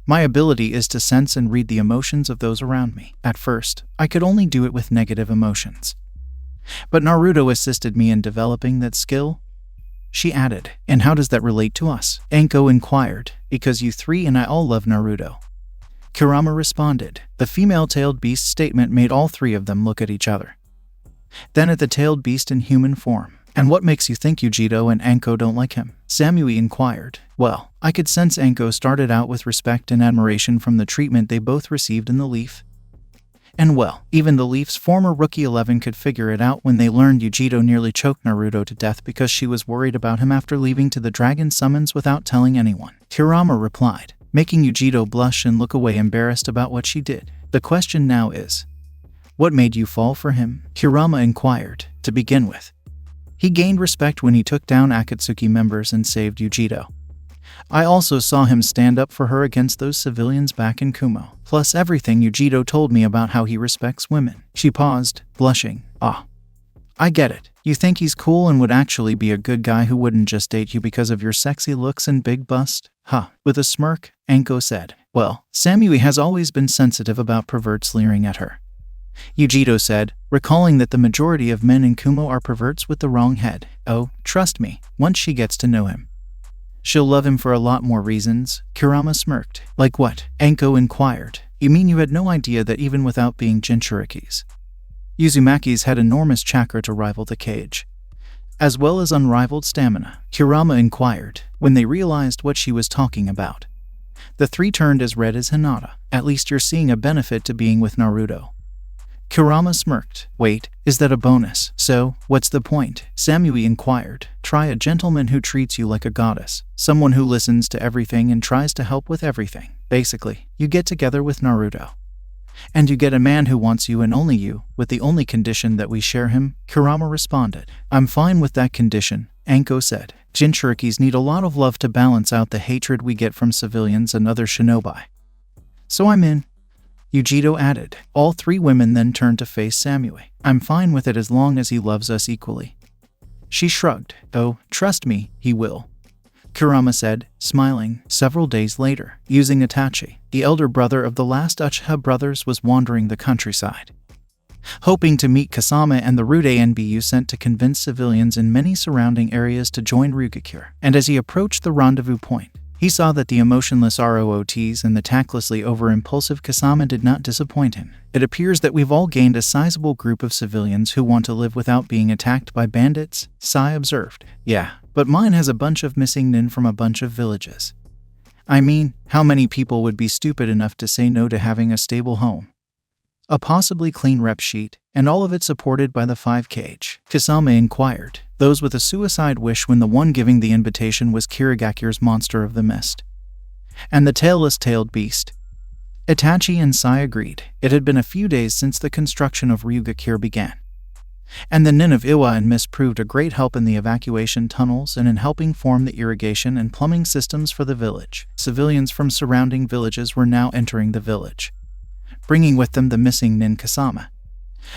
"My ability is to sense and read the emotions of those around me. At first, I could only do it with negative emotions, but Naruto assisted me in developing that skill," she added. "And how does that relate to us?" Anko inquired. "Because you three and I all love Naruto," Kurama responded. The female-tailed beast statement made all three of them look at each other, then at the tailed beast in human form. "And what makes you think Yujito and Anko don't like him?" Samui inquired. "Well, I could sense Anko started out with respect and admiration from the treatment they both received in the Leaf. And well, even the Leaf's former Rookie 11 could figure it out when they learned Yujito nearly choked Naruto to death because she was worried about him after leaving to the dragon summons without telling anyone," Kurama replied, making Yujito blush and look away embarrassed about what she did. "The question now is, what made you fall for him?" Kurama inquired. "To begin with, he gained respect when he took down Akatsuki members and saved Yujito. I also saw him stand up for her against those civilians back in Kumo. Plus everything Yujito told me about how he respects women." She paused, blushing. "Ah, I get it. You think he's cool and would actually be a good guy who wouldn't just date you because of your sexy looks and big bust? Huh." With a smirk, Anko said. "Well, Samui has always been sensitive about perverts leering at her," Yujito said, recalling that the majority of men in Kumo are perverts with the wrong head. "Oh, trust me, once she gets to know him, she'll love him for a lot more reasons," Kurama smirked. "Like what?" Anko inquired. "You mean you had no idea that even without being Jinchurikis, Uzumakis had enormous chakra to rival the cage, as well as unrivaled stamina?" Kurama inquired. When they realized what she was talking about, the three turned as red as Hinata. "At least you're seeing a benefit to being with Naruto," Kurama smirked. "Wait, is that a bonus? So, what's the point?" Samui inquired. "Try a gentleman who treats you like a goddess, someone who listens to everything and tries to help with everything. Basically, you get together with Naruto. And you get a man who wants you and only you, with the only condition that we share him, Kurama responded. I'm fine with that condition, Anko said. Jinchurikis need a lot of love to balance out the hatred we get from civilians and other shinobi. So I'm in, Yujito added. All three women then turned to face Samue. I'm fine with it as long as he loves us equally. She shrugged. Oh, trust me, he will, Kurama said, smiling. Several days later, using Itachi, the elder brother of the last Uchiha brothers, was wandering the countryside, hoping to meet Kasama and the Rude NBU sent to convince civilians in many surrounding areas to join Ryugakure. And as he approached the rendezvous point, he saw that the emotionless ROOTs and the tactlessly over-impulsive Kasama did not disappoint him. It appears that we've all gained a sizable group of civilians who want to live without being attacked by bandits, Sai observed. Yeah, but mine has a bunch of missing nin from a bunch of villages. I mean, how many people would be stupid enough to say no to having a stable home, a possibly clean rep sheet, and all of it supported by the 5 cage? Kasama inquired. Those with a suicide wish, when the one giving the invitation was Kirigakure's Monster of the Mist and the tailless-tailed beast. Itachi and Sai agreed. It had been a few days since the construction of Ryugakure began, and the nin of Iwa and Mist proved a great help in the evacuation tunnels and in helping form the irrigation and plumbing systems for the village. Civilians from surrounding villages were now entering the village, bringing with them the missing nin Kasama,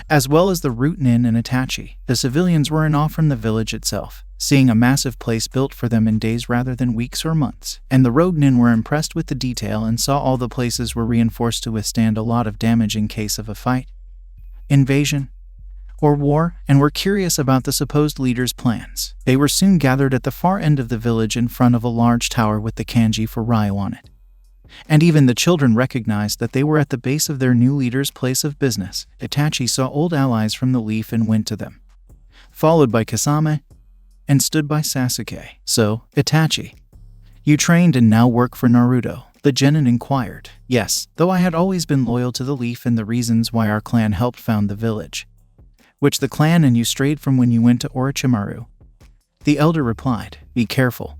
as well as the root nin and Itachi. The civilians were in awe from the village itself, seeing a massive place built for them in days rather than weeks or months. And the rogue nin were impressed with the detail and saw all the places were reinforced to withstand a lot of damage in case of a fight, invasion, or war, and were curious about the supposed leader's plans. They were soon gathered at the far end of the village in front of a large tower with the kanji for Ryu on it. And even the children recognized that they were at the base of their new leader's place of business. Itachi saw old allies from the Leaf and went to them, followed by Kasama, and stood by Sasuke. So, Itachi, you trained and now work for Naruto? The genin inquired. Yes, though I had always been loyal to the Leaf and the reasons why our clan helped found the village, which the clan and you strayed from when you went to Orochimaru, the elder replied. Be careful,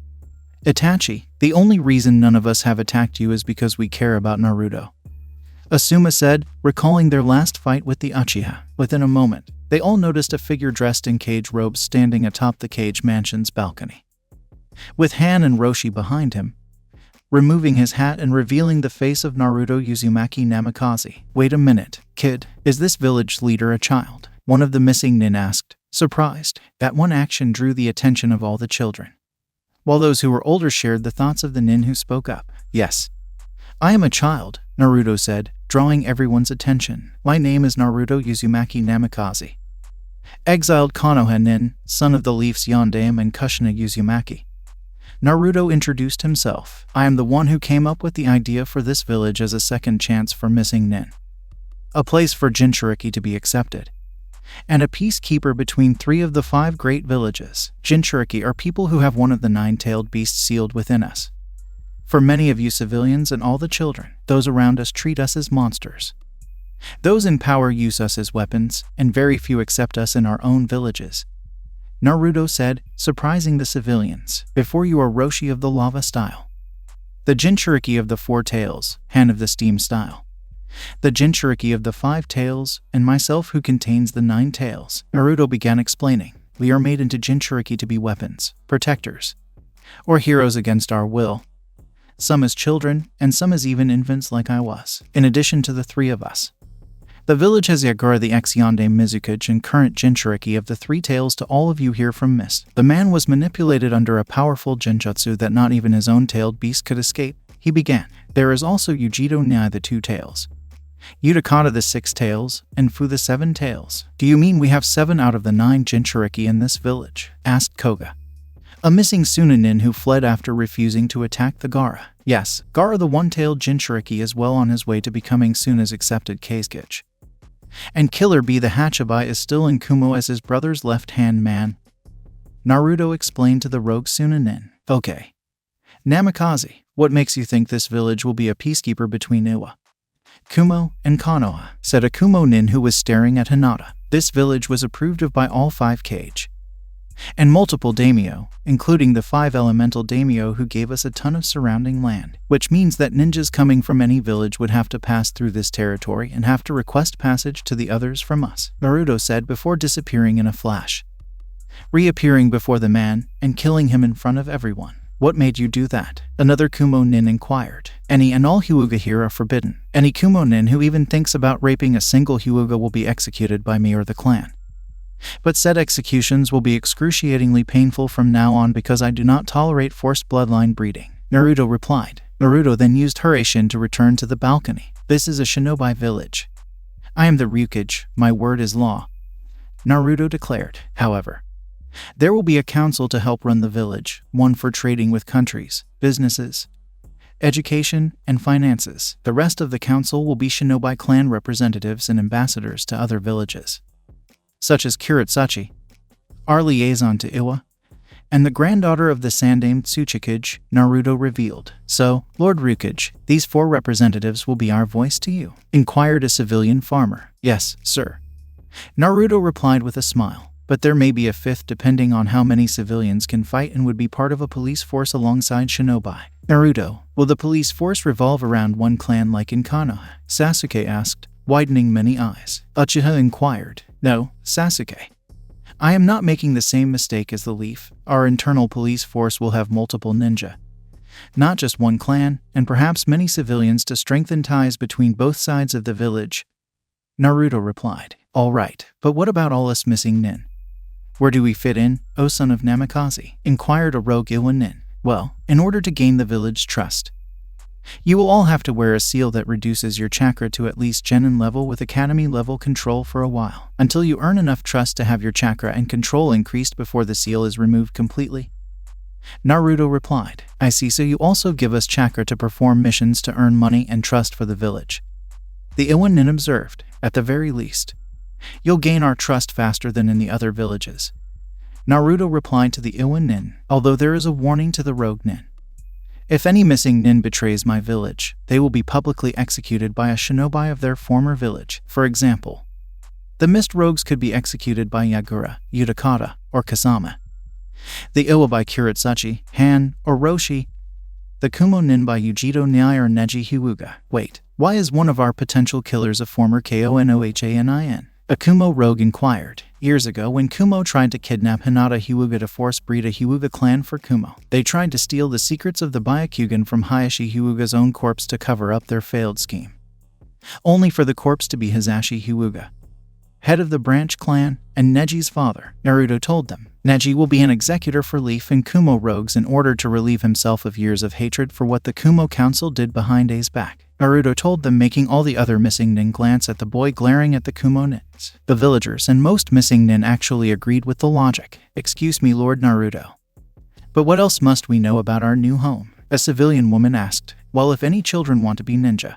Itachi, the only reason none of us have attacked you is because we care about Naruto, Asuma said, recalling their last fight with the Uchiha. Within a moment, they all noticed a figure dressed in cage robes standing atop the cage mansion's balcony, with Han and Roshi behind him, removing his hat and revealing the face of Naruto Uzumaki Namikaze. Wait a minute, kid, is this village leader a child? One of the missing nin asked, surprised. That one action drew the attention of all the children, while those who were older shared the thoughts of the nin who spoke up. Yes, I am a child, Naruto said, drawing everyone's attention. My name is Naruto Uzumaki Namikaze, exiled Konoha nin, son of the Leafs Yondaime and Kushina Uzumaki. Naruto introduced himself. I am the one who came up with the idea for this village as a second chance for missing nin, a place for Jinchuriki to be accepted, and a peacekeeper between 3 of the 5 great villages. Jinchuriki are people who have one of the 9-tailed beasts sealed within us. For many of you civilians and all the children, those around us treat us as monsters. Those in power use us as weapons, and very few accept us in our own villages, Naruto said, surprising the civilians. Before you are Roshi of the lava style, the Jinchuriki of the 4 tails, Han of the steam style, the Jinchuriki of the 5 tails, and myself who contains the 9 tails. Naruto began explaining. We are made into Jinchuriki to be weapons, protectors, or heroes against our will. Some as children, and some as even infants like I was. In addition to the 3 of us, the village has Yagura the ex-Yondaime Mizukuge and current Jinchuriki of the 3 tails to all of you here from Mist. The man was manipulated under a powerful Genjutsu that not even his own tailed beast could escape. He began. There is also Yujito Nyai the 2 tails, Utakata the 6 tails, and Fu the 7 tails. Do you mean we have 7 out of the 9 Jinchuriki in this village? Asked Koga, a missing Sunanin who fled after refusing to attack the Gaara. Yes, Gaara the 1-tailed Jinchuriki is well on his way to becoming Suna's accepted Kazekage. And Killer Bee the Hachibai is still in Kumo as his brother's left-hand man, Naruto explained to the rogue Sunanin. Okay, Namikaze, what makes you think this village will be a peacekeeper between Iwa, Kumo, and Konoha? Said a Kumo nin who was staring at Hinata. This village was approved of by all 5 cage, and multiple daimyo, including the 5 elemental daimyo who gave us a ton of surrounding land, which means that ninjas coming from any village would have to pass through this territory and have to request passage to the others from us, Naruto said before disappearing in a flash, reappearing before the man and killing him in front of everyone. What made you do that? Another Kumo nin inquired. Any and all Hyuga here are forbidden. Any Kumo nin who even thinks about raping a single Hyuga will be executed by me or the clan. But said executions will be excruciatingly painful from now on because I do not tolerate forced bloodline breeding, Naruto replied. Naruto then used Hiraishin to return to the balcony. This is a shinobi village. I am the Ryukage, my word is law, Naruto declared. However, there will be a council to help run the village, one for trading with countries, businesses, education, and finances. The rest of the council will be shinobi clan representatives and ambassadors to other villages, such as Kuretsuchi, our liaison to Iwa, and the granddaughter of the Sandaime Tsuchikage, Naruto revealed. So, Lord Ryukage, these 4 representatives will be our voice to you? Inquired a civilian farmer. Yes, sir, Naruto replied with a smile. But there may be a 5th depending on how many civilians can fight and would be part of a police force alongside shinobi. Naruto, will the police force revolve around one clan like in Konoha? Sasuke asked, widening many eyes. Uchiha inquired. No, Sasuke. I am not making the same mistake as the Leaf. Our internal police force will have multiple ninja, not just one clan, and perhaps many civilians to strengthen ties between both sides of the village. Naruto replied. All right, but what about all us missing nin? Where do we fit in, O son of Namikaze? Inquired a rogue Iwa nin. Well, in order to gain the village trust, you will all have to wear a seal that reduces your chakra to at least genin level with academy level control for a while, until you earn enough trust to have your chakra and control increased before the seal is removed completely. Naruto replied. I see, so you also give us chakra to perform missions to earn money and trust for the village. The Iwa nin observed. At the very least, you'll gain our trust faster than in the other villages. Naruto replied to the Iwa nin, although there is a warning to the rogue nin. If any missing nin betrays my village, they will be publicly executed by a shinobi of their former village. For example, the mist rogues could be executed by Yagura, Utakata, or Kasama. The Iwa by Kuretsuchi, Han, or Roshi. The Kumo nin by Ujito Nyai or Neji Hyuga. Wait, why is one of our potential killers a former Konohanin? A Kumo rogue inquired. Years ago, when Kumo tried to kidnap Hinata Hyuga to force breed a Hyuga clan for Kumo, they tried to steal the secrets of the Byakugan from Hayashi Hyuga's own corpse to cover up their failed scheme, only for the corpse to be Hisashi Hyuga, head of the branch clan, and Neji's father. Naruto told them, Neji will be an executor for Leaf and Kumo rogues in order to relieve himself of years of hatred for what the Kumo Council did behind A's back. Naruto told them, making all the other missing nin glance at the boy glaring at the Kumo nins. The villagers and most missing nin actually agreed with the logic. Excuse me, Lord Naruto, but what else must we know about our new home? A civilian woman asked. Well, if any children want to be ninja,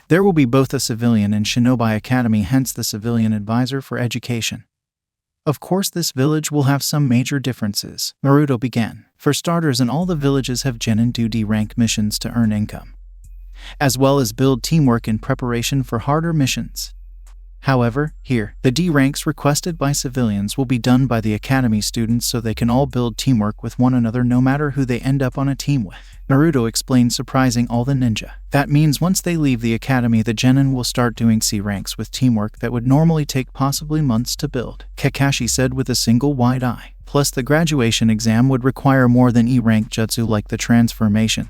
there will be both a civilian and shinobi academy, hence the civilian advisor for education. Of course, this village will have some major differences. Naruto began. For starters, in all the villages have genin do D rank missions to earn income, as well as build teamwork in preparation for harder missions. However, here, the D ranks requested by civilians will be done by the academy students so they can all build teamwork with one another no matter who they end up on a team with. Naruto explained, surprising all the ninja. That means once they leave the academy, the genin will start doing C ranks with teamwork that would normally take possibly months to build, Kakashi said with a single wide eye. Plus, the graduation exam would require more than E rank jutsu like the transformation,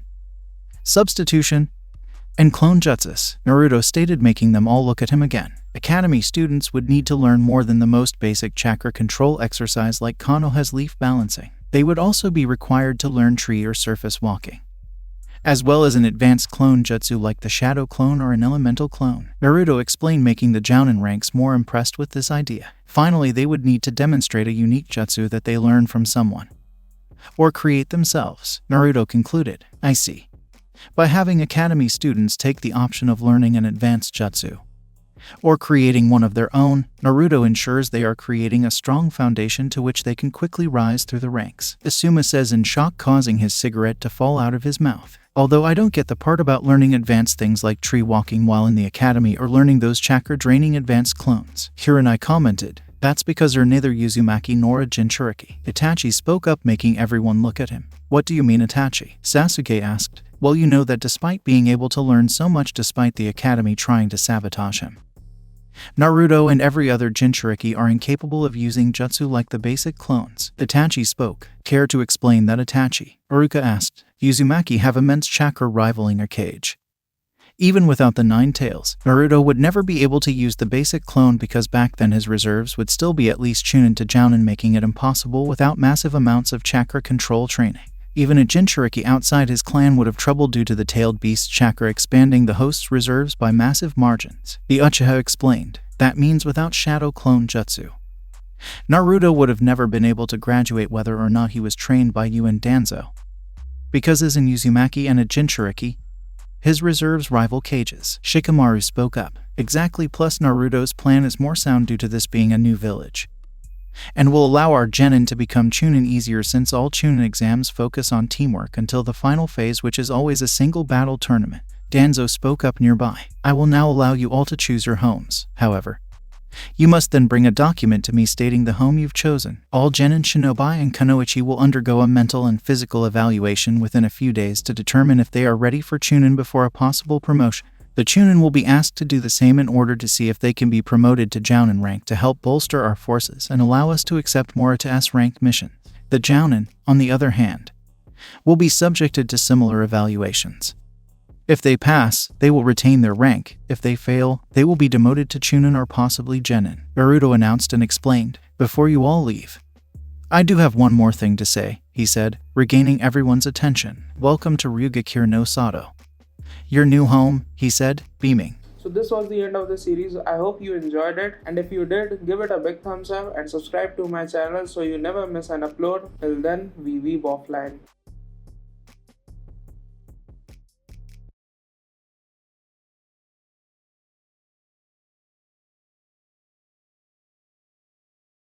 substitution, and clone jutsus, Naruto stated, making them all look at him again. Academy students would need to learn more than the most basic chakra control exercise like Konoha's leaf balancing. They would also be required to learn tree or surface walking, as well as an advanced clone jutsu like the shadow clone or an elemental clone. Naruto explained, making the jounin ranks more impressed with this idea. Finally, they would need to demonstrate a unique jutsu that they learn from someone, or create themselves, Naruto concluded. I see. By having academy students take the option of learning an advanced jutsu, or creating one of their own, Naruto ensures they are creating a strong foundation to which they can quickly rise through the ranks. Asuma says in shock, causing his cigarette to fall out of his mouth. Although I don't get the part about learning advanced things like tree walking while in the academy or learning those chakra draining advanced clones. Hiranai commented, That's because you're neither Uzumaki nor a Jinchuriki. Itachi spoke up, making everyone look at him. What do you mean, Itachi? Sasuke asked. Well, you know that despite being able to learn so much despite the academy trying to sabotage him, Naruto and every other Jinchuriki are incapable of using jutsu like the basic clones. Itachi spoke. Care to explain that, Itachi? Iruka asked. Uzumaki have immense chakra rivaling a cage. Even without the 9 tails, Naruto would never be able to use the basic clone because back then his reserves would still be at least Chunin to Jounin, making it impossible without massive amounts of chakra control training. Even a Jinchuriki outside his clan would have trouble due to the tailed beast's chakra expanding the host's reserves by massive margins. The Uchiha explained. That means without shadow clone jutsu, Naruto would have never been able to graduate whether or not he was trained by you and Danzo. Because as in Uzumaki and a Jinchuriki, his reserves rival cages. Shikamaru spoke up. Exactly, plus Naruto's plan is more sound due to this being a new village, and will allow our Genin to become Chunin easier since all Chunin exams focus on teamwork until the final phase, which is always a single battle tournament. Danzo spoke up nearby. I will now allow you all to choose your homes. However, you must then bring a document to me stating the home you've chosen. All Genin, Shinobi, and Kunoichi will undergo a mental and physical evaluation within a few days to determine if they are ready for Chunin before a possible promotion. The Chunin will be asked to do the same in order to see if they can be promoted to Jounin rank to help bolster our forces and allow us to accept more to S-ranked missions. The Jounin, on the other hand, will be subjected to similar evaluations. If they pass, they will retain their rank. If they fail, they will be demoted to Chunin or possibly Genin. Naruto announced and explained. Before you all leave, I do have one more thing to say, he said, regaining everyone's attention. Welcome to Ryugakure no Sato. Your new home, he said, beaming. So this was the end of the series. I hope you enjoyed it, and if you did, give it a big thumbs up and subscribe to my channel so you never miss an upload. Till then, we weeb offline.